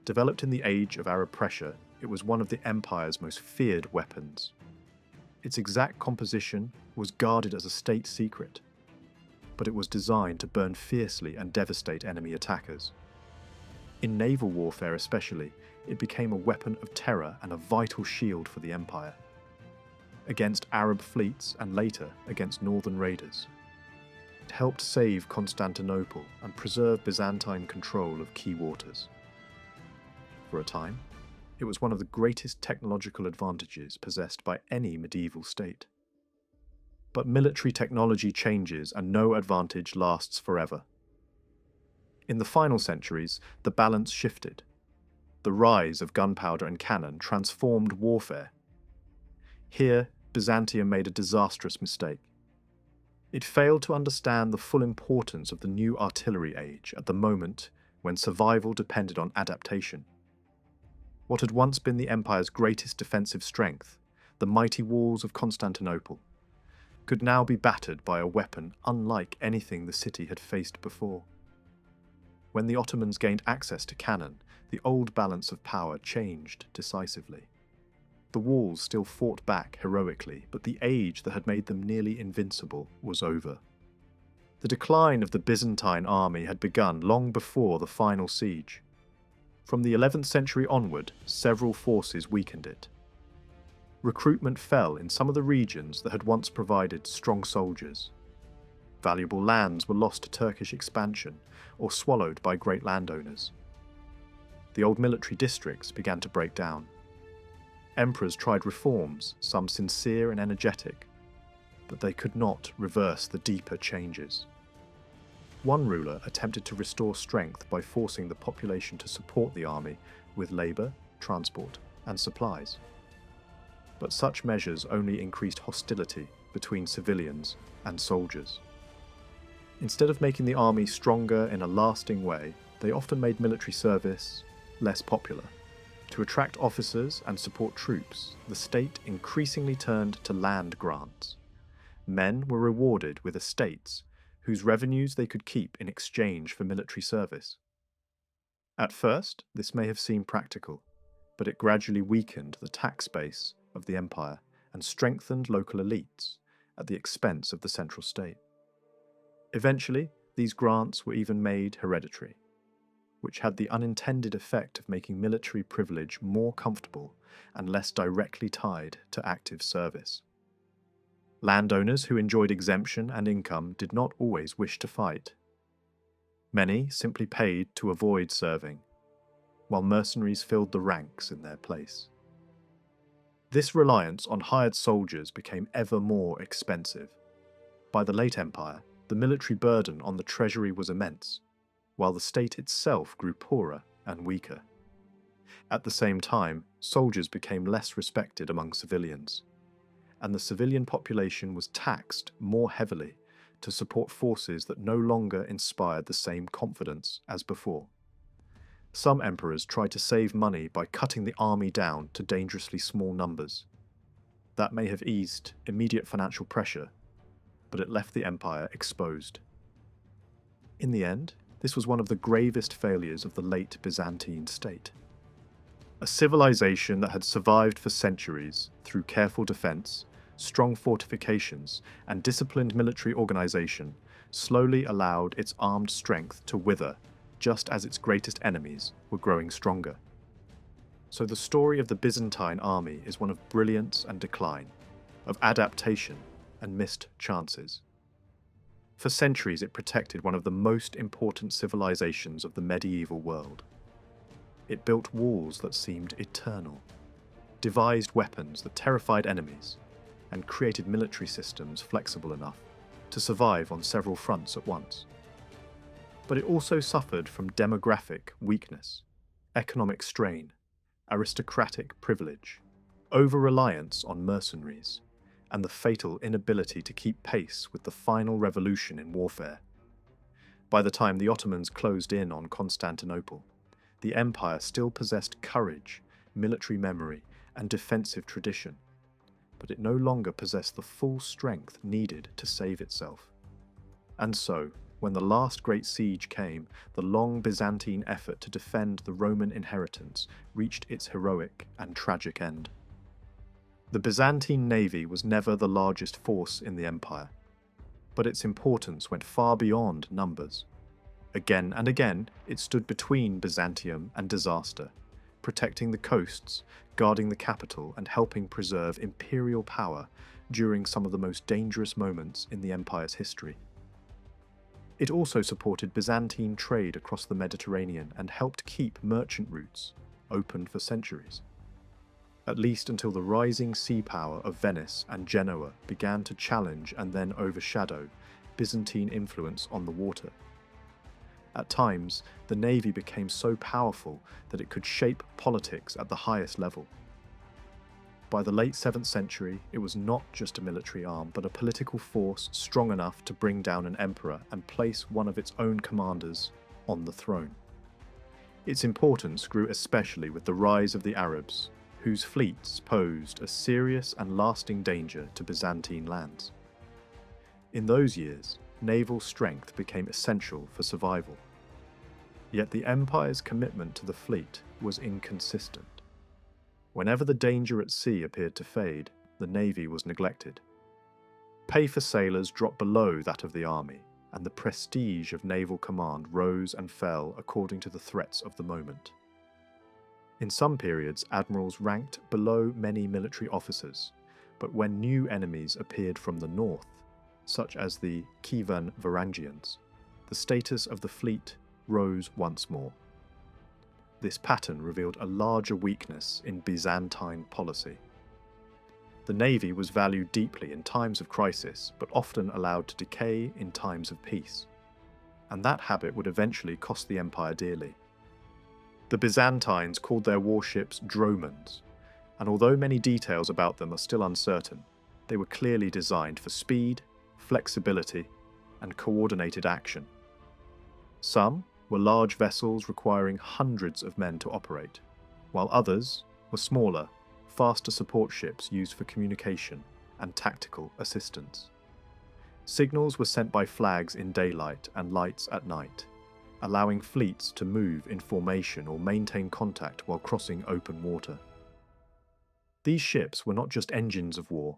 Developed in the age of Arab pressure, it was one of the empire's most feared weapons. Its exact composition was guarded as a state secret, but it was designed to burn fiercely and devastate enemy attackers. In naval warfare especially, it became a weapon of terror and a vital shield for the empire, against Arab fleets and later against northern raiders. It helped save Constantinople and preserve Byzantine control of key waters. For a time, it was one of the greatest technological advantages possessed by any medieval state. But military technology changes and no advantage lasts forever. In the final centuries, the balance shifted. The rise of gunpowder and cannon transformed warfare. Here, Byzantium made a disastrous mistake. It failed to understand the full importance of the new artillery age at the moment when survival depended on adaptation. What had once been the empire's greatest defensive strength, the mighty walls of Constantinople, could now be battered by a weapon unlike anything the city had faced before. When the Ottomans gained access to cannon, the old balance of power changed decisively. The walls still fought back heroically, but the age that had made them nearly invincible was over. The decline of the Byzantine army had begun long before the final siege. From the 11th century onward, several forces weakened it. Recruitment fell in some of the regions that had once provided strong soldiers. Valuable lands were lost to Turkish expansion or swallowed by great landowners. The old military districts began to break down. Emperors tried reforms, some sincere and energetic, but they could not reverse the deeper changes. One ruler attempted to restore strength by forcing the population to support the army with labour, transport, and supplies. But such measures only increased hostility between civilians and soldiers. Instead of making the army stronger in a lasting way, they often made military service less popular. To attract officers and support troops, the state increasingly turned to land grants. Men were rewarded with estates whose revenues they could keep in exchange for military service. At first, this may have seemed practical, but it gradually weakened the tax base of the empire and strengthened local elites at the expense of the central state. Eventually, these grants were even made hereditary, which had the unintended effect of making military privilege more comfortable and less directly tied to active service. Landowners who enjoyed exemption and income did not always wish to fight. Many simply paid to avoid serving, while mercenaries filled the ranks in their place. This reliance on hired soldiers became ever more expensive. By the late empire, the military burden on the treasury was immense, while the state itself grew poorer and weaker. At the same time, soldiers became less respected among civilians, and the civilian population was taxed more heavily to support forces that no longer inspired the same confidence as before. Some emperors tried to save money by cutting the army down to dangerously small numbers. That may have eased immediate financial pressure, but it left the empire exposed. In the end, this was one of the gravest failures of the late Byzantine state. A civilization that had survived for centuries through careful defense, strong fortifications, and disciplined military organization slowly allowed its armed strength to wither just as its greatest enemies were growing stronger. So the story of the Byzantine army is one of brilliance and decline, of adaptation and missed chances. For centuries it protected one of the most important civilizations of the medieval world. It built walls that seemed eternal, devised weapons that terrified enemies, and created military systems flexible enough to survive on several fronts at once. But it also suffered from demographic weakness, economic strain, aristocratic privilege, over-reliance on mercenaries, and the fatal inability to keep pace with the final revolution in warfare. By the time the Ottomans closed in on Constantinople, the empire still possessed courage, military memory, and defensive tradition, but it no longer possessed the full strength needed to save itself. And so, when the last great siege came, the long Byzantine effort to defend the Roman inheritance reached its heroic and tragic end. The Byzantine navy was never the largest force in the empire, but its importance went far beyond numbers. Again and again, it stood between Byzantium and disaster, protecting the coasts, guarding the capital, and helping preserve imperial power during some of the most dangerous moments in the empire's history. It also supported Byzantine trade across the Mediterranean and helped keep merchant routes open for centuries, at least until the rising sea power of Venice and Genoa began to challenge and then overshadow Byzantine influence on the water. At times, the navy became so powerful that it could shape politics at the highest level. By the late 7th century, it was not just a military arm, but a political force strong enough to bring down an emperor and place one of its own commanders on the throne. Its importance grew especially with the rise of the Arabs, whose fleets posed a serious and lasting danger to Byzantine lands. In those years, naval strength became essential for survival. Yet the empire's commitment to the fleet was inconsistent. Whenever the danger at sea appeared to fade, the navy was neglected. Pay for sailors dropped below that of the army, and the prestige of naval command rose and fell according to the threats of the moment. In some periods, admirals ranked below many military officers, but when new enemies appeared from the north, such as the Kievan Varangians, the status of the fleet rose once more. This pattern revealed a larger weakness in Byzantine policy. The navy was valued deeply in times of crisis, but often allowed to decay in times of peace. And that habit would eventually cost the empire dearly. The Byzantines called their warships dromons, and although many details about them are still uncertain, they were clearly designed for speed, flexibility, and coordinated action. Some were large vessels requiring hundreds of men to operate, while others were smaller, faster support ships used for communication and tactical assistance. Signals were sent by flags in daylight and lights at night, allowing fleets to move in formation or maintain contact while crossing open water. These ships were not just engines of war.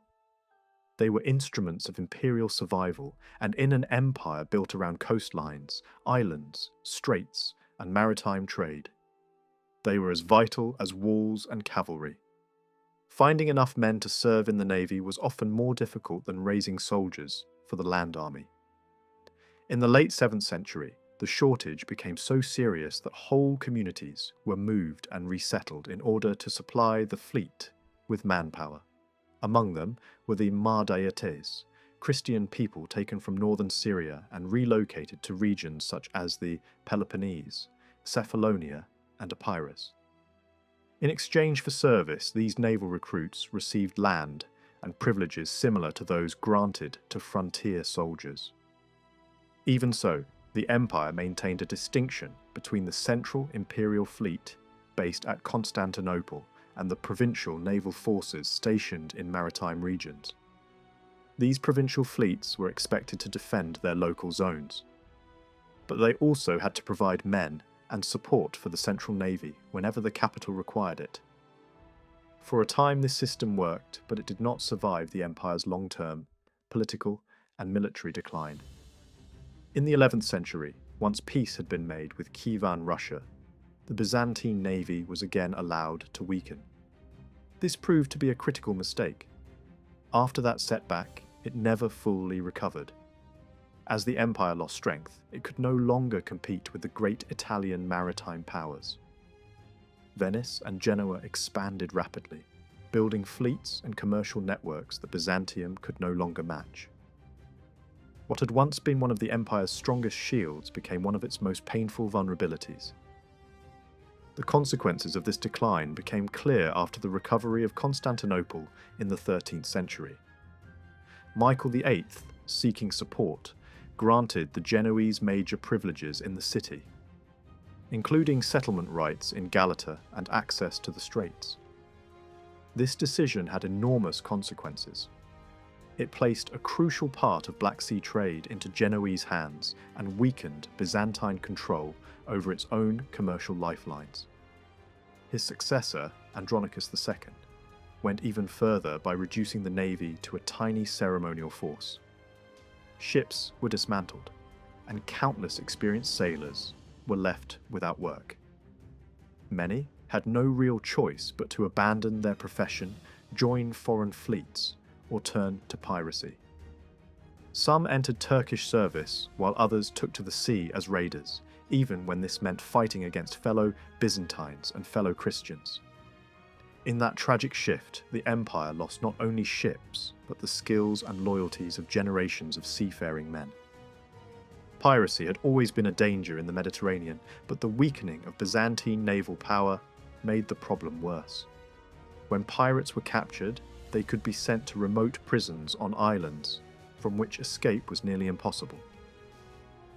They were instruments of imperial survival, and in an empire built around coastlines, islands, straits, and maritime trade. They were as vital as walls and cavalry. Finding enough men to serve in the navy was often more difficult than raising soldiers for the land army. In the late 7th century, the shortage became so serious that whole communities were moved and resettled in order to supply the fleet with manpower. Among them were the Mardayates, Christian people taken from northern Syria and relocated to regions such as the Peloponnese, Cephalonia, and Epirus. In exchange for service, these naval recruits received land and privileges similar to those granted to frontier soldiers. Even so, the empire maintained a distinction between the central imperial fleet, based at Constantinople, and the provincial naval forces stationed in maritime regions. These provincial fleets were expected to defend their local zones. But they also had to provide men and support for the central navy whenever the capital required it. For a time this system worked, but it did not survive the empire's long-term political and military decline. In the 11th century, once peace had been made with Kievan Russia, the Byzantine navy was again allowed to weaken. This proved to be a critical mistake. After that setback, it never fully recovered. As the empire lost strength, it could no longer compete with the great Italian maritime powers. Venice and Genoa expanded rapidly, building fleets and commercial networks that Byzantium could no longer match. What had once been one of the empire's strongest shields became one of its most painful vulnerabilities. The consequences of this decline became clear after the recovery of Constantinople in the 13th century. Michael VIII, seeking support, granted the Genoese major privileges in the city, including settlement rights in Galata and access to the straits. This decision had enormous consequences. It placed a crucial part of Black Sea trade into Genoese hands and weakened Byzantine control over its own commercial lifelines. His successor, Andronicus II, went even further by reducing the navy to a tiny ceremonial force. Ships were dismantled, and countless experienced sailors were left without work. Many had no real choice but to abandon their profession, join foreign fleets, or turn to piracy. Some entered Turkish service, while others took to the sea as raiders, even when this meant fighting against fellow Byzantines and fellow Christians. In that tragic shift, the empire lost not only ships, but the skills and loyalties of generations of seafaring men. Piracy had always been a danger in the Mediterranean, but the weakening of Byzantine naval power made the problem worse. When pirates were captured, they could be sent to remote prisons on islands, from which escape was nearly impossible.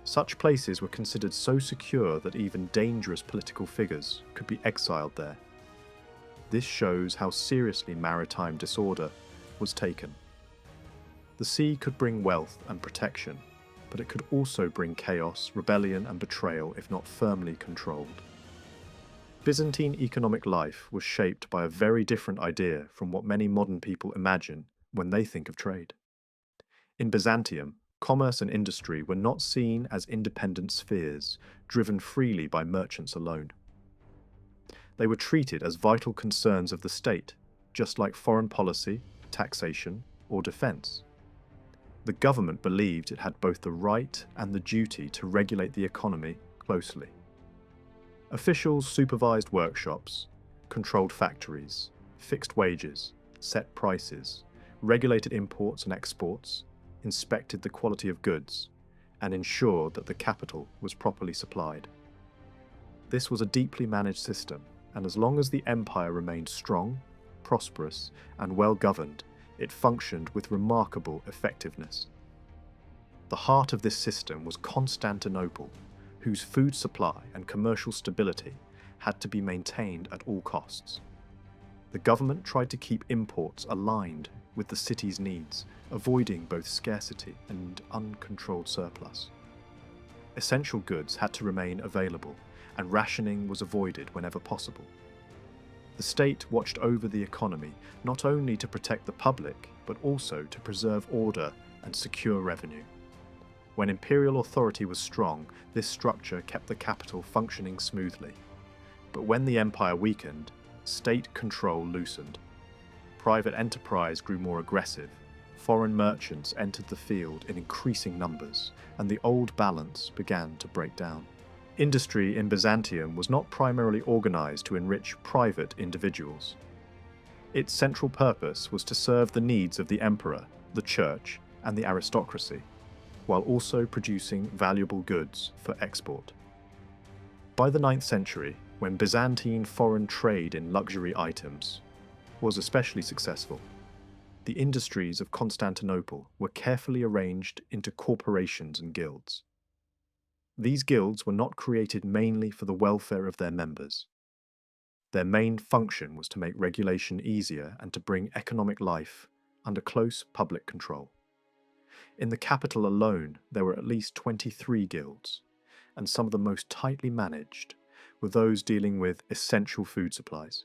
Such places were considered so secure that even dangerous political figures could be exiled there. This shows how seriously maritime disorder was taken. The sea could bring wealth and protection, but it could also bring chaos, rebellion, and betrayal if not firmly controlled. Byzantine economic life was shaped by a very different idea from what many modern people imagine when they think of trade. In Byzantium, commerce and industry were not seen as independent spheres, driven freely by merchants alone. They were treated as vital concerns of the state, just like foreign policy, taxation, or defense. The government believed it had both the right and the duty to regulate the economy closely. Officials supervised workshops, controlled factories, fixed wages, set prices, regulated imports and exports, inspected the quality of goods, and ensured that the capital was properly supplied. This was a deeply managed system, and as long as the empire remained strong, prosperous, and well-governed, it functioned with remarkable effectiveness. The heart of this system was Constantinople, whose food supply and commercial stability had to be maintained at all costs. The government tried to keep imports aligned with the city's needs, avoiding both scarcity and uncontrolled surplus. Essential goods had to remain available, and rationing was avoided whenever possible. The state watched over the economy not only to protect the public, but also to preserve order and secure revenue. When imperial authority was strong, this structure kept the capital functioning smoothly. But when the empire weakened, state control loosened. Private enterprise grew more aggressive, foreign merchants entered the field in increasing numbers, and the old balance began to break down. Industry in Byzantium was not primarily organized to enrich private individuals. Its central purpose was to serve the needs of the emperor, the church, and the aristocracy, while also producing valuable goods for export. By the 9th century, when Byzantine foreign trade in luxury items was especially successful, the industries of Constantinople were carefully arranged into corporations and guilds. These guilds were not created mainly for the welfare of their members. Their main function was to make regulation easier and to bring economic life under close public control. In the capital alone, there were at least 23 guilds, and some of the most tightly managed were those dealing with essential food supplies.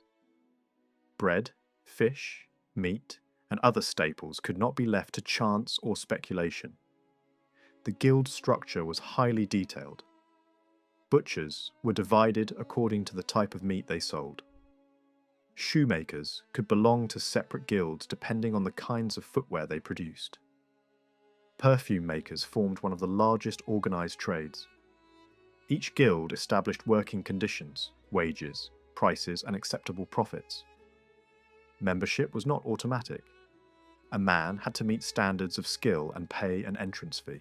Bread, fish, meat, and other staples could not be left to chance or speculation. The guild structure was highly detailed. Butchers were divided according to the type of meat they sold. Shoemakers could belong to separate guilds depending on the kinds of footwear they produced. Perfume makers formed one of the largest organized trades. Each guild established working conditions, wages, prices, and acceptable profits. Membership was not automatic. A man had to meet standards of skill and pay an entrance fee.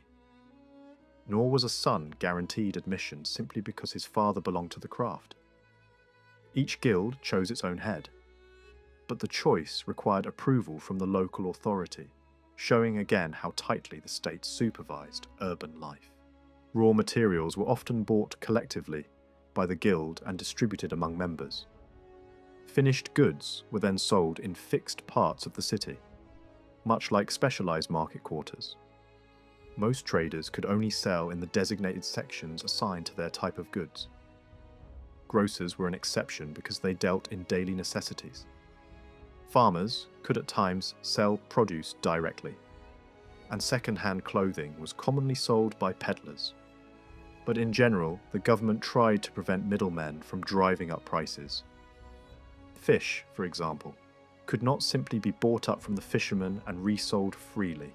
Nor was a son guaranteed admission simply because his father belonged to the craft. Each guild chose its own head, but the choice required approval from the local authority, showing again how tightly the state supervised urban life. Raw materials were often bought collectively by the guild and distributed among members. Finished goods were then sold in fixed parts of the city, much like specialized market quarters. Most traders could only sell in the designated sections assigned to their type of goods. Grocers were an exception because they dealt in daily necessities. Farmers could at times sell produce directly, and second-hand clothing was commonly sold by peddlers. But in general, the government tried to prevent middlemen from driving up prices. Fish, for example, could not simply be bought up from the fishermen and resold freely.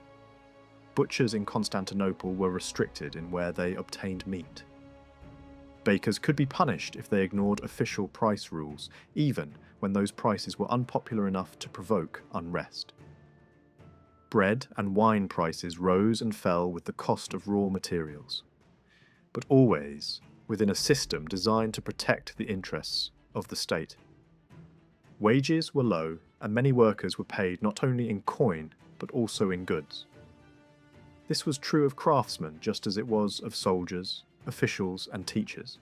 Butchers in Constantinople were restricted in where they obtained meat. Bakers could be punished if they ignored official price rules, even when those prices were unpopular enough to provoke unrest. Bread and wine prices rose and fell with the cost of raw materials, but always within a system designed to protect the interests of the state. Wages were low, and many workers were paid not only in coin, but also in goods. This was true of craftsmen just as it was of soldiers, officials, and teachers.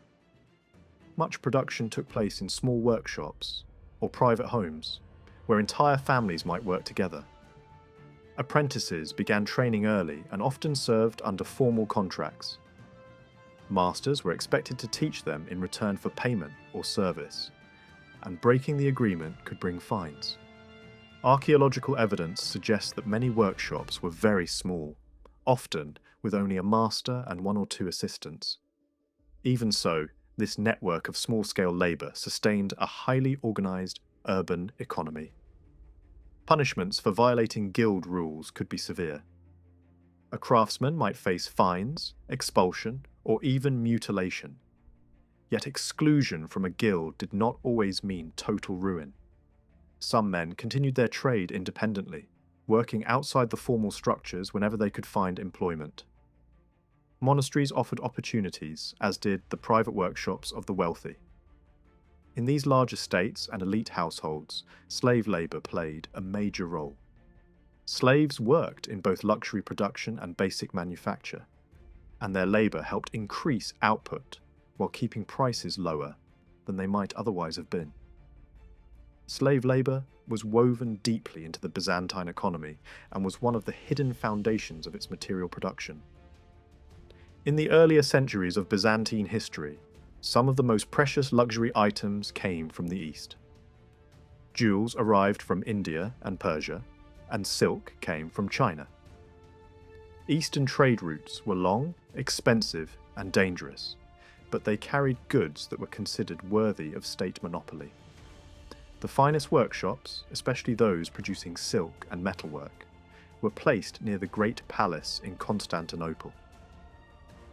Much production took place in small workshops or private homes, where entire families might work together. Apprentices began training early and often served under formal contracts. Masters were expected to teach them in return for payment or service, and breaking the agreement could bring fines. Archaeological evidence suggests that many workshops were very small, often with only a master and one or two assistants. Even so, this network of small-scale labour sustained a highly organised urban economy. Punishments for violating guild rules could be severe. A craftsman might face fines, expulsion, or even mutilation. Yet exclusion from a guild did not always mean total ruin. Some men continued their trade independently, working outside the formal structures whenever they could find employment. Monasteries offered opportunities, as did the private workshops of the wealthy. In these large estates and elite households, slave labour played a major role. Slaves worked in both luxury production and basic manufacture, and their labour helped increase output while keeping prices lower than they might otherwise have been. Slave labour was woven deeply into the Byzantine economy and was one of the hidden foundations of its material production. In the earlier centuries of Byzantine history, some of the most precious luxury items came from the East. Jewels arrived from India and Persia, and silk came from China. Eastern trade routes were long, expensive, and dangerous, but they carried goods that were considered worthy of state monopoly. The finest workshops, especially those producing silk and metalwork, were placed near the Great Palace in Constantinople.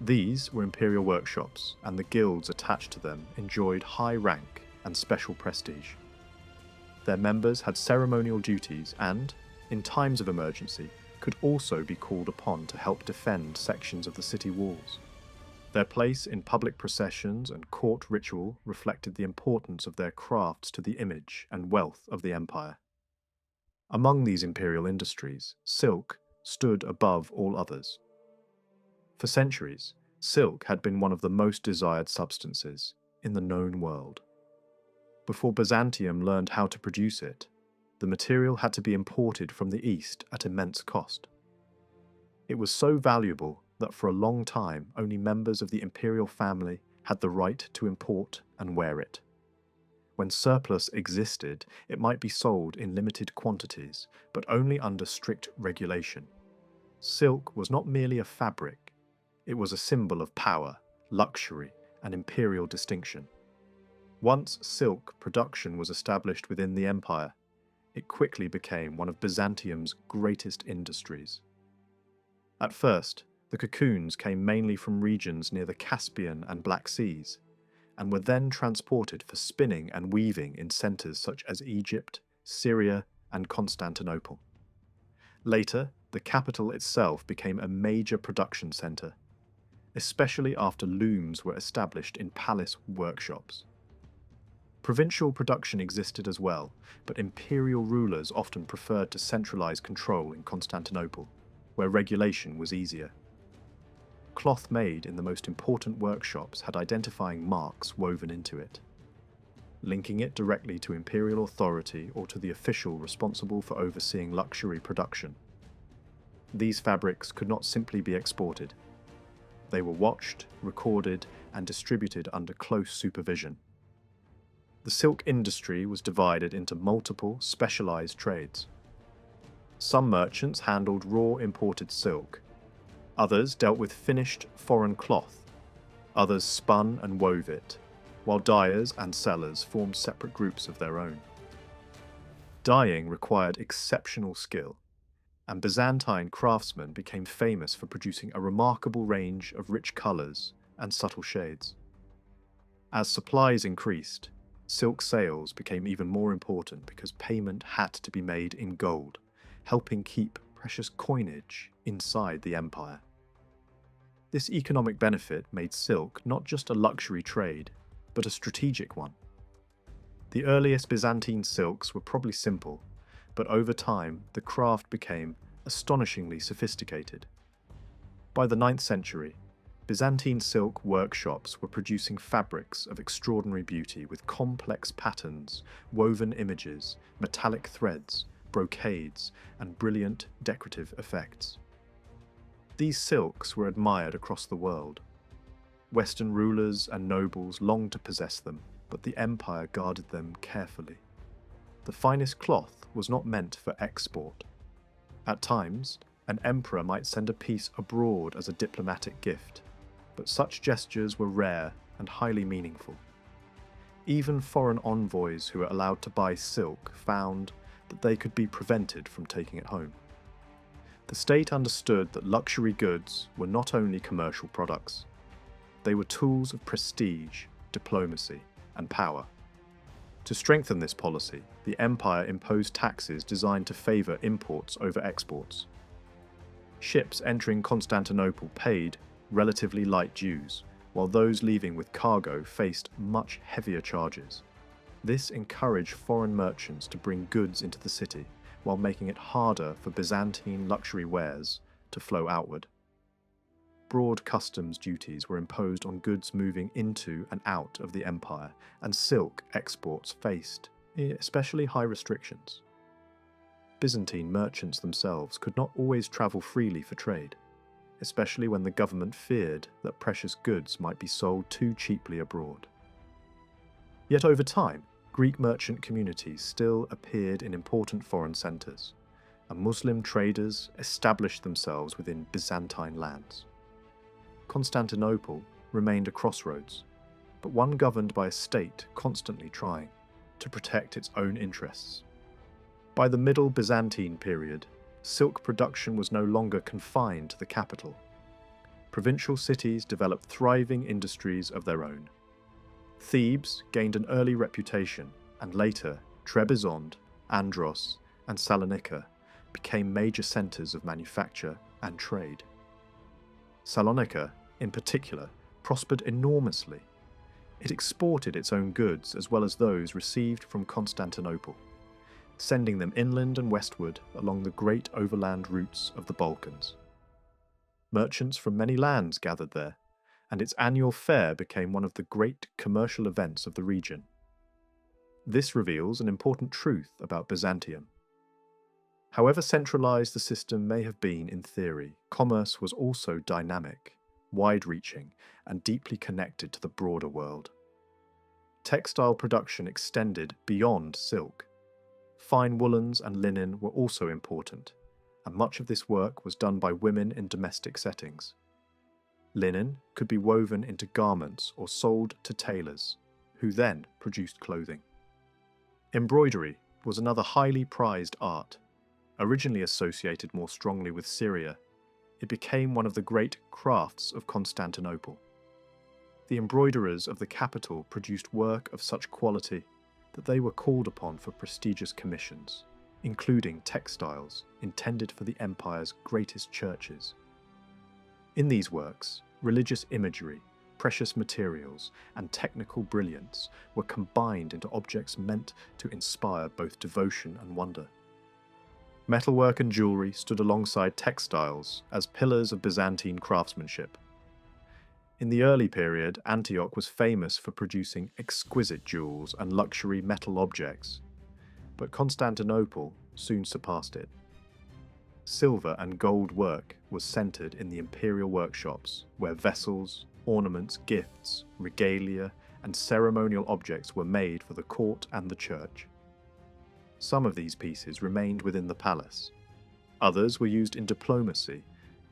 These were imperial workshops, and the guilds attached to them enjoyed high rank and special prestige. Their members had ceremonial duties and, in times of emergency, could also be called upon to help defend sections of the city walls. Their place in public processions and court ritual reflected the importance of their crafts to the image and wealth of the empire. Among these imperial industries, silk stood above all others. For centuries, silk had been one of the most desired substances in the known world. Before Byzantium learned how to produce it, the material had to be imported from the East at immense cost. It was so valuable that for a long time only members of the imperial family had the right to import and wear it. When surplus existed, it might be sold in limited quantities, but only under strict regulation. Silk was not merely a fabric, it was a symbol of power, luxury, and imperial distinction. Once silk production was established within the empire, it quickly became one of Byzantium's greatest industries. At first, the cocoons came mainly from regions near the Caspian and Black Seas, and were then transported for spinning and weaving in centres such as Egypt, Syria, and Constantinople. Later, the capital itself became a major production centre, especially after looms were established in palace workshops. Provincial production existed as well, but imperial rulers often preferred to centralize control in Constantinople, where regulation was easier. Cloth made in the most important workshops had identifying marks woven into it, linking it directly to imperial authority or to the official responsible for overseeing luxury production. These fabrics could not simply be exported. They were watched, recorded, and distributed under close supervision. The silk industry was divided into multiple specialized trades. Some merchants handled raw imported silk. Others dealt with finished foreign cloth. Others spun and wove it, while dyers and sellers formed separate groups of their own. Dyeing required exceptional skill, and Byzantine craftsmen became famous for producing a remarkable range of rich colors and subtle shades. As supplies increased, silk sales became even more important because payment had to be made in gold, helping keep precious coinage inside the empire. This economic benefit made silk not just a luxury trade, but a strategic one. The earliest Byzantine silks were probably simple, but over time the craft became astonishingly sophisticated. By the 9th century, Byzantine silk workshops were producing fabrics of extraordinary beauty with complex patterns, woven images, metallic threads, brocades, and brilliant decorative effects. These silks were admired across the world. Western rulers and nobles longed to possess them, but the empire guarded them carefully. The finest cloth was not meant for export. At times, an emperor might send a piece abroad as a diplomatic gift, but such gestures were rare and highly meaningful. Even foreign envoys who were allowed to buy silk found that they could be prevented from taking it home. The state understood that luxury goods were not only commercial products, they were tools of prestige, diplomacy, and power. To strengthen this policy, the empire imposed taxes designed to favour imports over exports. Ships entering Constantinople paid relatively light dues, while those leaving with cargo faced much heavier charges. This encouraged foreign merchants to bring goods into the city, while making it harder for Byzantine luxury wares to flow outward. Broad customs duties were imposed on goods moving into and out of the empire, and silk exports faced especially high restrictions. Byzantine merchants themselves could not always travel freely for trade, especially when the government feared that precious goods might be sold too cheaply abroad. Yet over time, Greek merchant communities still appeared in important foreign centres, and Muslim traders established themselves within Byzantine lands. Constantinople remained a crossroads, but one governed by a state constantly trying to protect its own interests. By the Middle Byzantine period, silk production was no longer confined to the capital. Provincial cities developed thriving industries of their own. Thebes gained an early reputation, and later Trebizond, Andros, and Salonika became major centres of manufacture and trade. Salonika, in particular, prospered enormously. It exported its own goods as well as those received from Constantinople, sending them inland and westward along the great overland routes of the Balkans. Merchants from many lands gathered there, and its annual fair became one of the great commercial events of the region. This reveals an important truth about Byzantium. However centralised the system may have been in theory, commerce was also dynamic, wide-reaching, and deeply connected to the broader world. Textile production extended beyond silk. Fine woolens and linen were also important, and much of this work was done by women in domestic settings. Linen could be woven into garments or sold to tailors, who then produced clothing. Embroidery was another highly prized art. Originally associated more strongly with Syria, it became one of the great crafts of Constantinople. The embroiderers of the capital produced work of such quality that they were called upon for prestigious commissions, including textiles intended for the empire's greatest churches. In these works, religious imagery, precious materials, and technical brilliance were combined into objects meant to inspire both devotion and wonder. Metalwork and jewellery stood alongside textiles as pillars of Byzantine craftsmanship. In the early period, Antioch was famous for producing exquisite jewels and luxury metal objects, but Constantinople soon surpassed it. Silver and gold work was centred in the imperial workshops, where vessels, ornaments, gifts, regalia, and ceremonial objects were made for the court and the church. Some of these pieces remained within the palace. Others were used in diplomacy,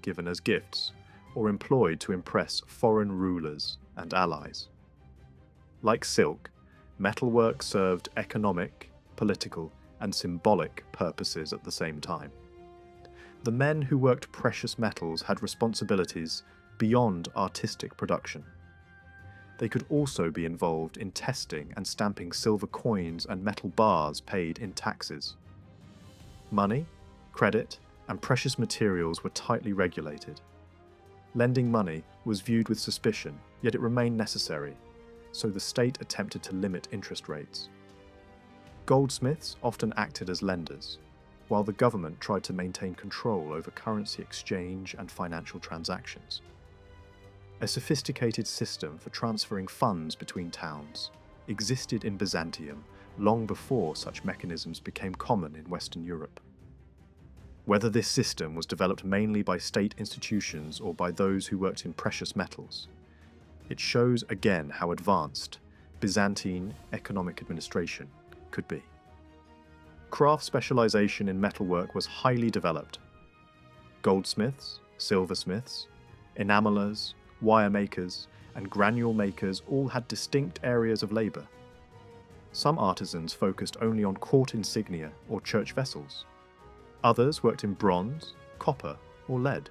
given as gifts, or employed to impress foreign rulers and allies. Like silk, metalwork served economic, political, and symbolic purposes at the same time. The men who worked precious metals had responsibilities beyond artistic production. They could also be involved in testing and stamping silver coins and metal bars paid in taxes. Money, credit, and precious materials were tightly regulated. Lending money was viewed with suspicion, yet it remained necessary, so the state attempted to limit interest rates. Goldsmiths often acted as lenders, while the government tried to maintain control over currency exchange and financial transactions. A sophisticated system for transferring funds between towns existed in Byzantium long before such mechanisms became common in Western Europe. Whether this system was developed mainly by state institutions or by those who worked in precious metals, it shows again how advanced Byzantine economic administration could be. Craft specialization in metalwork was highly developed. Goldsmiths, silversmiths, enamelers, wire makers, and granule makers all had distinct areas of labour. Some artisans focused only on court insignia or church vessels. Others worked in bronze, copper or lead.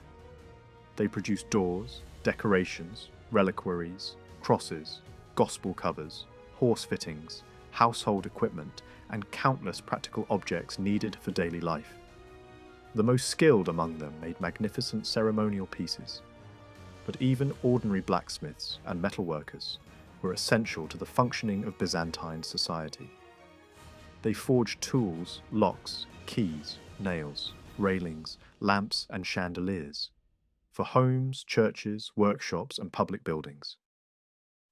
They produced doors, decorations, reliquaries, crosses, gospel covers, horse fittings, household equipment, and countless practical objects needed for daily life. The most skilled among them made magnificent ceremonial pieces, but even ordinary blacksmiths and metalworkers were essential to the functioning of Byzantine society. They forged tools, locks, keys, nails, railings, lamps, and chandeliers for homes, churches, workshops, and public buildings.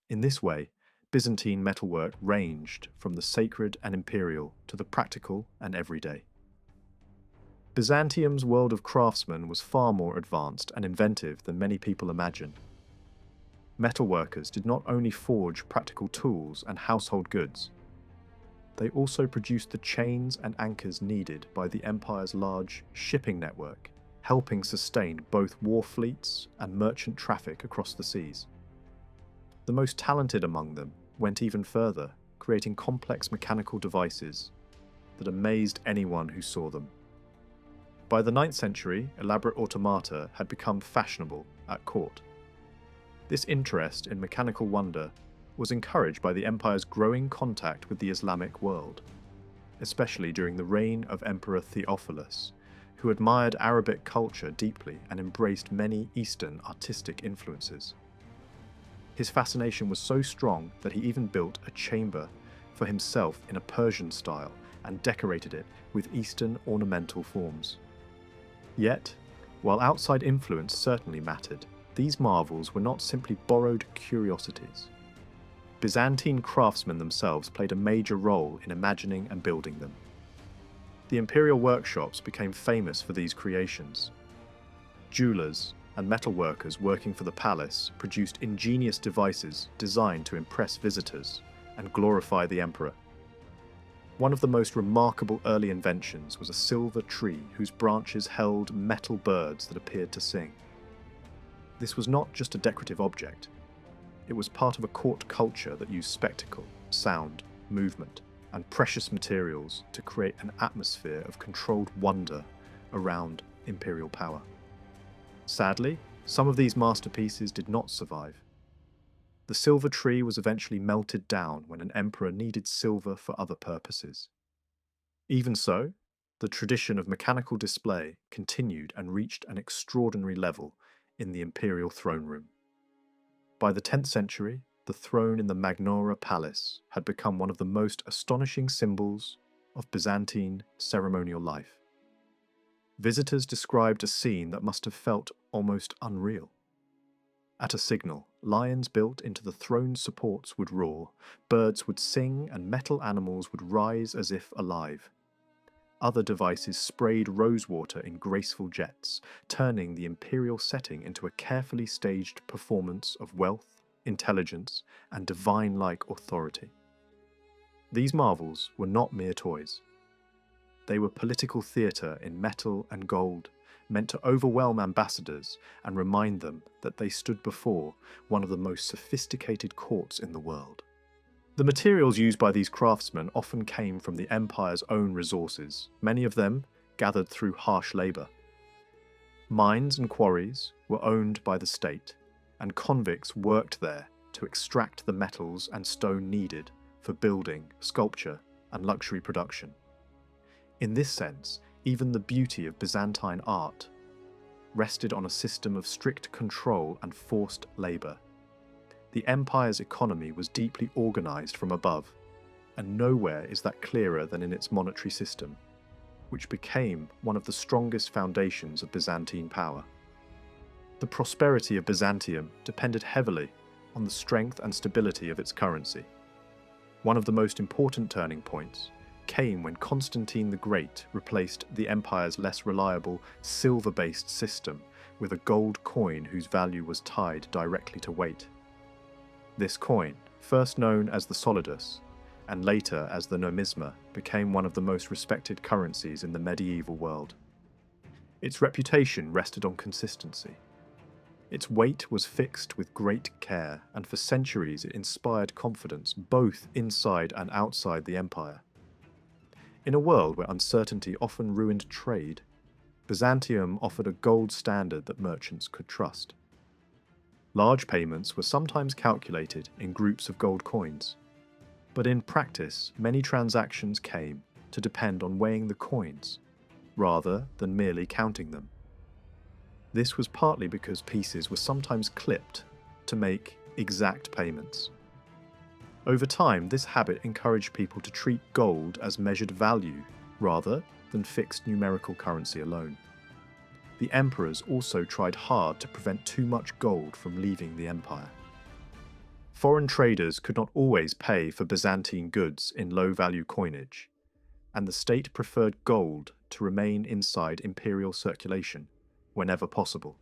In this way, Byzantine metalwork ranged from the sacred and imperial to the practical and everyday. Byzantium's world of craftsmen was far more advanced and inventive than many people imagine. Metalworkers did not only forge practical tools and household goods, they also produced the chains and anchors needed by the empire's large shipping network, helping sustain both war fleets and merchant traffic across the seas. The most talented among them went even further, creating complex mechanical devices that amazed anyone who saw them. By the 9th century, elaborate automata had become fashionable at court. This interest in mechanical wonder was encouraged by the empire's growing contact with the Islamic world, especially during the reign of Emperor Theophilus, who admired Arabic culture deeply and embraced many Eastern artistic influences. His fascination was so strong that he even built a chamber for himself in a Persian style and decorated it with Eastern ornamental forms. Yet, while outside influence certainly mattered, these marvels were not simply borrowed curiosities. Byzantine craftsmen themselves played a major role in imagining and building them. The imperial workshops became famous for these creations. Jewelers and metalworkers working for the palace produced ingenious devices designed to impress visitors and glorify the emperor. One of the most remarkable early inventions was a silver tree whose branches held metal birds that appeared to sing. This was not just a decorative object. It was part of a court culture that used spectacle, sound, movement, and precious materials to create an atmosphere of controlled wonder around imperial power. Sadly, some of these masterpieces did not survive. The silver tree was eventually melted down when an emperor needed silver for other purposes. Even so, the tradition of mechanical display continued and reached an extraordinary level in the imperial throne room. By the 10th century, the throne in the Magnora Palace had become one of the most astonishing symbols of Byzantine ceremonial life. Visitors described a scene that must have felt almost unreal. At a signal, lions built into the throne's supports would roar, birds would sing, and metal animals would rise as if alive. Other devices sprayed rosewater in graceful jets, turning the imperial setting into a carefully staged performance of wealth, intelligence, and divine-like authority. These marvels were not mere toys. They were political theatre in metal and gold, meant to overwhelm ambassadors and remind them that they stood before one of the most sophisticated courts in the world. The materials used by these craftsmen often came from the empire's own resources, many of them gathered through harsh labour. Mines and quarries were owned by the state, and convicts worked there to extract the metals and stone needed for building, sculpture, and luxury production. In this sense, even the beauty of Byzantine art rested on a system of strict control and forced labour. The empire's economy was deeply organised from above, and nowhere is that clearer than in its monetary system, which became one of the strongest foundations of Byzantine power. The prosperity of Byzantium depended heavily on the strength and stability of its currency. One of the most important turning points came when Constantine the Great replaced the empire's less reliable silver-based system with a gold coin whose value was tied directly to weight. This coin, first known as the solidus and later as the nomisma, became one of the most respected currencies in the medieval world. Its reputation rested on consistency. Its weight was fixed with great care, and for centuries it inspired confidence both inside and outside the empire. In a world where uncertainty often ruined trade, Byzantium offered a gold standard that merchants could trust. Large payments were sometimes calculated in groups of gold coins, but in practice, many transactions came to depend on weighing the coins, rather than merely counting them. This was partly because pieces were sometimes clipped to make exact payments. Over time, this habit encouraged people to treat gold as measured value rather than fixed numerical currency alone. The emperors also tried hard to prevent too much gold from leaving the empire. Foreign traders could not always pay for Byzantine goods in low-value coinage, and the state preferred gold to remain inside imperial circulation whenever possible.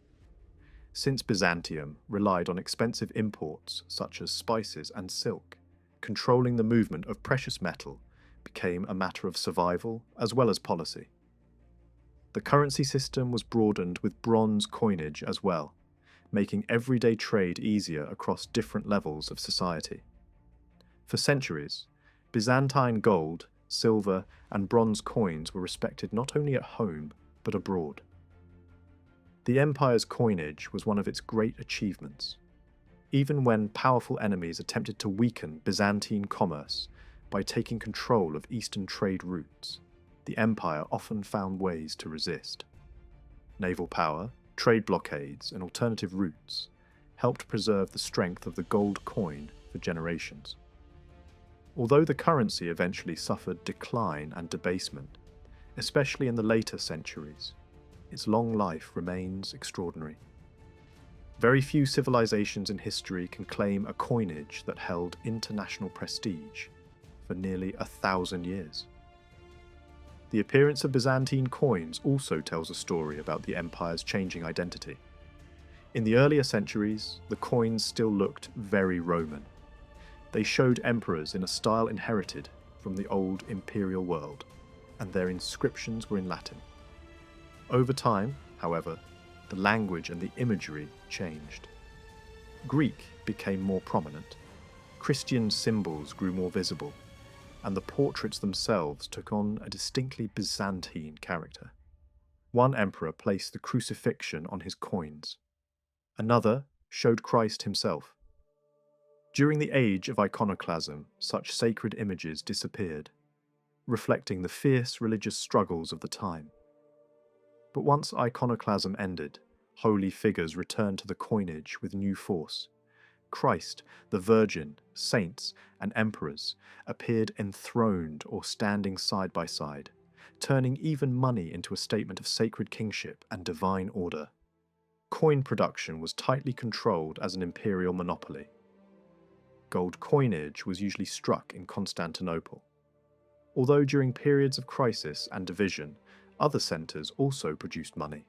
Since Byzantium relied on expensive imports such as spices and silk, controlling the movement of precious metal became a matter of survival as well as policy. The currency system was broadened with bronze coinage as well, making everyday trade easier across different levels of society. For centuries, Byzantine gold, silver, and bronze coins were respected not only at home, but abroad. The empire's coinage was one of its great achievements. Even when powerful enemies attempted to weaken Byzantine commerce by taking control of eastern trade routes, the empire often found ways to resist. Naval power, trade blockades, and alternative routes helped preserve the strength of the gold coin for generations. Although the currency eventually suffered decline and debasement, especially in the later centuries, its long life remains extraordinary. Very few civilizations in history can claim a coinage that held international prestige for nearly 1,000 years. The appearance of Byzantine coins also tells a story about the empire's changing identity. In the earlier centuries, the coins still looked very Roman. They showed emperors in a style inherited from the old imperial world, and their inscriptions were in Latin. Over time, however, the language and the imagery changed. Greek became more prominent, Christian symbols grew more visible, and the portraits themselves took on a distinctly Byzantine character. One emperor placed the crucifixion on his coins. Another showed Christ himself. During the age of iconoclasm, such sacred images disappeared, reflecting the fierce religious struggles of the time. But once iconoclasm ended, holy figures returned to the coinage with new force. Christ, the Virgin, saints, and emperors appeared enthroned or standing side by side, turning even money into a statement of sacred kingship and divine order. Coin production was tightly controlled as an imperial monopoly. Gold coinage was usually struck in Constantinople. Although during periods of crisis and division, other centres also produced money.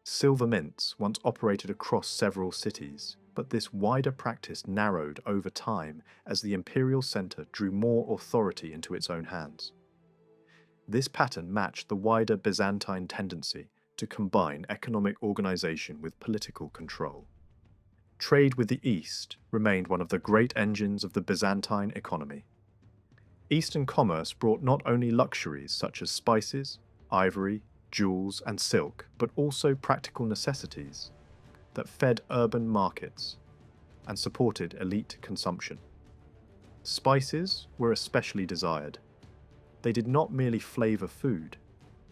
Silver mints once operated across several cities, but this wider practice narrowed over time as the imperial centre drew more authority into its own hands. This pattern matched the wider Byzantine tendency to combine economic organisation with political control. Trade with the East remained one of the great engines of the Byzantine economy. Eastern commerce brought not only luxuries such as spices, ivory, jewels, and silk, but also practical necessities that fed urban markets and supported elite consumption. Spices were especially desired. They did not merely flavour food,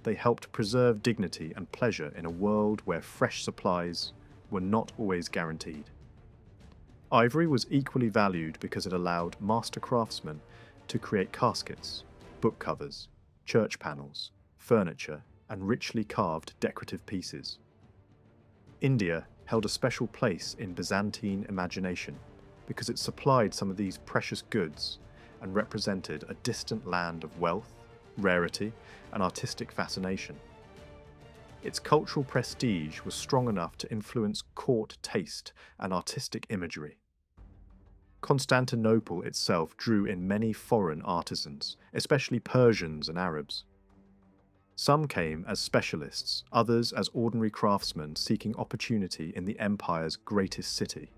they helped preserve dignity and pleasure in a world where fresh supplies were not always guaranteed. Ivory was equally valued because it allowed master craftsmen to create caskets, book covers, church panels, furniture, and richly carved decorative pieces. India held a special place in Byzantine imagination because it supplied some of these precious goods and represented a distant land of wealth, rarity, and artistic fascination. Its cultural prestige was strong enough to influence court taste and artistic imagery. Constantinople itself drew in many foreign artisans, especially Persians and Arabs. Some came as specialists, others as ordinary craftsmen seeking opportunity in the empire's greatest city.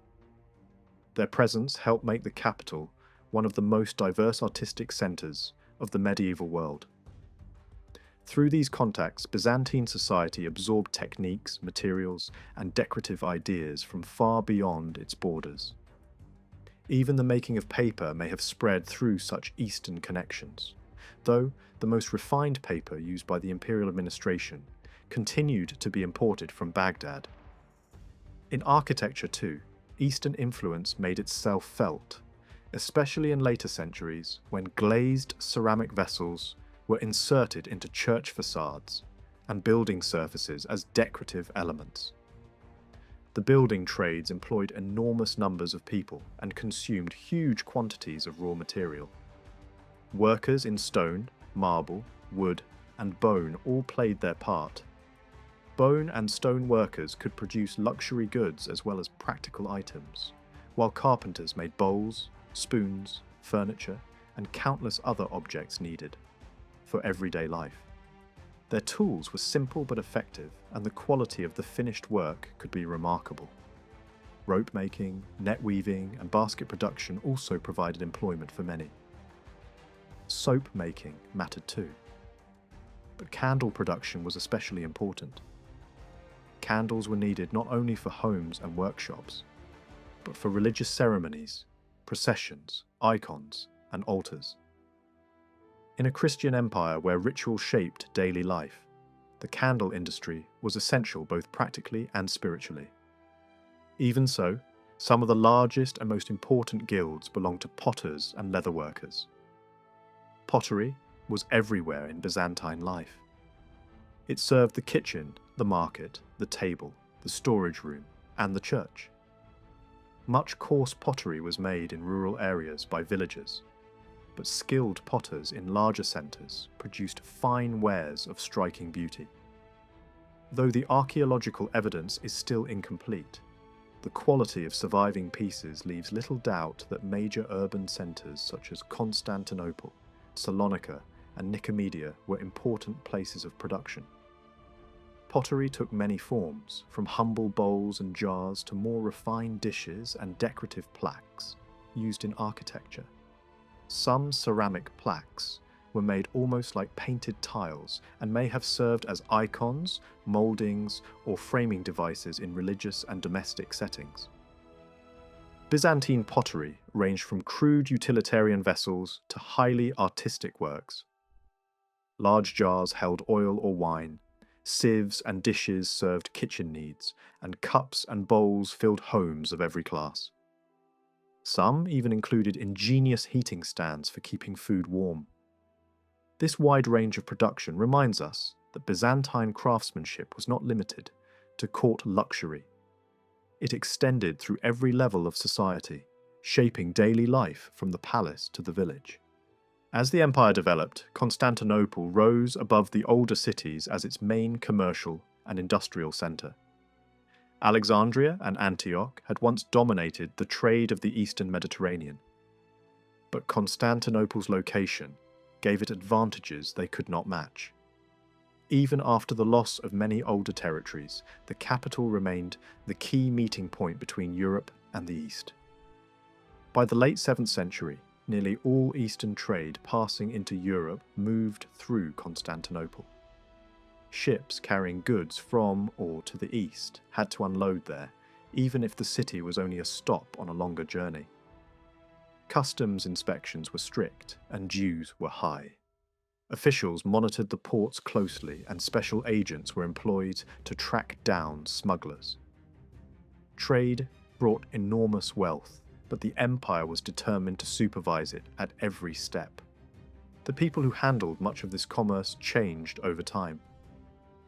Their presence helped make the capital one of the most diverse artistic centres of the medieval world. Through these contacts, Byzantine society absorbed techniques, materials, and decorative ideas from far beyond its borders. Even the making of paper may have spread through such Eastern connections, though the most refined paper used by the imperial administration continued to be imported from Baghdad. In architecture too, Eastern influence made itself felt, especially in later centuries when glazed ceramic vessels were inserted into church facades and building surfaces as decorative elements. The building trades employed enormous numbers of people and consumed huge quantities of raw material. Workers in stone, marble, wood, and bone all played their part. Bone and stone workers could produce luxury goods as well as practical items, while carpenters made bowls, spoons, furniture, and countless other objects needed for everyday life. Their tools were simple but effective, and the quality of the finished work could be remarkable. Rope making, net weaving, and basket production also provided employment for many. Soap making mattered too. But candle production was especially important. Candles were needed not only for homes and workshops, but for religious ceremonies, processions, icons, and altars. In a Christian empire where ritual shaped daily life, the candle industry was essential both practically and spiritually. Even so, some of the largest and most important guilds belonged to potters and leatherworkers. Pottery was everywhere in Byzantine life. It served the kitchen, the market, the table, the storage room, and the church. Much coarse pottery was made in rural areas by villagers, but skilled potters in larger centres produced fine wares of striking beauty. Though the archaeological evidence is still incomplete, the quality of surviving pieces leaves little doubt that major urban centres such as Constantinople, Salonika, and Nicomedia were important places of production. Pottery took many forms, from humble bowls and jars to more refined dishes and decorative plaques used in architecture. Some ceramic plaques were made almost like painted tiles and may have served as icons, mouldings, or framing devices in religious and domestic settings. Byzantine pottery ranged from crude utilitarian vessels to highly artistic works. Large jars held oil or wine, sieves and dishes served kitchen needs, and cups and bowls filled homes of every class. Some even included ingenious heating stands for keeping food warm. This wide range of production reminds us that Byzantine craftsmanship was not limited to court luxury. It extended through every level of society, shaping daily life from the palace to the village. As the empire developed, Constantinople rose above the older cities as its main commercial and industrial centre. Alexandria and Antioch had once dominated the trade of the Eastern Mediterranean, but Constantinople's location gave it advantages they could not match. Even after the loss of many older territories, the capital remained the key meeting point between Europe and the East. By the late 7th century, nearly all Eastern trade passing into Europe moved through Constantinople. Ships carrying goods from or to the east had to unload there, even if the city was only a stop on a longer journey. Customs inspections were strict and dues were high. Officials monitored the ports closely and special agents were employed to track down smugglers. Trade brought enormous wealth, but the empire was determined to supervise it at every step. The people who handled much of this commerce changed over time.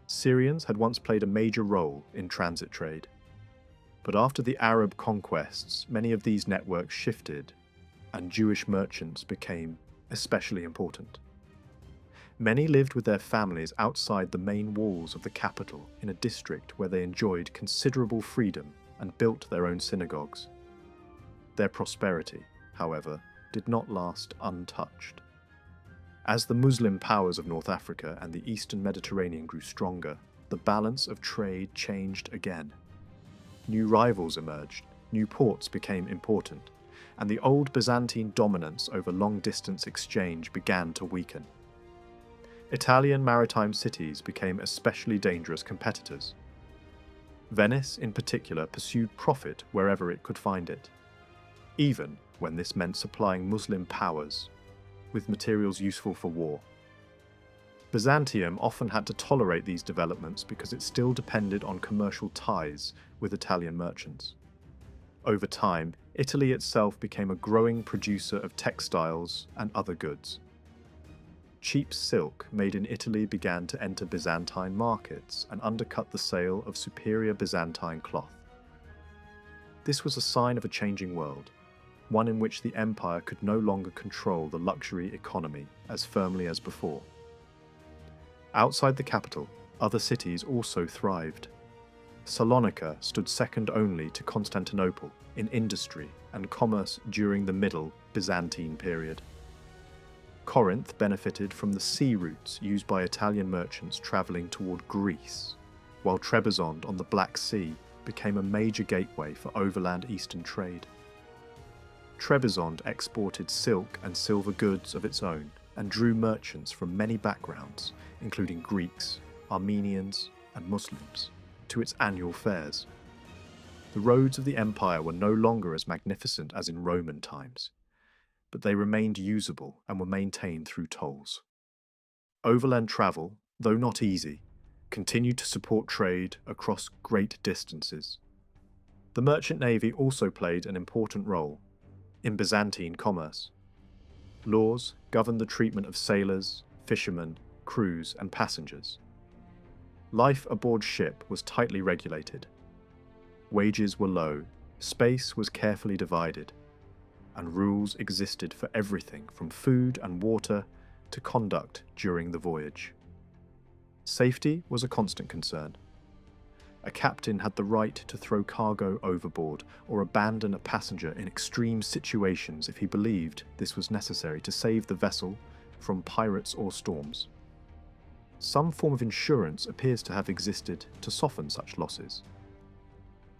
Syrians had once played a major role in transit trade. But after the Arab conquests, many of these networks shifted, and Jewish merchants became especially important. Many lived with their families outside the main walls of the capital in a district where they enjoyed considerable freedom and built their own synagogues. Their prosperity, however, did not last untouched. As the Muslim powers of North Africa and the Eastern Mediterranean grew stronger, the balance of trade changed again. New rivals emerged, new ports became important, and the old Byzantine dominance over long-distance exchange began to weaken. Italian maritime cities became especially dangerous competitors. Venice, in particular, pursued profit wherever it could find it, even when this meant supplying Muslim powers with materials useful for war. Byzantium often had to tolerate these developments because it still depended on commercial ties with Italian merchants. Over time, Italy itself became a growing producer of textiles and other goods. Cheap silk made in Italy began to enter Byzantine markets and undercut the sale of superior Byzantine cloth. This was a sign of a changing world, one in which the empire could no longer control the luxury economy as firmly as before. Outside the capital, other cities also thrived. Salonika stood second only to Constantinople in industry and commerce during the Middle Byzantine period. Corinth benefited from the sea routes used by Italian merchants travelling toward Greece, while Trebizond on the Black Sea became a major gateway for overland eastern trade. Trebizond exported silk and silver goods of its own and drew merchants from many backgrounds, including Greeks, Armenians, and Muslims, to its annual fairs. The roads of the empire were no longer as magnificent as in Roman times, but they remained usable and were maintained through tolls. Overland travel, though not easy, continued to support trade across great distances. The merchant navy also played an important role in Byzantine commerce. Laws governed the treatment of sailors, fishermen, crews, and passengers. Life aboard ship was tightly regulated. Wages were low, space was carefully divided, and rules existed for everything from food and water to conduct during the voyage. Safety was a constant concern. A captain had the right to throw cargo overboard or abandon a passenger in extreme situations if he believed this was necessary to save the vessel from pirates or storms. Some form of insurance appears to have existed to soften such losses.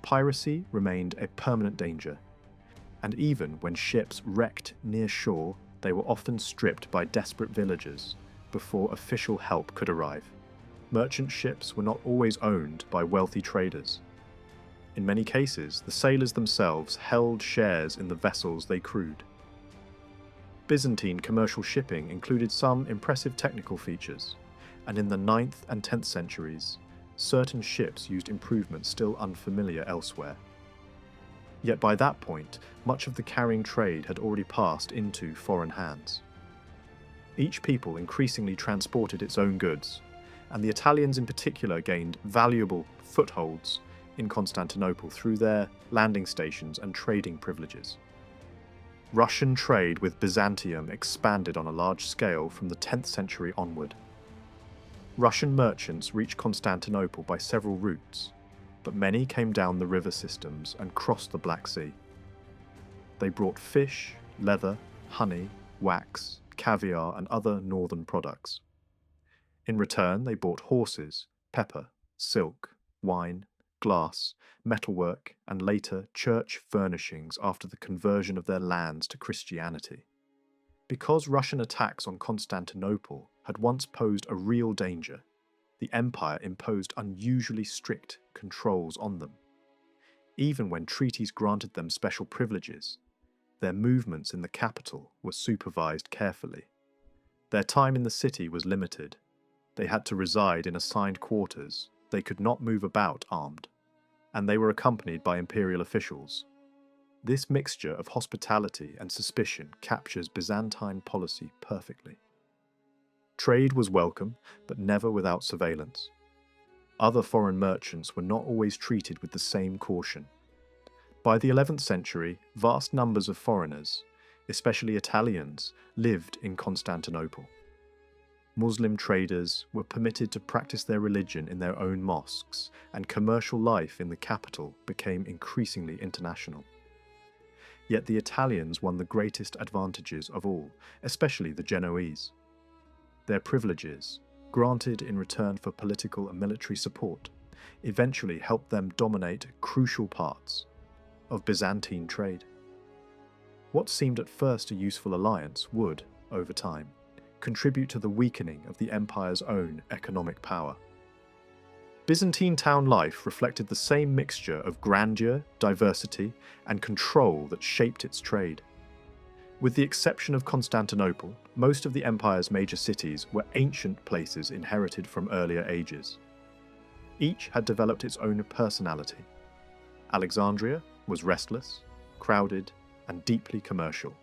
Piracy remained a permanent danger, and even when ships wrecked near shore, they were often stripped by desperate villagers before official help could arrive. Merchant ships were not always owned by wealthy traders. In many cases, the sailors themselves held shares in the vessels they crewed. Byzantine commercial shipping included some impressive technical features, and in the 9th and 10th centuries, certain ships used improvements still unfamiliar elsewhere. Yet by that point, much of the carrying trade had already passed into foreign hands. Each people increasingly transported its own goods, and the Italians in particular gained valuable footholds in Constantinople through their landing stations and trading privileges. Russian trade with Byzantium expanded on a large scale from the 10th century onward. Russian merchants reached Constantinople by several routes, but many came down the river systems and crossed the Black Sea. They brought fish, leather, honey, wax, caviar, and other northern products. In return, they bought horses, pepper, silk, wine, glass, metalwork, and later church furnishings after the conversion of their lands to Christianity. Because Russian attacks on Constantinople had once posed a real danger, the empire imposed unusually strict controls on them. Even when treaties granted them special privileges, their movements in the capital were supervised carefully. Their time in the city was limited. They had to reside in assigned quarters, they could not move about armed, and they were accompanied by imperial officials. This mixture of hospitality and suspicion captures Byzantine policy perfectly. Trade was welcome, but never without surveillance. Other foreign merchants were not always treated with the same caution. By the 11th century, vast numbers of foreigners, especially Italians, lived in Constantinople. Muslim traders were permitted to practice their religion in their own mosques, and commercial life in the capital became increasingly international. Yet the Italians won the greatest advantages of all, especially the Genoese. Their privileges, granted in return for political and military support, eventually helped them dominate crucial parts of Byzantine trade. What seemed at first a useful alliance would, over time, contribute to the weakening of the empire's own economic power. Byzantine town life reflected the same mixture of grandeur, diversity, and control that shaped its trade. With the exception of Constantinople, most of the empire's major cities were ancient places inherited from earlier ages. Each had developed its own personality. Alexandria was restless, crowded, and deeply commercial.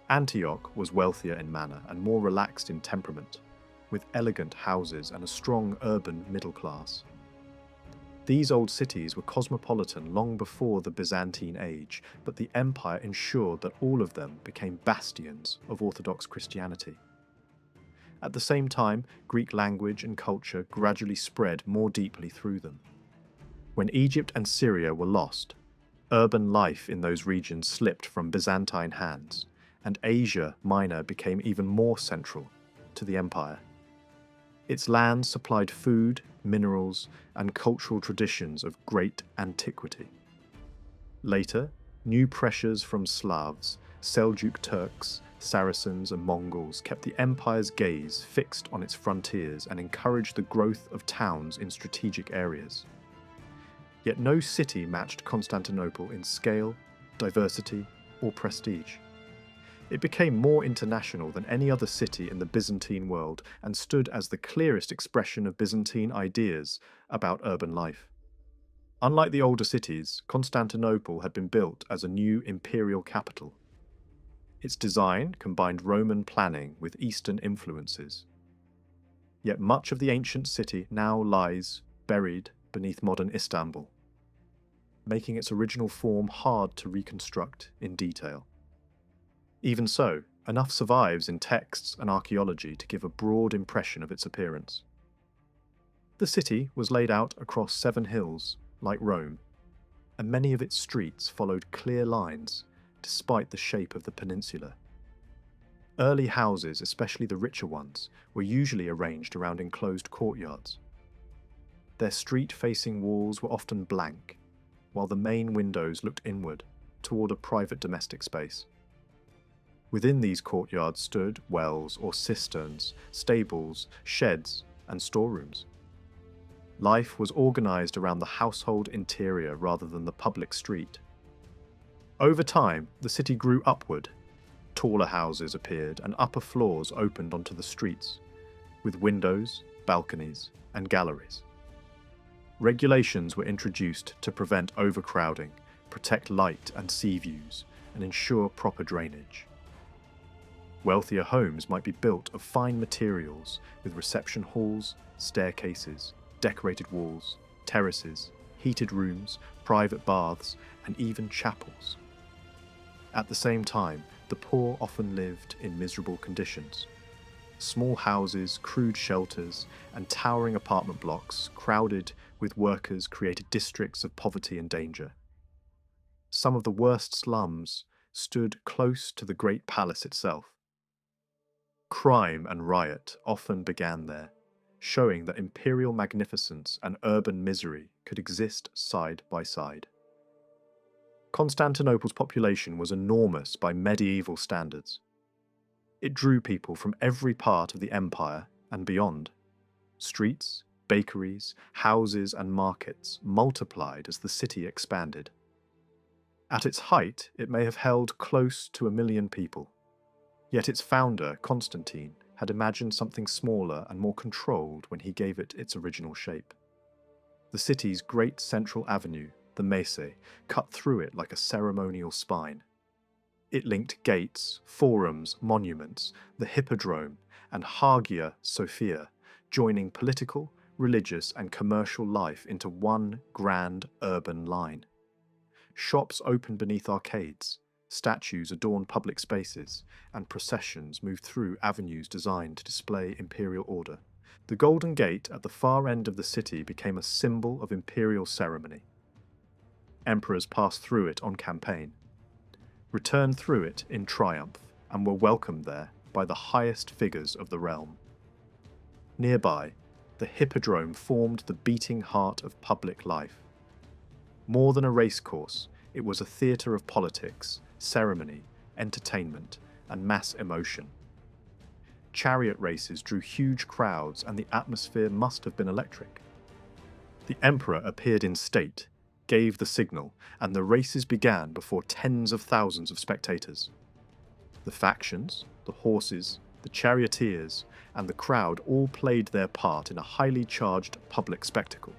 Antioch was wealthier in manner and more relaxed in temperament, with elegant houses and a strong urban middle class. These old cities were cosmopolitan long before the Byzantine age, but the empire ensured that all of them became bastions of Orthodox Christianity. At the same time, Greek language and culture gradually spread more deeply through them. When Egypt and Syria were lost, urban life in those regions slipped from Byzantine hands, and Asia Minor became even more central to the empire. Its lands supplied food, minerals, and cultural traditions of great antiquity. Later, new pressures from Slavs, Seljuk Turks, Saracens, and Mongols kept the empire's gaze fixed on its frontiers and encouraged the growth of towns in strategic areas. Yet no city matched Constantinople in scale, diversity, or prestige. It became more international than any other city in the Byzantine world and stood as the clearest expression of Byzantine ideas about urban life. Unlike the older cities, Constantinople had been built as a new imperial capital. Its design combined Roman planning with Eastern influences. Yet much of the ancient city now lies buried beneath modern Istanbul, making its original form hard to reconstruct in detail. Even so, enough survives in texts and archaeology to give a broad impression of its appearance. The city was laid out across 7 hills, like Rome, and many of its streets followed clear lines despite the shape of the peninsula. Early houses, especially the richer ones, were usually arranged around enclosed courtyards. Their street-facing walls were often blank, while the main windows looked inward, toward a private domestic space. Within these courtyards stood wells or cisterns, stables, sheds, and storerooms. Life was organized around the household interior rather than the public street. Over time, the city grew upward. Taller houses appeared and upper floors opened onto the streets, with windows, balconies, and galleries. Regulations were introduced to prevent overcrowding, protect light and sea views, and ensure proper drainage. Wealthier homes might be built of fine materials with reception halls, staircases, decorated walls, terraces, heated rooms, private baths, and even chapels. At the same time, the poor often lived in miserable conditions. Small houses, crude shelters, and towering apartment blocks crowded with workers created districts of poverty and danger. Some of the worst slums stood close to the Great Palace itself. Crime and riot often began there, showing that imperial magnificence and urban misery could exist side by side. Constantinople's population was enormous by medieval standards. It drew people from every part of the empire and beyond. Streets, bakeries, houses, and markets multiplied as the city expanded. At its height, it may have held close to 1 million people. Yet its founder, Constantine, had imagined something smaller and more controlled when he gave it its original shape. The city's great central avenue, the Mese, cut through it like a ceremonial spine. It linked gates, forums, monuments, the Hippodrome, and Hagia Sophia, joining political, religious, and commercial life into one grand urban line. Shops opened beneath arcades, statues adorned public spaces, and processions moved through avenues designed to display imperial order. The Golden Gate at the far end of the city became a symbol of imperial ceremony. Emperors passed through it on campaign, returned through it in triumph, and were welcomed there by the highest figures of the realm. Nearby, the Hippodrome formed the beating heart of public life. More than a racecourse, it was a theatre of politics, ceremony, entertainment, and mass emotion. chariot races drew huge crowds and the atmosphere must have been electric. The emperor appeared in state, gave the signal, and the races began before tens of thousands of spectators. The factions, the horses, the charioteers, and the crowd all played their part in a highly charged public spectacle.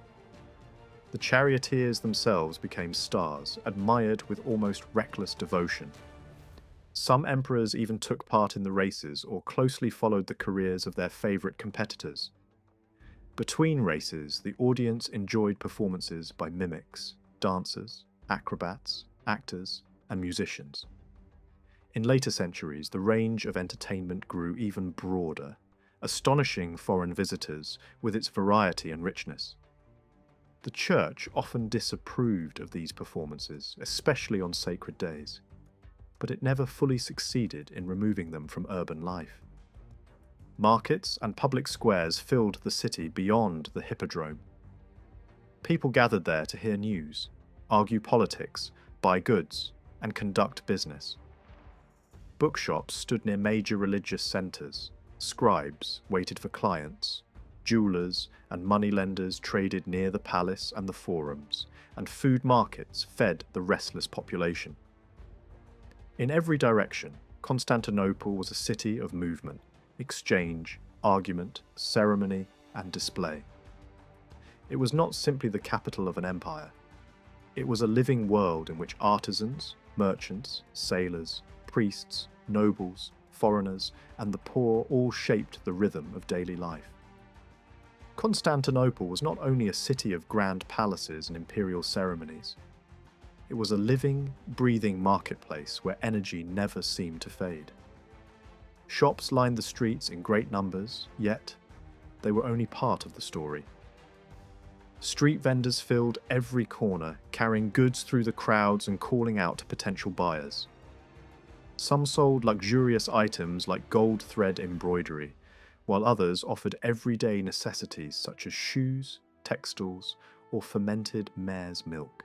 The charioteers themselves became stars, admired with almost reckless devotion. Some emperors even took part in the races or closely followed the careers of their favourite competitors. Between races, the audience enjoyed performances by mimics, dancers, acrobats, actors, and musicians. In later centuries, the range of entertainment grew even broader, astonishing foreign visitors with its variety and richness. The church often disapproved of these performances, especially on sacred days, but it never fully succeeded in removing them from urban life. Markets and public squares filled the city beyond the hippodrome. People gathered there to hear news, argue politics, buy goods, and conduct business. Bookshops stood near major religious centres, scribes waited for clients, jewellers and moneylenders traded near the palace and the forums, and food markets fed the restless population. In every direction, Constantinople was a city of movement, exchange, argument, ceremony, and display. It was not simply the capital of an empire. It was a living world in which artisans, merchants, sailors, priests, nobles, foreigners, and the poor all shaped the rhythm of daily life. Constantinople was not only a city of grand palaces and imperial ceremonies. It was a living, breathing marketplace where energy never seemed to fade. Shops lined the streets in great numbers, yet they were only part of the story. Street vendors filled every corner, carrying goods through the crowds and calling out to potential buyers. Some sold luxurious items like gold thread embroidery, while others offered everyday necessities such as shoes, textiles, or fermented mare's milk.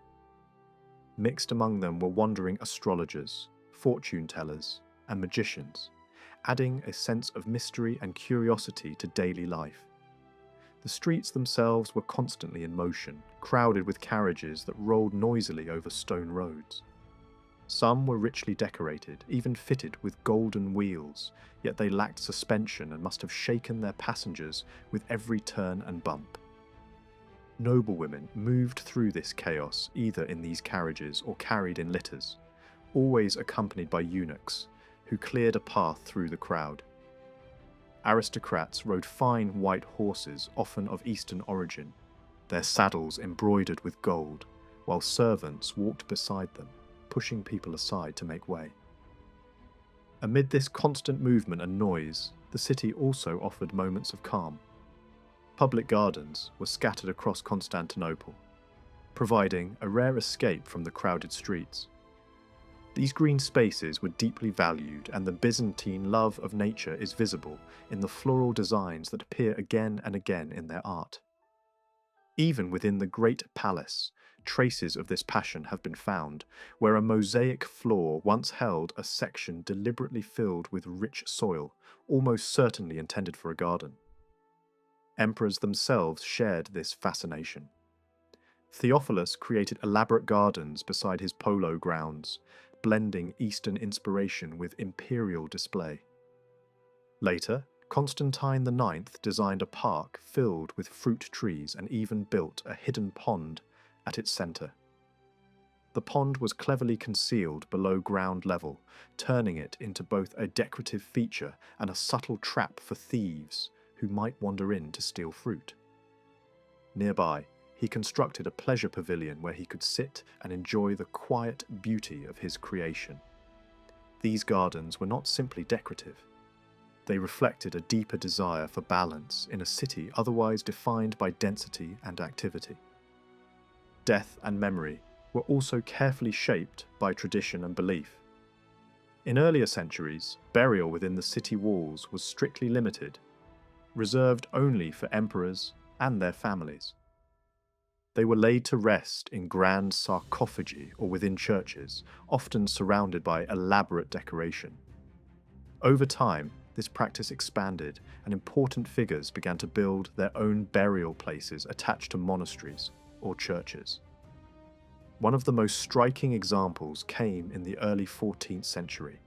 Mixed among them were wandering astrologers, fortune tellers, and magicians, adding a sense of mystery and curiosity to daily life. The streets themselves were constantly in motion, crowded with carriages that rolled noisily over stone roads. Some were richly decorated, even fitted with golden wheels, yet they lacked suspension and must have shaken their passengers with every turn and bump. Noblewomen moved through this chaos either in these carriages or carried in litters, always accompanied by eunuchs, who cleared a path through the crowd. Aristocrats rode fine white horses, often of Eastern origin, their saddles embroidered with gold, while servants walked beside them, pushing people aside to make way. Amid this constant movement and noise, the city also offered moments of calm. Public gardens were scattered across Constantinople, providing a rare escape from the crowded streets. These green spaces were deeply valued, and the Byzantine love of nature is visible in the floral designs that appear again and again in their art. Even within the Great Palace, traces of this passion have been found, where a mosaic floor once held a section deliberately filled with rich soil, almost certainly intended for a garden. Emperors themselves shared this fascination. Theophilus created elaborate gardens beside his polo grounds, blending Eastern inspiration with imperial display. Later, Constantine IX designed a park filled with fruit trees and even built a hidden pond at its centre. The pond was cleverly concealed below ground level, turning it into both a decorative feature and a subtle trap for thieves who might wander in to steal fruit. Nearby, he constructed a pleasure pavilion where he could sit and enjoy the quiet beauty of his creation. These gardens were not simply decorative. They reflected a deeper desire for balance in a city otherwise defined by density and activity. Death and memory were also carefully shaped by tradition and belief. In earlier centuries, burial within the city walls was strictly limited, reserved only for emperors and their families. They were laid to rest in grand sarcophagi or within churches, often surrounded by elaborate decoration. Over time, this practice expanded and important figures began to build their own burial places attached to monasteries or churches. One of the most striking examples came in the early 14th century,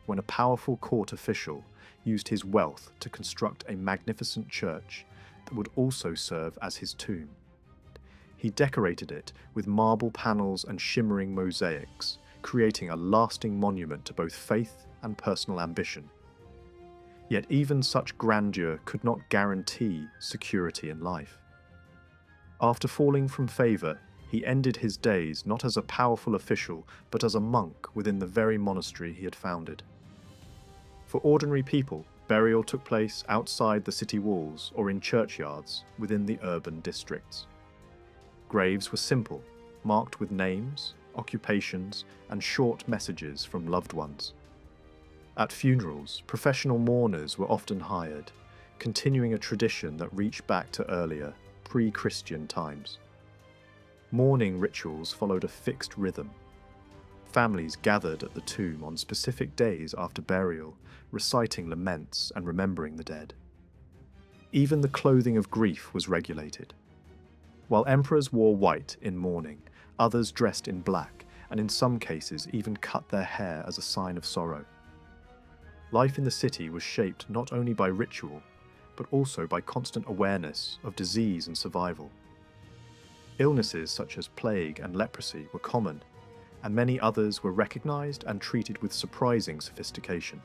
when a powerful court official used his wealth to construct a magnificent church that would also serve as his tomb. He decorated it with marble panels and shimmering mosaics, creating a lasting monument to both faith and personal ambition. Yet even such grandeur could not guarantee security in life. After falling from favour, he ended his days not as a powerful official, but as a monk within the very monastery he had founded. For ordinary people, burial took place outside the city walls or in churchyards within the urban districts. Graves were simple, marked with names, occupations, and short messages from loved ones. At funerals, professional mourners were often hired, continuing a tradition that reached back to earlier, pre-Christian times. Mourning rituals followed a fixed rhythm. Families gathered at the tomb on specific days after burial, reciting laments and remembering the dead. Even the clothing of grief was regulated. While emperors wore white in mourning, others dressed in black, and in some cases even cut their hair as a sign of sorrow. Life in the city was shaped not only by ritual, but also by constant awareness of disease and survival. Illnesses such as plague and leprosy were common, and many others were recognized and treated with surprising sophistication.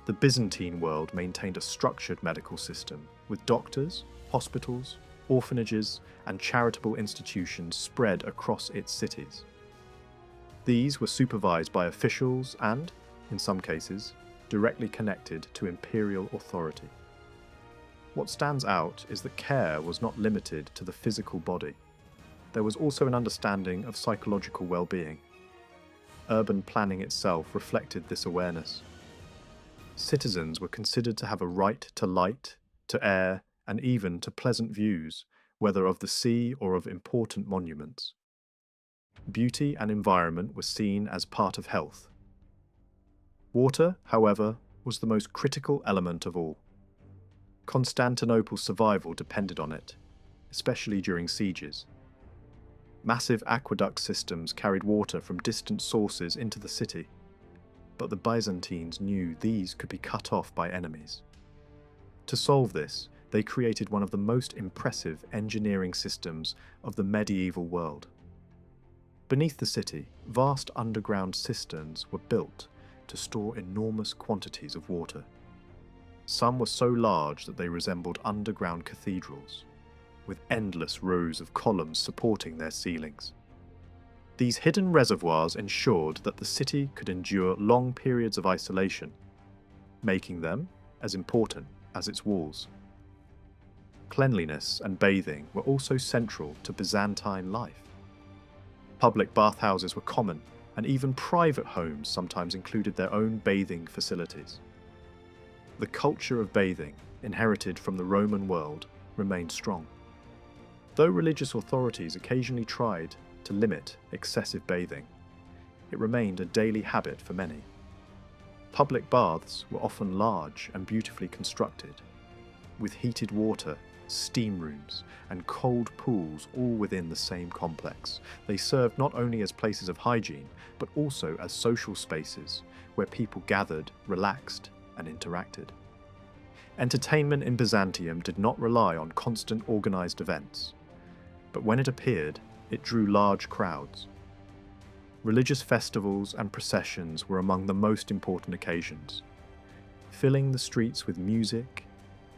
The Byzantine world maintained a structured medical system, with doctors, hospitals, orphanages, and charitable institutions spread across its cities. These were supervised by officials and, in some cases, directly connected to imperial authority. What stands out is that care was not limited to the physical body. There was also an understanding of psychological well-being. Urban planning itself reflected this awareness. Citizens were considered to have a right to light, to air, and even to pleasant views, whether of the sea or of important monuments. Beauty and environment were seen as part of health. Water, however, was the most critical element of all. Constantinople's survival depended on it, especially during sieges. Massive aqueduct systems carried water from distant sources into the city, but the Byzantines knew these could be cut off by enemies. To solve this, they created one of the most impressive engineering systems of the medieval world. Beneath the city, vast underground cisterns were built to store enormous quantities of water. Some were so large that they resembled underground cathedrals, with endless rows of columns supporting their ceilings. These hidden reservoirs ensured that the city could endure long periods of isolation, making them as important as its walls. Cleanliness and bathing were also central to Byzantine life. Public bathhouses were common, and even private homes sometimes included their own bathing facilities. The culture of bathing, inherited from the Roman world, remained strong. Though religious authorities occasionally tried to limit excessive bathing, it remained a daily habit for many. Public baths were often large and beautifully constructed, with heated water, steam rooms, and cold pools all within the same complex. They served not only as places of hygiene, but also as social spaces where people gathered, relaxed, and interacted. Entertainment in Byzantium did not rely on constant organized events, but when it appeared, it drew large crowds. Religious festivals and processions were among the most important occasions, filling the streets with music,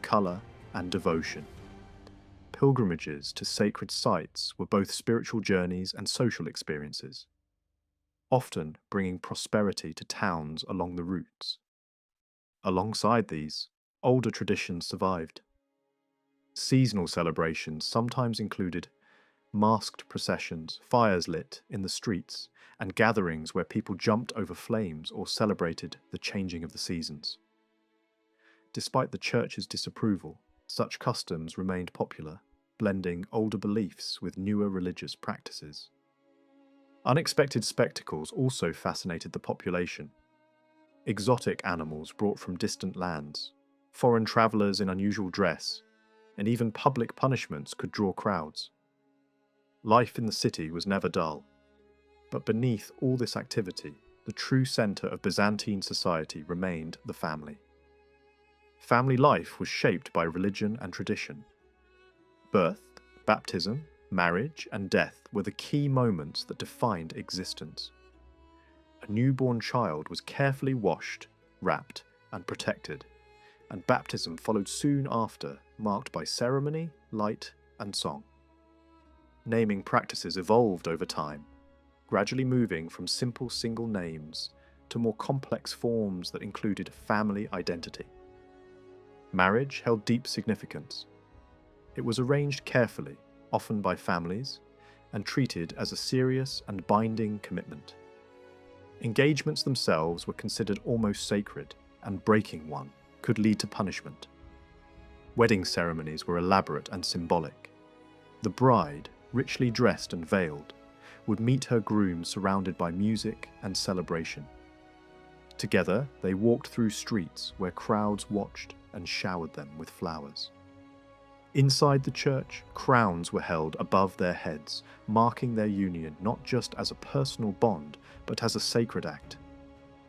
color, and devotion. Pilgrimages to sacred sites were both spiritual journeys and social experiences, often bringing prosperity to towns along the routes. Alongside these, older traditions survived. Seasonal celebrations sometimes included masked processions, fires lit in the streets, and gatherings where people jumped over flames or celebrated the changing of the seasons. Despite the church's disapproval, such customs remained popular, blending older beliefs with newer religious practices. Unexpected spectacles also fascinated the population. exotic animals brought from distant lands, foreign travelers in unusual dress, and even public punishments could draw crowds. Life in the city was never dull, but beneath all this activity, the true centre of Byzantine society remained the family. Family life was shaped by religion and tradition. Birth, baptism, marriage, and death were the key moments that defined existence. A newborn child was carefully washed, wrapped, and protected, and baptism followed soon after, marked by ceremony, light, and song. Naming practices evolved over time, gradually moving from simple single names to more complex forms that included family identity. Marriage held deep significance. It was arranged carefully, often by families, and treated as a serious and binding commitment. Engagements themselves were considered almost sacred, and breaking one could lead to punishment. Wedding ceremonies were elaborate and symbolic. The bride, richly dressed and veiled, would meet her groom surrounded by music and celebration. Together, they walked through streets where crowds watched and showered them with flowers. Inside the church, crowns were held above their heads, marking their union not just as a personal bond, but as a sacred act.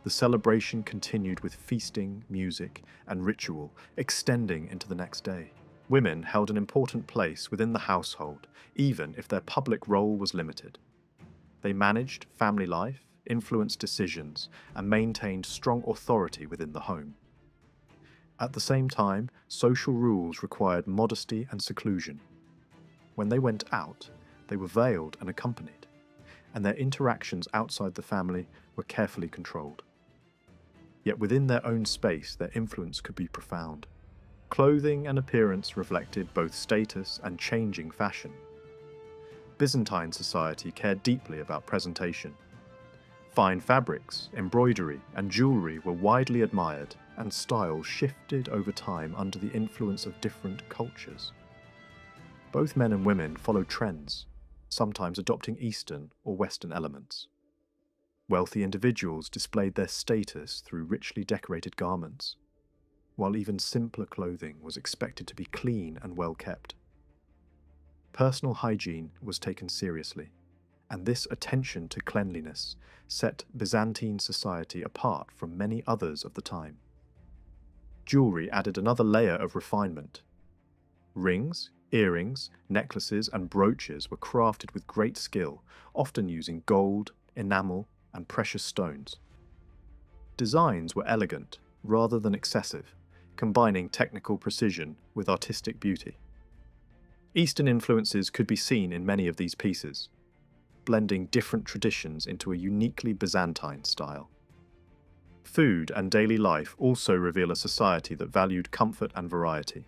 The celebration continued with feasting, music, and ritual, extending into the next day. Women held an important place within the household, even if their public role was limited. They managed family life, influenced decisions, and maintained strong authority within the home. At the same time, social rules required modesty and seclusion. When they went out, they were veiled and accompanied, and their interactions outside the family were carefully controlled. Yet within their own space, their influence could be profound. Clothing and appearance reflected both status and changing fashion. Byzantine society cared deeply about presentation. Fine fabrics, embroidery, and jewellery were widely admired, and styles shifted over time under the influence of different cultures. Both men and women followed trends, sometimes adopting Eastern or Western elements. Wealthy individuals displayed their status through richly decorated garments, while even simpler clothing was expected to be clean and well kept. Personal hygiene was taken seriously, and this attention to cleanliness set Byzantine society apart from many others of the time. Jewelry added another layer of refinement. Rings, earrings, necklaces, and brooches were crafted with great skill, often using gold, enamel, and precious stones. Designs were elegant rather than excessive, combining technical precision with artistic beauty. Eastern influences could be seen in many of these pieces, blending different traditions into a uniquely Byzantine style. Food and daily life also reveal a society that valued comfort and variety.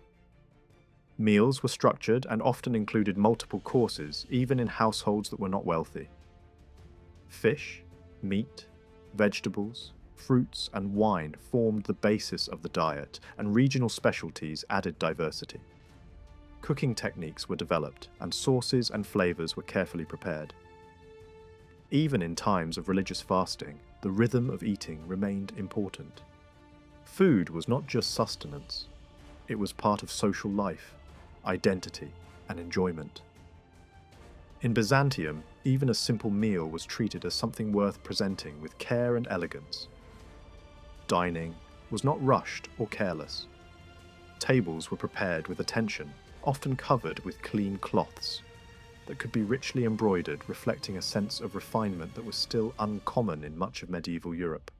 Meals were structured and often included multiple courses, even in households that were not wealthy. Fish, meat, vegetables, fruits, and wine formed the basis of the diet, and regional specialties added diversity. Cooking techniques were developed, and sauces and flavors were carefully prepared. Even in times of religious fasting, the rhythm of eating remained important. Food was not just sustenance, it was part of social life, identity, and enjoyment. In Byzantium, even a simple meal was treated as something worth presenting with care and elegance. Dining was not rushed or careless. Tables were prepared with attention, often covered with clean cloths that could be richly embroidered, reflecting a sense of refinement that was still uncommon in much of medieval Europe.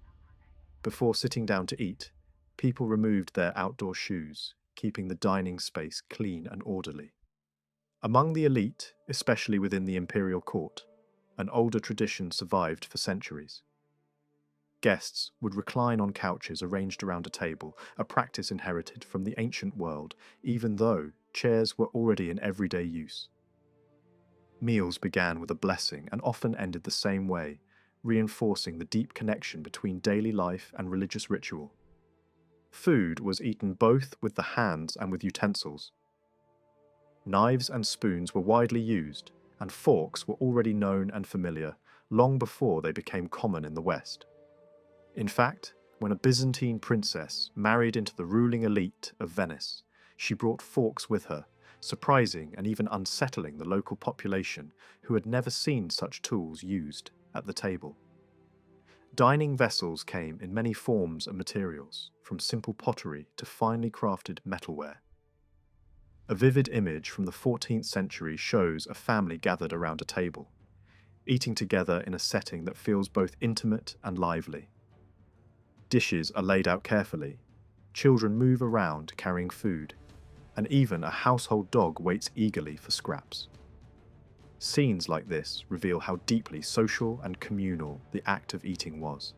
Before sitting down to eat, people removed their outdoor shoes, keeping the dining space clean and orderly. Among the elite, especially within the imperial court, an older tradition survived for centuries. Guests would recline on couches arranged around a table, a practice inherited from the ancient world, even though chairs were already in everyday use. Meals began with a blessing and often ended the same way, reinforcing the deep connection between daily life and religious ritual. Food was eaten both with the hands and with utensils. Knives and spoons were widely used, and forks were already known and familiar, long before they became common in the West. In fact, When a Byzantine princess married into the ruling elite of Venice, she brought forks with her, surprising and even unsettling the local population who had never seen such tools used at the table. Dining vessels came in many forms and materials, from simple pottery to finely crafted metalware. A vivid image from the 14th century shows a family gathered around a table, eating together in a setting that feels both intimate and lively. Dishes are laid out carefully, children move around carrying food, and even a household dog waits eagerly for scraps. Scenes like this reveal how deeply social and communal the act of eating was.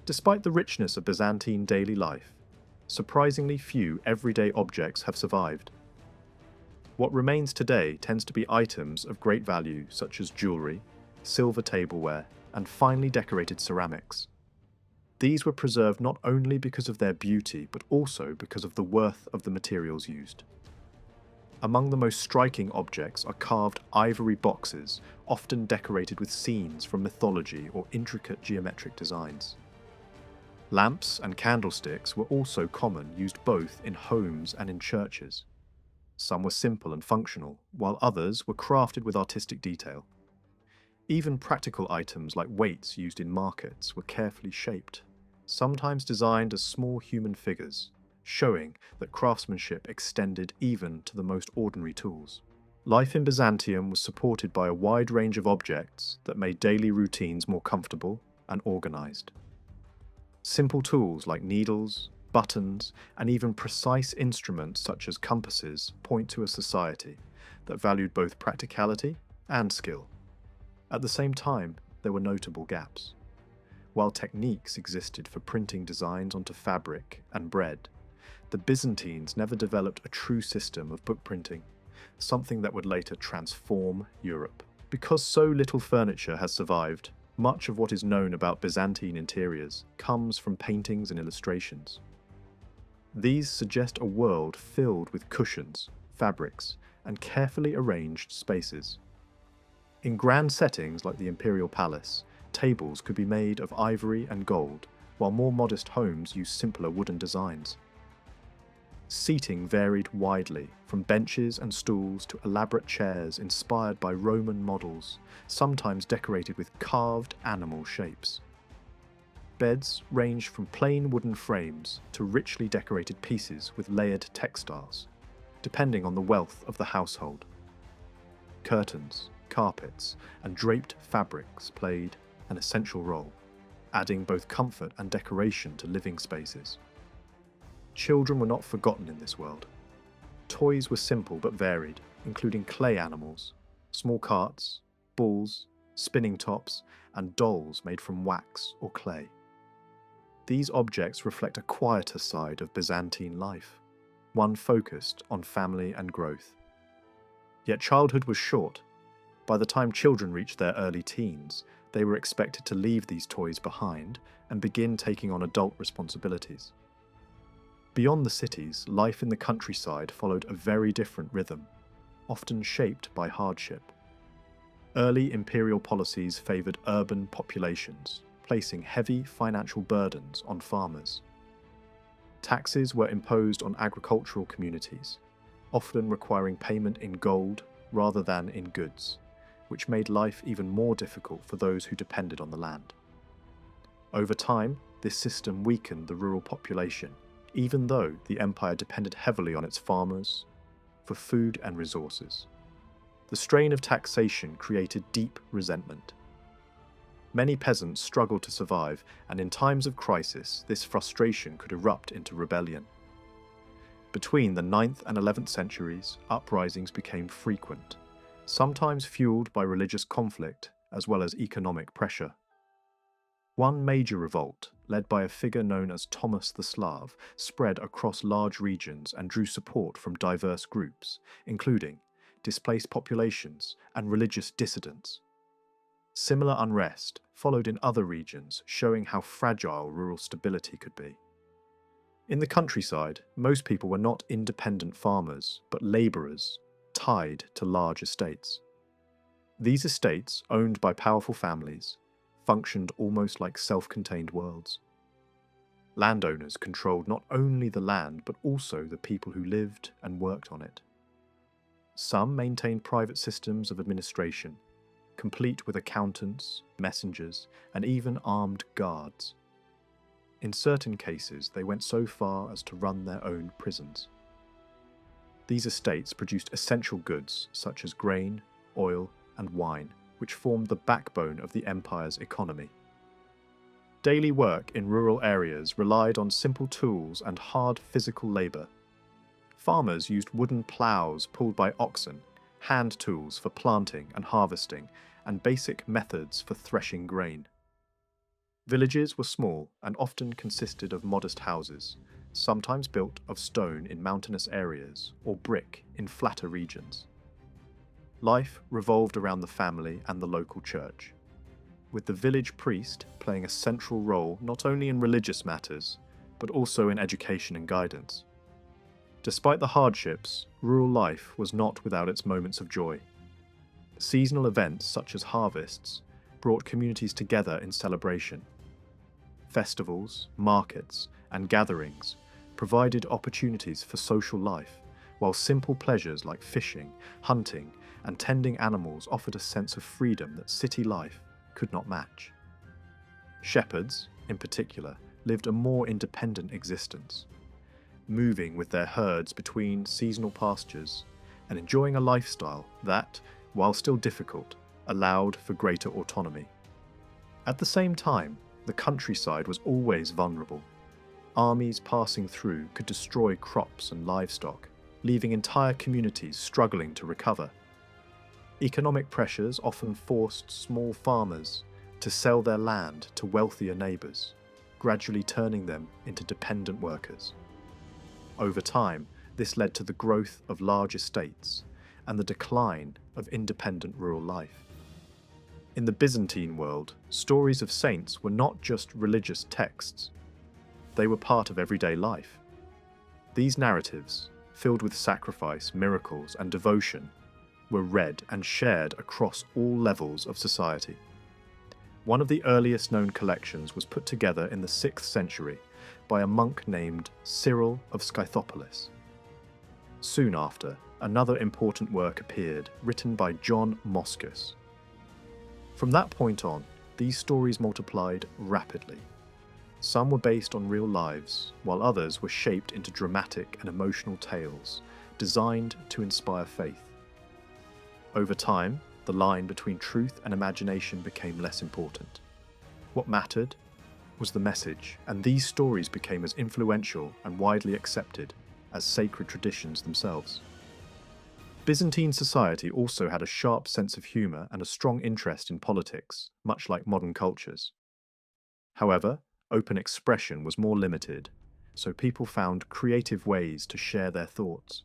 Despite the richness of Byzantine daily life, surprisingly few everyday objects have survived. What remains today tends to be items of great value such as jewellery, silver tableware, and finely decorated ceramics. These were preserved not only because of their beauty, but also because of the worth of the materials used. Among the most striking objects are carved ivory boxes, often decorated with scenes from mythology or intricate geometric designs. Lamps and candlesticks were also common, used both in homes and in churches. Some were simple and functional, while others were crafted with artistic detail. Even practical items like weights used in markets were carefully shaped, sometimes designed as small human figures, showing that craftsmanship extended even to the most ordinary tools. Life in Byzantium was supported by a wide range of objects that made daily routines more comfortable and organized. Simple tools like needles, buttons, and even precise instruments such as compasses point to a society that valued both practicality and skill. At the same time, there were notable gaps. While techniques existed for printing designs onto fabric and bread, the Byzantines never developed a true system of book printing, something that would later transform Europe. Because so little furniture has survived, much of what is known about Byzantine interiors comes from paintings and illustrations. These suggest a world filled with cushions, fabrics, and carefully arranged spaces. In grand settings like the imperial palace, tables could be made of ivory and gold, while more modest homes used simpler wooden designs. Seating varied widely, from benches and stools to elaborate chairs inspired by Roman models, sometimes decorated with carved animal shapes. Beds ranged from plain wooden frames to richly decorated pieces with layered textiles, depending on the wealth of the household. Curtains, carpets, and draped fabrics played an essential role, adding both comfort and decoration to living spaces. Children were not forgotten in this world. Toys were simple but varied, including clay animals, small carts, balls, spinning tops, and dolls made from wax or clay. These objects reflect a quieter side of Byzantine life, one focused on family and growth. Yet childhood was short. By the time children reached their early teens, they were expected to leave these toys behind and begin taking on adult responsibilities. Beyond the cities, life in the countryside followed a very different rhythm, often shaped by hardship. Early imperial policies favoured urban populations, placing heavy financial burdens on farmers. Taxes were imposed on agricultural communities, often requiring payment in gold rather than in goods, which made life even more difficult for those who depended on the land. Over time, this system weakened the rural population, even though the empire depended heavily on its farmers for food and resources. The strain of taxation created deep resentment. Many peasants struggled to survive, and in times of crisis, this frustration could erupt into rebellion. Between the 9th and 11th centuries, uprisings became frequent, sometimes fueled by religious conflict as well as economic pressure. One major revolt, led by a figure known as Thomas the Slav, spread across large regions and drew support from diverse groups, including displaced populations and religious dissidents. Similar unrest followed in other regions, showing how fragile rural stability could be. In the countryside, most people were not independent farmers, but labourers, tied to large estates. These estates, owned by powerful families, functioned almost like self-contained worlds. Landowners controlled not only the land but also the people who lived and worked on it. Some maintained private systems of administration, complete with accountants, messengers, and even armed guards. In certain cases, they went so far as to run their own prisons. These estates produced essential goods such as grain, oil, and wine, which formed the backbone of the empire's economy. Daily work in rural areas relied on simple tools and hard physical labour. Farmers used wooden ploughs pulled by oxen, hand tools for planting and harvesting, and basic methods for threshing grain. Villages were small and often consisted of modest houses, sometimes built of stone in mountainous areas or brick in flatter regions. Life revolved around the family and the local church, with the village priest playing a central role not only in religious matters, but also in education and guidance. Despite the hardships, rural life was not without its moments of joy. Seasonal events such as harvests brought communities together in celebration. Festivals, markets, and gatherings provided opportunities for social life, while simple pleasures like fishing, hunting, and tending animals offered a sense of freedom that city life could not match. Shepherds, in particular, lived a more independent existence, moving with their herds between seasonal pastures and enjoying a lifestyle that, while still difficult, allowed for greater autonomy. At the same time, the countryside was always vulnerable. Armies passing through could destroy crops and livestock, leaving entire communities struggling to recover. Economic pressures often forced small farmers to sell their land to wealthier neighbours, gradually turning them into dependent workers. Over time, this led to the growth of large estates and the decline of independent rural life. In the Byzantine world, stories of saints were not just religious texts. They were part of everyday life. These narratives, filled with sacrifice, miracles, and devotion, were read and shared across all levels of society. One of the earliest known collections was put together in the 6th century by a monk named Cyril of Scythopolis. Soon after, another important work appeared, written by John Moschus. From that point on, these stories multiplied rapidly. Some were based on real lives, while others were shaped into dramatic and emotional tales, designed to inspire faith. Over time, the line between truth and imagination became less important. What mattered was the message, and these stories became as influential and widely accepted as sacred traditions themselves. Byzantine society also had a sharp sense of humour and a strong interest in politics, much like modern cultures. However, open expression was more limited, so people found creative ways to share their thoughts.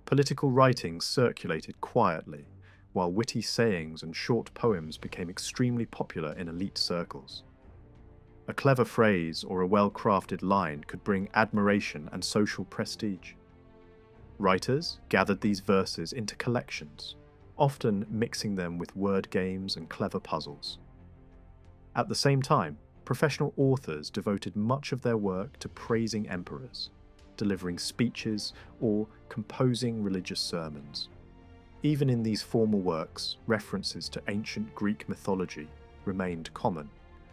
Political writings circulated quietly, while witty sayings and short poems became extremely popular in elite circles. A clever phrase or a well-crafted line could bring admiration and social prestige. Writers gathered these verses into collections, often mixing them with word games and clever puzzles. At the same time, professional authors devoted much of their work to praising emperors, delivering speeches, or composing religious sermons. Even in these formal works, references to ancient Greek mythology remained common,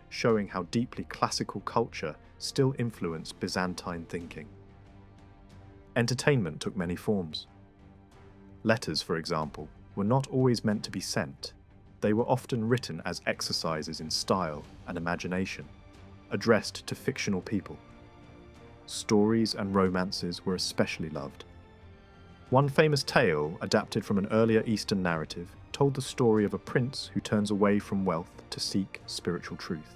showing how deeply classical culture still influenced Byzantine thinking. Entertainment took many forms. Letters, for example, were not always meant to be sent. They were often written as exercises in style and imagination, addressed to fictional people. Stories and romances were especially loved. One famous tale, adapted from an earlier Eastern narrative, told the story of a prince who turns away from wealth to seek spiritual truth.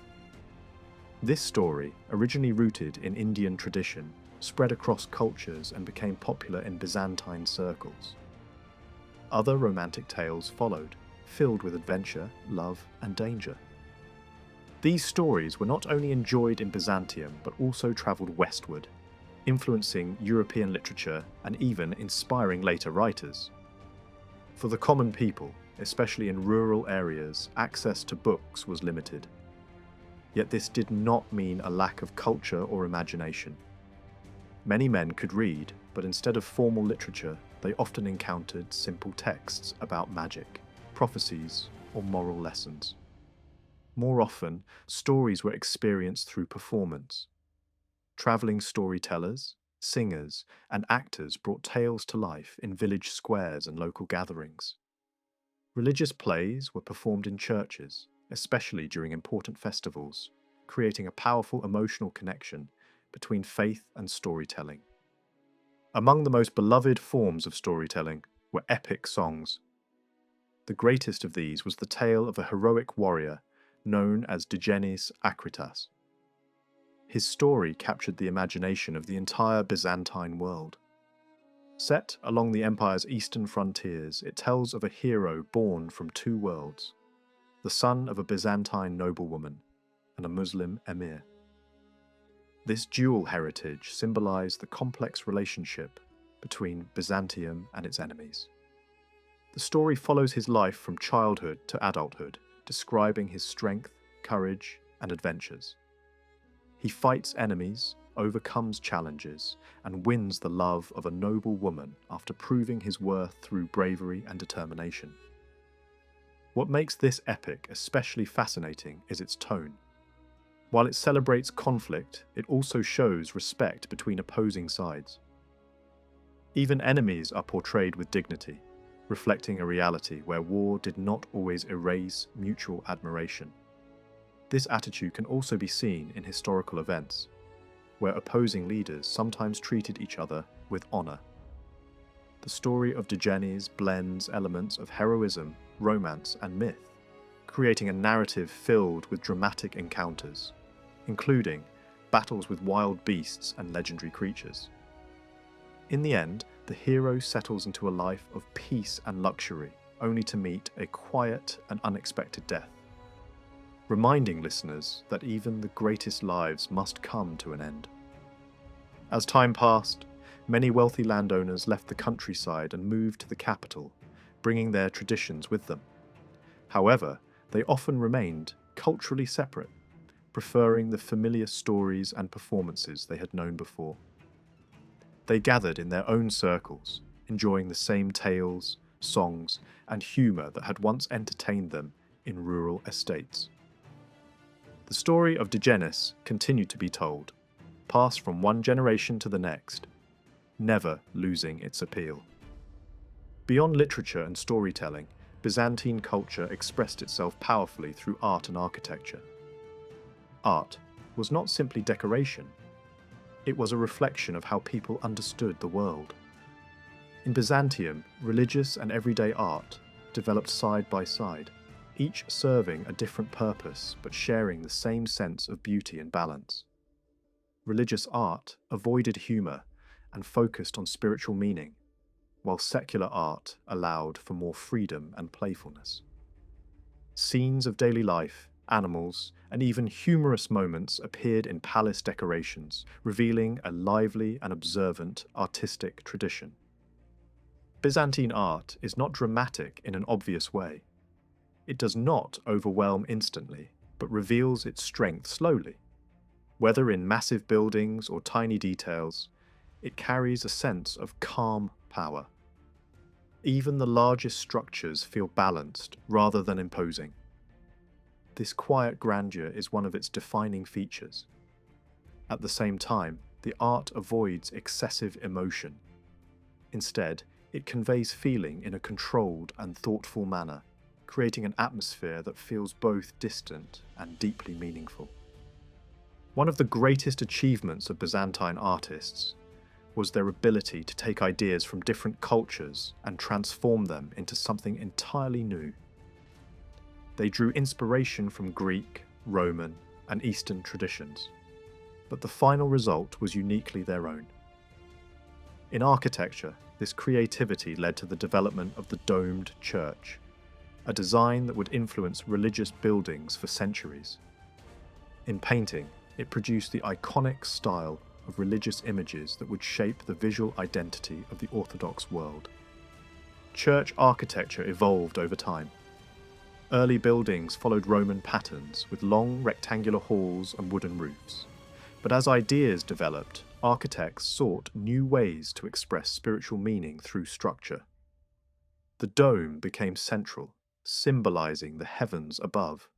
This story, originally rooted in Indian tradition, spread across cultures and became popular in Byzantine circles. Other romantic tales followed, filled with adventure, love, and danger. These stories were not only enjoyed in Byzantium but also travelled westward, influencing European literature and even inspiring later writers. For the common people, especially in rural areas, access to books was limited. Yet this did not mean a lack of culture or imagination. Many men could read, but instead of formal literature, they often encountered simple texts about magic, prophecies, or moral lessons. More often, stories were experienced through performance. Traveling storytellers, singers, and actors brought tales to life in village squares and local gatherings. Religious plays were performed in churches, especially during important festivals, creating a powerful emotional connection between faith and storytelling. Among the most beloved forms of storytelling were epic songs. The greatest of these was the tale of a heroic warrior known as Digenis Acritas. His story captured the imagination of the entire Byzantine world. Set along the empire's eastern frontiers, it tells of a hero born from two worlds, the son of a Byzantine noblewoman and a Muslim emir. This dual heritage symbolized the complex relationship between Byzantium and its enemies. The story follows his life from childhood to adulthood, describing his strength, courage, and adventures. He fights enemies, overcomes challenges, and wins the love of a noble woman after proving his worth through bravery and determination. What makes this epic especially fascinating is its tone. While it celebrates conflict, it also shows respect between opposing sides. Even enemies are portrayed with dignity, reflecting a reality where war did not always erase mutual admiration. This attitude can also be seen in historical events, where opposing leaders sometimes treated each other with honor. The story of Digenis blends elements of heroism, romance, and myth, creating a narrative filled with dramatic encounters, including battles with wild beasts and legendary creatures. In the end, the hero settles into a life of peace and luxury, only to meet a quiet and unexpected death, reminding listeners that even the greatest lives must come to an end. As time passed, many wealthy landowners left the countryside and moved to the capital, bringing their traditions with them. However, they often remained culturally separate, preferring the familiar stories and performances they had known before. They gathered in their own circles, enjoying the same tales, songs, and humour that had once entertained them in rural estates. The story of Digenis continued to be told, passed from one generation to the next, never losing its appeal. Beyond literature and storytelling, Byzantine culture expressed itself powerfully through art and architecture. Art was not simply decoration. It was a reflection of how people understood the world. In Byzantium, religious and everyday art developed side by side, each serving a different purpose but sharing the same sense of beauty and balance. Religious art avoided humour and focused on spiritual meaning, while secular art allowed for more freedom and playfulness. Scenes of daily life, animals, and even humorous moments appeared in palace decorations, revealing a lively and observant artistic tradition. Byzantine art is not dramatic in an obvious way. It does not overwhelm instantly, but reveals its strength slowly. Whether in massive buildings or tiny details, it carries a sense of calm power. Even the largest structures feel balanced rather than imposing. This quiet grandeur is one of its defining features. At the same time, the art avoids excessive emotion. Instead, it conveys feeling in a controlled and thoughtful manner, creating an atmosphere that feels both distant and deeply meaningful. One of the greatest achievements of Byzantine artists was their ability to take ideas from different cultures and transform them into something entirely new. They drew inspiration from Greek, Roman, and Eastern traditions, but the final result was uniquely their own. In architecture, this creativity led to the development of the domed church, a design that would influence religious buildings for centuries. In painting, it produced the iconic style of religious images that would shape the visual identity of the Orthodox world. Church architecture evolved over time. Early buildings followed Roman patterns with long rectangular halls and wooden roofs. But as ideas developed, architects sought new ways to express spiritual meaning through structure. The dome became central, symbolizing the heavens above.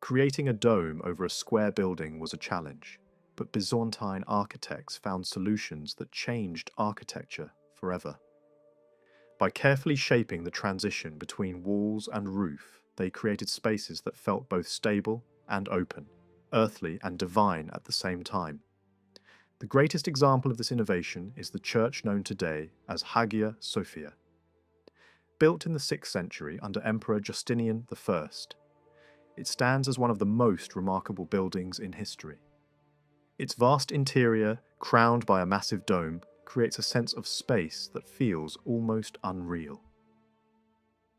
Creating a dome over a square building was a challenge, but Byzantine architects found solutions that changed architecture forever. By carefully shaping the transition between walls and roof, they created spaces that felt both stable and open, earthly and divine at the same time. The greatest example of this innovation is the church known today as Hagia Sophia. Built in the 6th century under Emperor Justinian I, it stands as one of the most remarkable buildings in history. Its vast interior, crowned by a massive dome, creates a sense of space that feels almost unreal.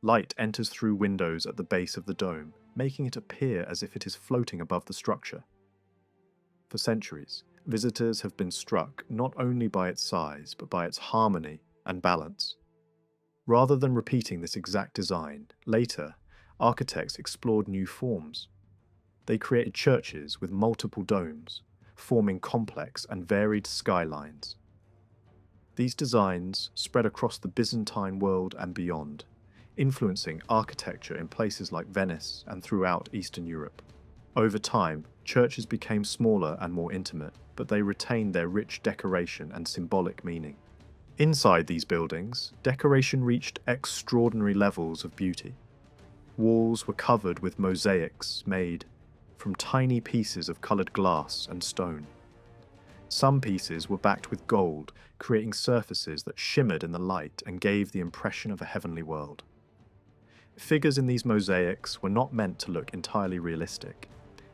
Light enters through windows at the base of the dome, making it appear as if it is floating above the structure. For centuries, visitors have been struck not only by its size, but by its harmony and balance. Rather than repeating this exact design, later, architects explored new forms. They created churches with multiple domes, forming complex and varied skylines. These designs spread across the Byzantine world and beyond, influencing architecture in places like Venice and throughout Eastern Europe. Over time, churches became smaller and more intimate, but they retained their rich decoration and symbolic meaning. Inside these buildings, decoration reached extraordinary levels of beauty. Walls were covered with mosaics made from tiny pieces of coloured glass and stone. Some pieces were backed with gold, creating surfaces that shimmered in the light and gave the impression of a heavenly world. Figures in these mosaics were not meant to look entirely realistic.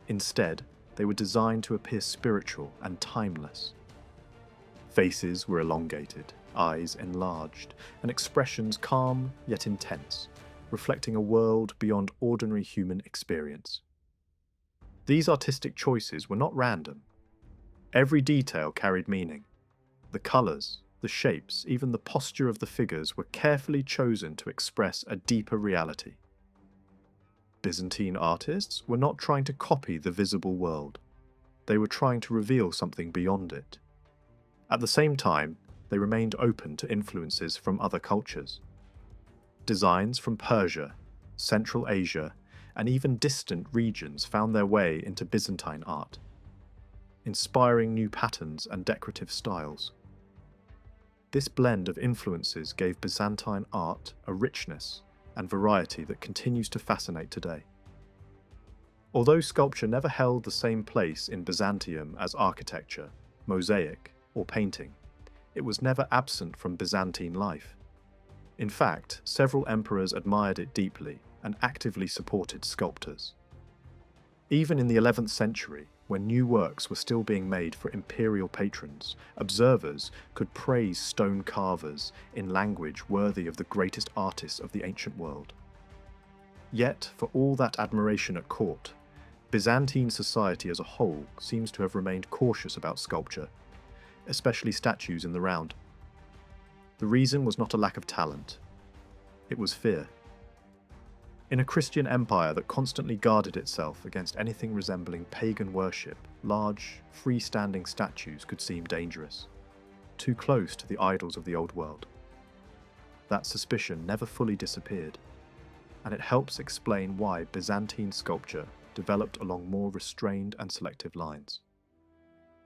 Instead, they were designed to appear spiritual and timeless. Faces were elongated, eyes enlarged, and expressions calm yet intense, reflecting a world beyond ordinary human experience. These artistic choices were not random. Every detail carried meaning. The colours, the shapes, even the posture of the figures were carefully chosen to express a deeper reality. Byzantine artists were not trying to copy the visible world. They were trying to reveal something beyond it. At the same time, they remained open to influences from other cultures. Designs from Persia, Central Asia, and even distant regions found their way into Byzantine art, inspiring new patterns and decorative styles. This blend of influences gave Byzantine art a richness and variety that continues to fascinate today. Although sculpture never held the same place in Byzantium as architecture, mosaic, or painting, it was never absent from Byzantine life. In fact, several emperors admired it deeply and actively supported sculptors. Even in the 11th century, when new works were still being made for imperial patrons, observers could praise stone carvers in language worthy of the greatest artists of the ancient world. Yet, for all that admiration at court, Byzantine society as a whole seems to have remained cautious about sculpture, especially statues in the round. The reason was not a lack of talent. It was fear. In a Christian empire that constantly guarded itself against anything resembling pagan worship, large, freestanding statues could seem dangerous, too close to the idols of the old world. That suspicion never fully disappeared, and it helps explain why Byzantine sculpture developed along more restrained and selective lines.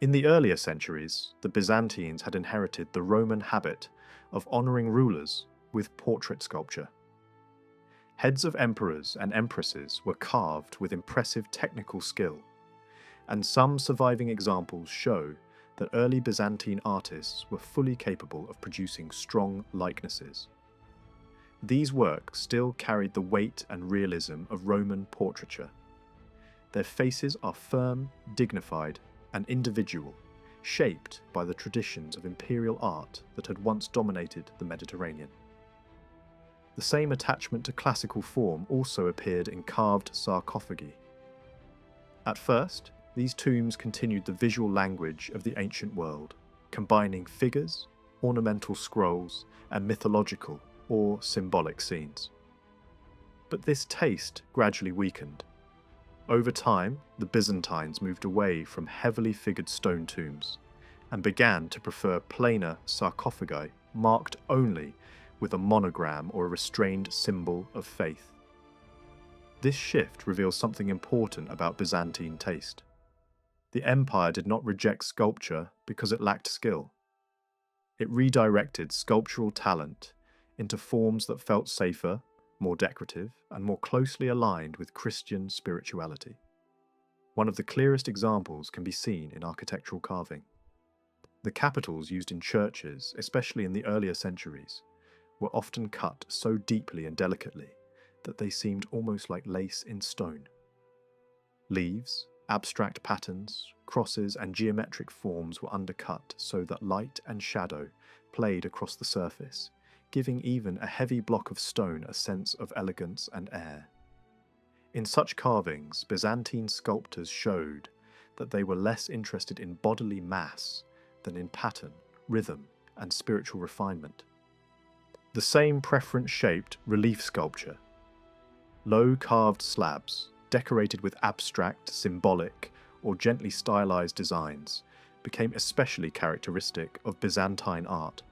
In the earlier centuries, the Byzantines had inherited the Roman habit of honouring rulers with portrait sculpture. Heads of emperors and empresses were carved with impressive technical skill, and some surviving examples show that early Byzantine artists were fully capable of producing strong likenesses. These works still carried the weight and realism of Roman portraiture. Their faces are firm, dignified, and individual, shaped by the traditions of imperial art that had once dominated the Mediterranean. The same attachment to classical form also appeared in carved sarcophagi. At first, these tombs continued the visual language of the ancient world, combining figures, ornamental scrolls, and mythological or symbolic scenes. But this taste gradually weakened. Over time, the Byzantines moved away from heavily figured stone tombs and began to prefer plainer sarcophagi marked only with a monogram or a restrained symbol of faith. This shift reveals something important about Byzantine taste. The empire did not reject sculpture because it lacked skill. It redirected sculptural talent into forms that felt safer, more decorative, and more closely aligned with Christian spirituality. One of the clearest examples can be seen in architectural carving. The capitals used in churches, especially in the earlier centuries, were often cut so deeply and delicately that they seemed almost like lace in stone. Leaves, abstract patterns, crosses, and geometric forms were undercut so that light and shadow played across the surface, giving even a heavy block of stone a sense of elegance and air. In such carvings, Byzantine sculptors showed that they were less interested in bodily mass than in pattern, rhythm, and spiritual refinement. The same preference shaped relief sculpture. Low carved slabs, decorated with abstract, symbolic, or gently stylized designs, became especially characteristic of Byzantine art.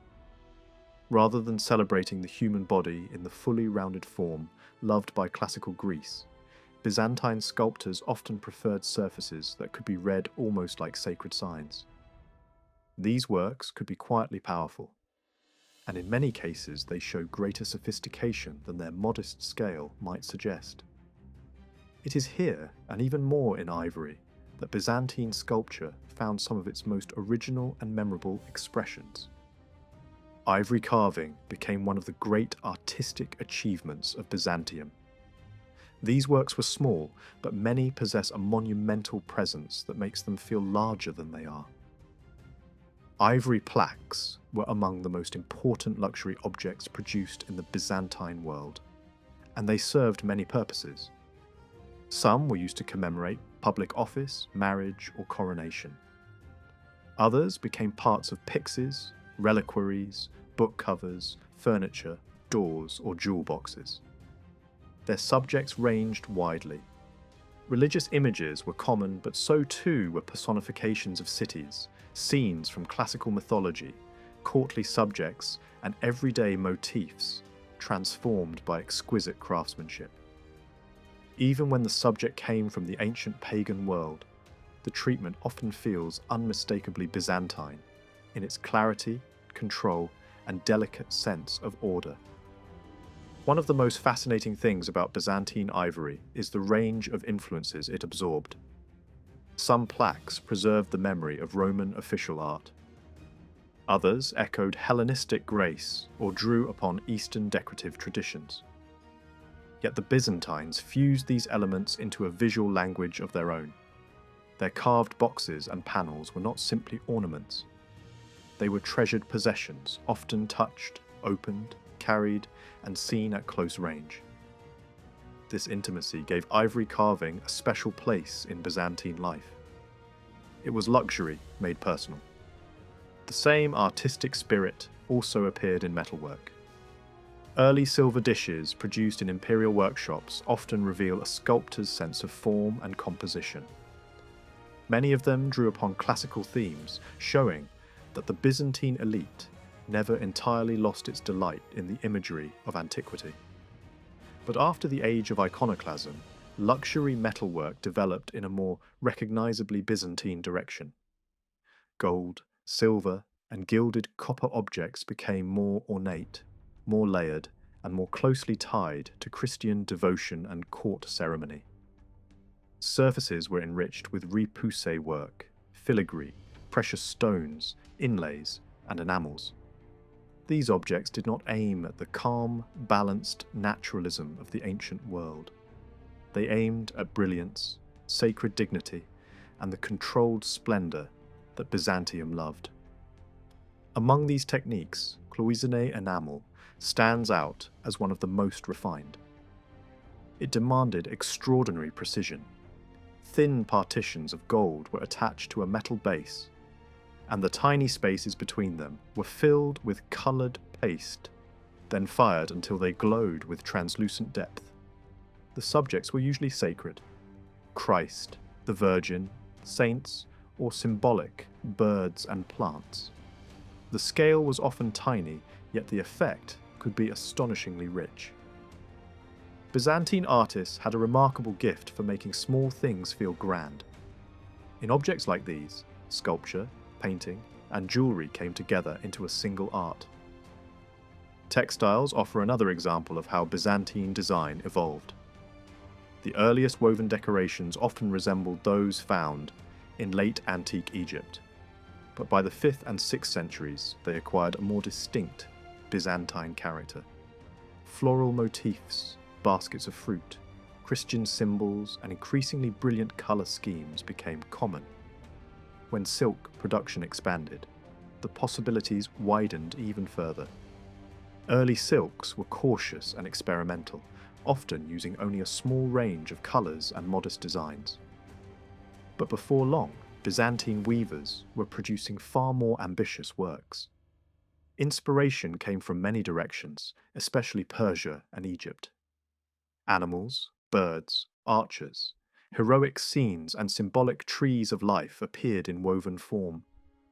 Rather than celebrating the human body in the fully rounded form loved by classical Greece, Byzantine sculptors often preferred surfaces that could be read almost like sacred signs. These works could be quietly powerful, and in many cases they show greater sophistication than their modest scale might suggest. It is here, and even more in ivory, that Byzantine sculpture found some of its most original and memorable expressions. Ivory carving became one of the great artistic achievements of Byzantium. These works were small, but many possess a monumental presence that makes them feel larger than they are. Ivory plaques were among the most important luxury objects produced in the Byzantine world, and they served many purposes. Some were used to commemorate public office, marriage, or coronation. Others became parts of pyxes, reliquaries, book covers, furniture, doors, or jewel boxes. Their subjects ranged widely. Religious images were common, but so too were personifications of cities, scenes from classical mythology, courtly subjects, and everyday motifs transformed by exquisite craftsmanship. Even when the subject came from the ancient pagan world, the treatment often feels unmistakably Byzantine in its clarity, control, and delicate sense of order. One of the most fascinating things about Byzantine ivory is the range of influences it absorbed. Some plaques preserved the memory of Roman official art. Others echoed Hellenistic grace or drew upon Eastern decorative traditions. Yet the Byzantines fused these elements into a visual language of their own. Their carved boxes and panels were not simply ornaments. They were treasured possessions, often touched, opened, carried, and seen at close range. This intimacy gave ivory carving a special place in Byzantine life. It was luxury made personal. The same artistic spirit also appeared in metalwork. Early silver dishes produced in imperial workshops often reveal a sculptor's sense of form and composition. Many of them drew upon classical themes, showing that the Byzantine elite never entirely lost its delight in the imagery of antiquity. But after the age of iconoclasm, luxury metalwork developed in a more recognizably Byzantine direction. Gold, silver, and gilded copper objects became more ornate, more layered, and more closely tied to Christian devotion and court ceremony. Surfaces were enriched with repoussé work, filigree, precious stones, inlays, and enamels. These objects did not aim at the calm, balanced naturalism of the ancient world. They aimed at brilliance, sacred dignity, and the controlled splendor that Byzantium loved. Among these techniques, cloisonné enamel stands out as one of the most refined. It demanded extraordinary precision. Thin partitions of gold were attached to a metal base, and the tiny spaces between them were filled with colored paste, then fired until they glowed with translucent depth. The subjects were usually sacred: Christ, the Virgin, saints, or symbolic birds and plants. The scale was often tiny, yet the effect could be astonishingly rich. Byzantine artists had a remarkable gift for making small things feel grand. In objects like these, sculpture, painting, and jewellery came together into a single art. Textiles offer another example of how Byzantine design evolved. The earliest woven decorations often resembled those found in late antique Egypt, but by the 5th and 6th centuries they acquired a more distinct Byzantine character. Floral motifs, baskets of fruit, Christian symbols, and increasingly brilliant colour schemes became common. When silk production expanded, the possibilities widened even further. Early silks were cautious and experimental, often using only a small range of colours and modest designs. But before long, Byzantine weavers were producing far more ambitious works. Inspiration came from many directions, especially Persia and Egypt. Animals, birds, archers, heroic scenes and symbolic trees of life appeared in woven form,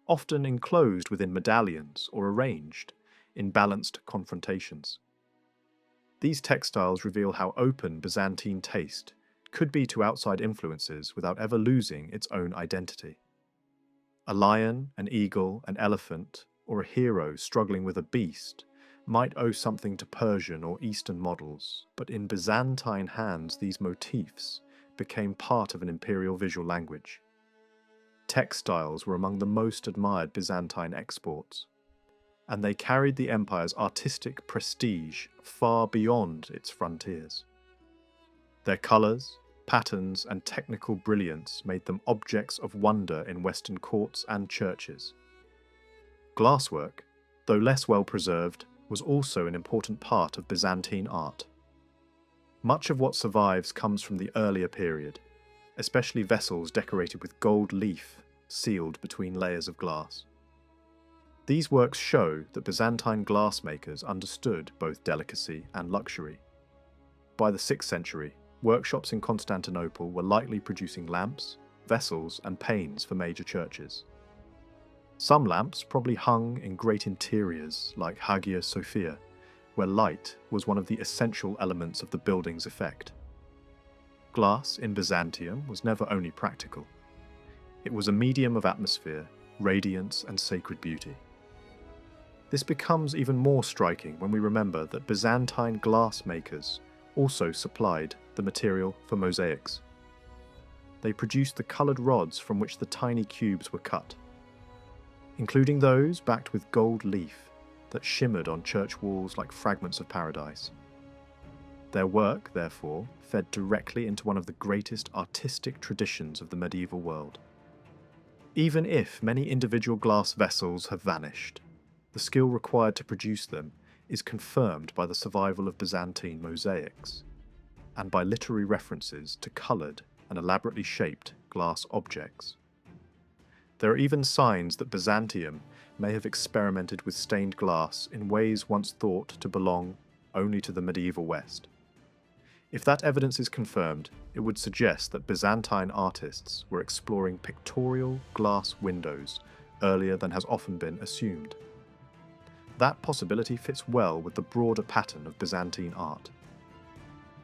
often enclosed within medallions or arranged in balanced confrontations. These textiles reveal how open Byzantine taste could be to outside influences without ever losing its own identity. A lion, an eagle, an elephant, or a hero struggling with a beast might owe something to Persian or Eastern models, but in Byzantine hands these motifs became part of an imperial visual language. Textiles were among the most admired Byzantine exports, and they carried the empire's artistic prestige far beyond its frontiers. Their colours, patterns, and technical brilliance made them objects of wonder in Western courts and churches. Glasswork, though less well preserved, was also an important part of Byzantine art. Much of what survives comes from the earlier period, especially vessels decorated with gold leaf sealed between layers of glass. These works show that Byzantine glassmakers understood both delicacy and luxury. By the 6th century, workshops in Constantinople were likely producing lamps, vessels, and panes for major churches. Some lamps probably hung in great interiors like Hagia Sophia, where light was one of the essential elements of the building's effect. Glass in Byzantium was never only practical. It was a medium of atmosphere, radiance, and sacred beauty. This becomes even more striking when we remember that Byzantine glass makers also supplied the material for mosaics. They produced the coloured rods from which the tiny cubes were cut, including those backed with gold leaf that shimmered on church walls like fragments of paradise. Their work, therefore, fed directly into one of the greatest artistic traditions of the medieval world. Even if many individual glass vessels have vanished, the skill required to produce them is confirmed by the survival of Byzantine mosaics, and by literary references to coloured and elaborately shaped glass objects. There are even signs that Byzantium may have experimented with stained glass in ways once thought to belong only to the medieval West. If that evidence is confirmed, it would suggest that Byzantine artists were exploring pictorial glass windows earlier than has often been assumed. That possibility fits well with the broader pattern of Byzantine art.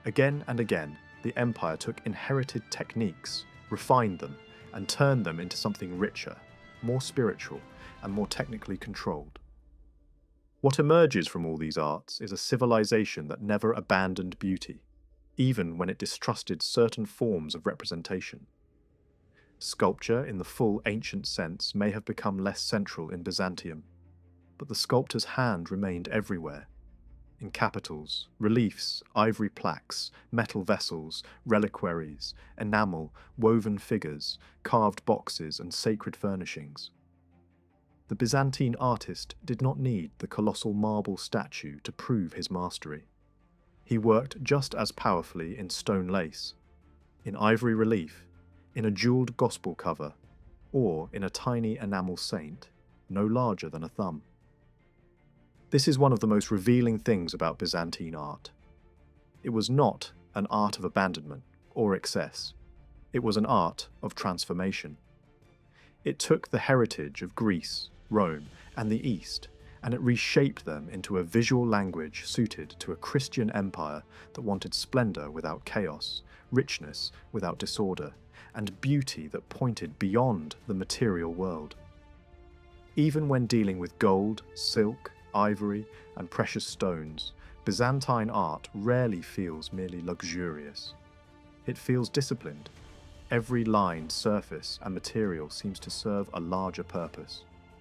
Again and again, the empire took inherited techniques, refined them, and turned them into something richer, more spiritual, and more technically controlled. What emerges from all these arts is a civilization that never abandoned beauty, even when it distrusted certain forms of representation. Sculpture, in the full ancient sense, may have become less central in Byzantium, but the sculptor's hand remained everywhere. In capitals, reliefs, ivory plaques, metal vessels, reliquaries, enamel, woven figures, carved boxes, and sacred furnishings. The Byzantine artist did not need the colossal marble statue to prove his mastery. He worked just as powerfully in stone lace, in ivory relief, in a jewelled gospel cover, or in a tiny enamel saint, no larger than a thumb. This is one of the most revealing things about Byzantine art. It was not an art of abandonment or excess. It was an art of transformation. It took the heritage of Greece, Rome, and the East, and it reshaped them into a visual language suited to a Christian empire that wanted splendor without chaos, richness without disorder, and beauty that pointed beyond the material world. Even when dealing with gold, silk, ivory, and precious stones, Byzantine art rarely feels merely luxurious. It feels disciplined. Every line, surface, and material seems to serve a larger purpose.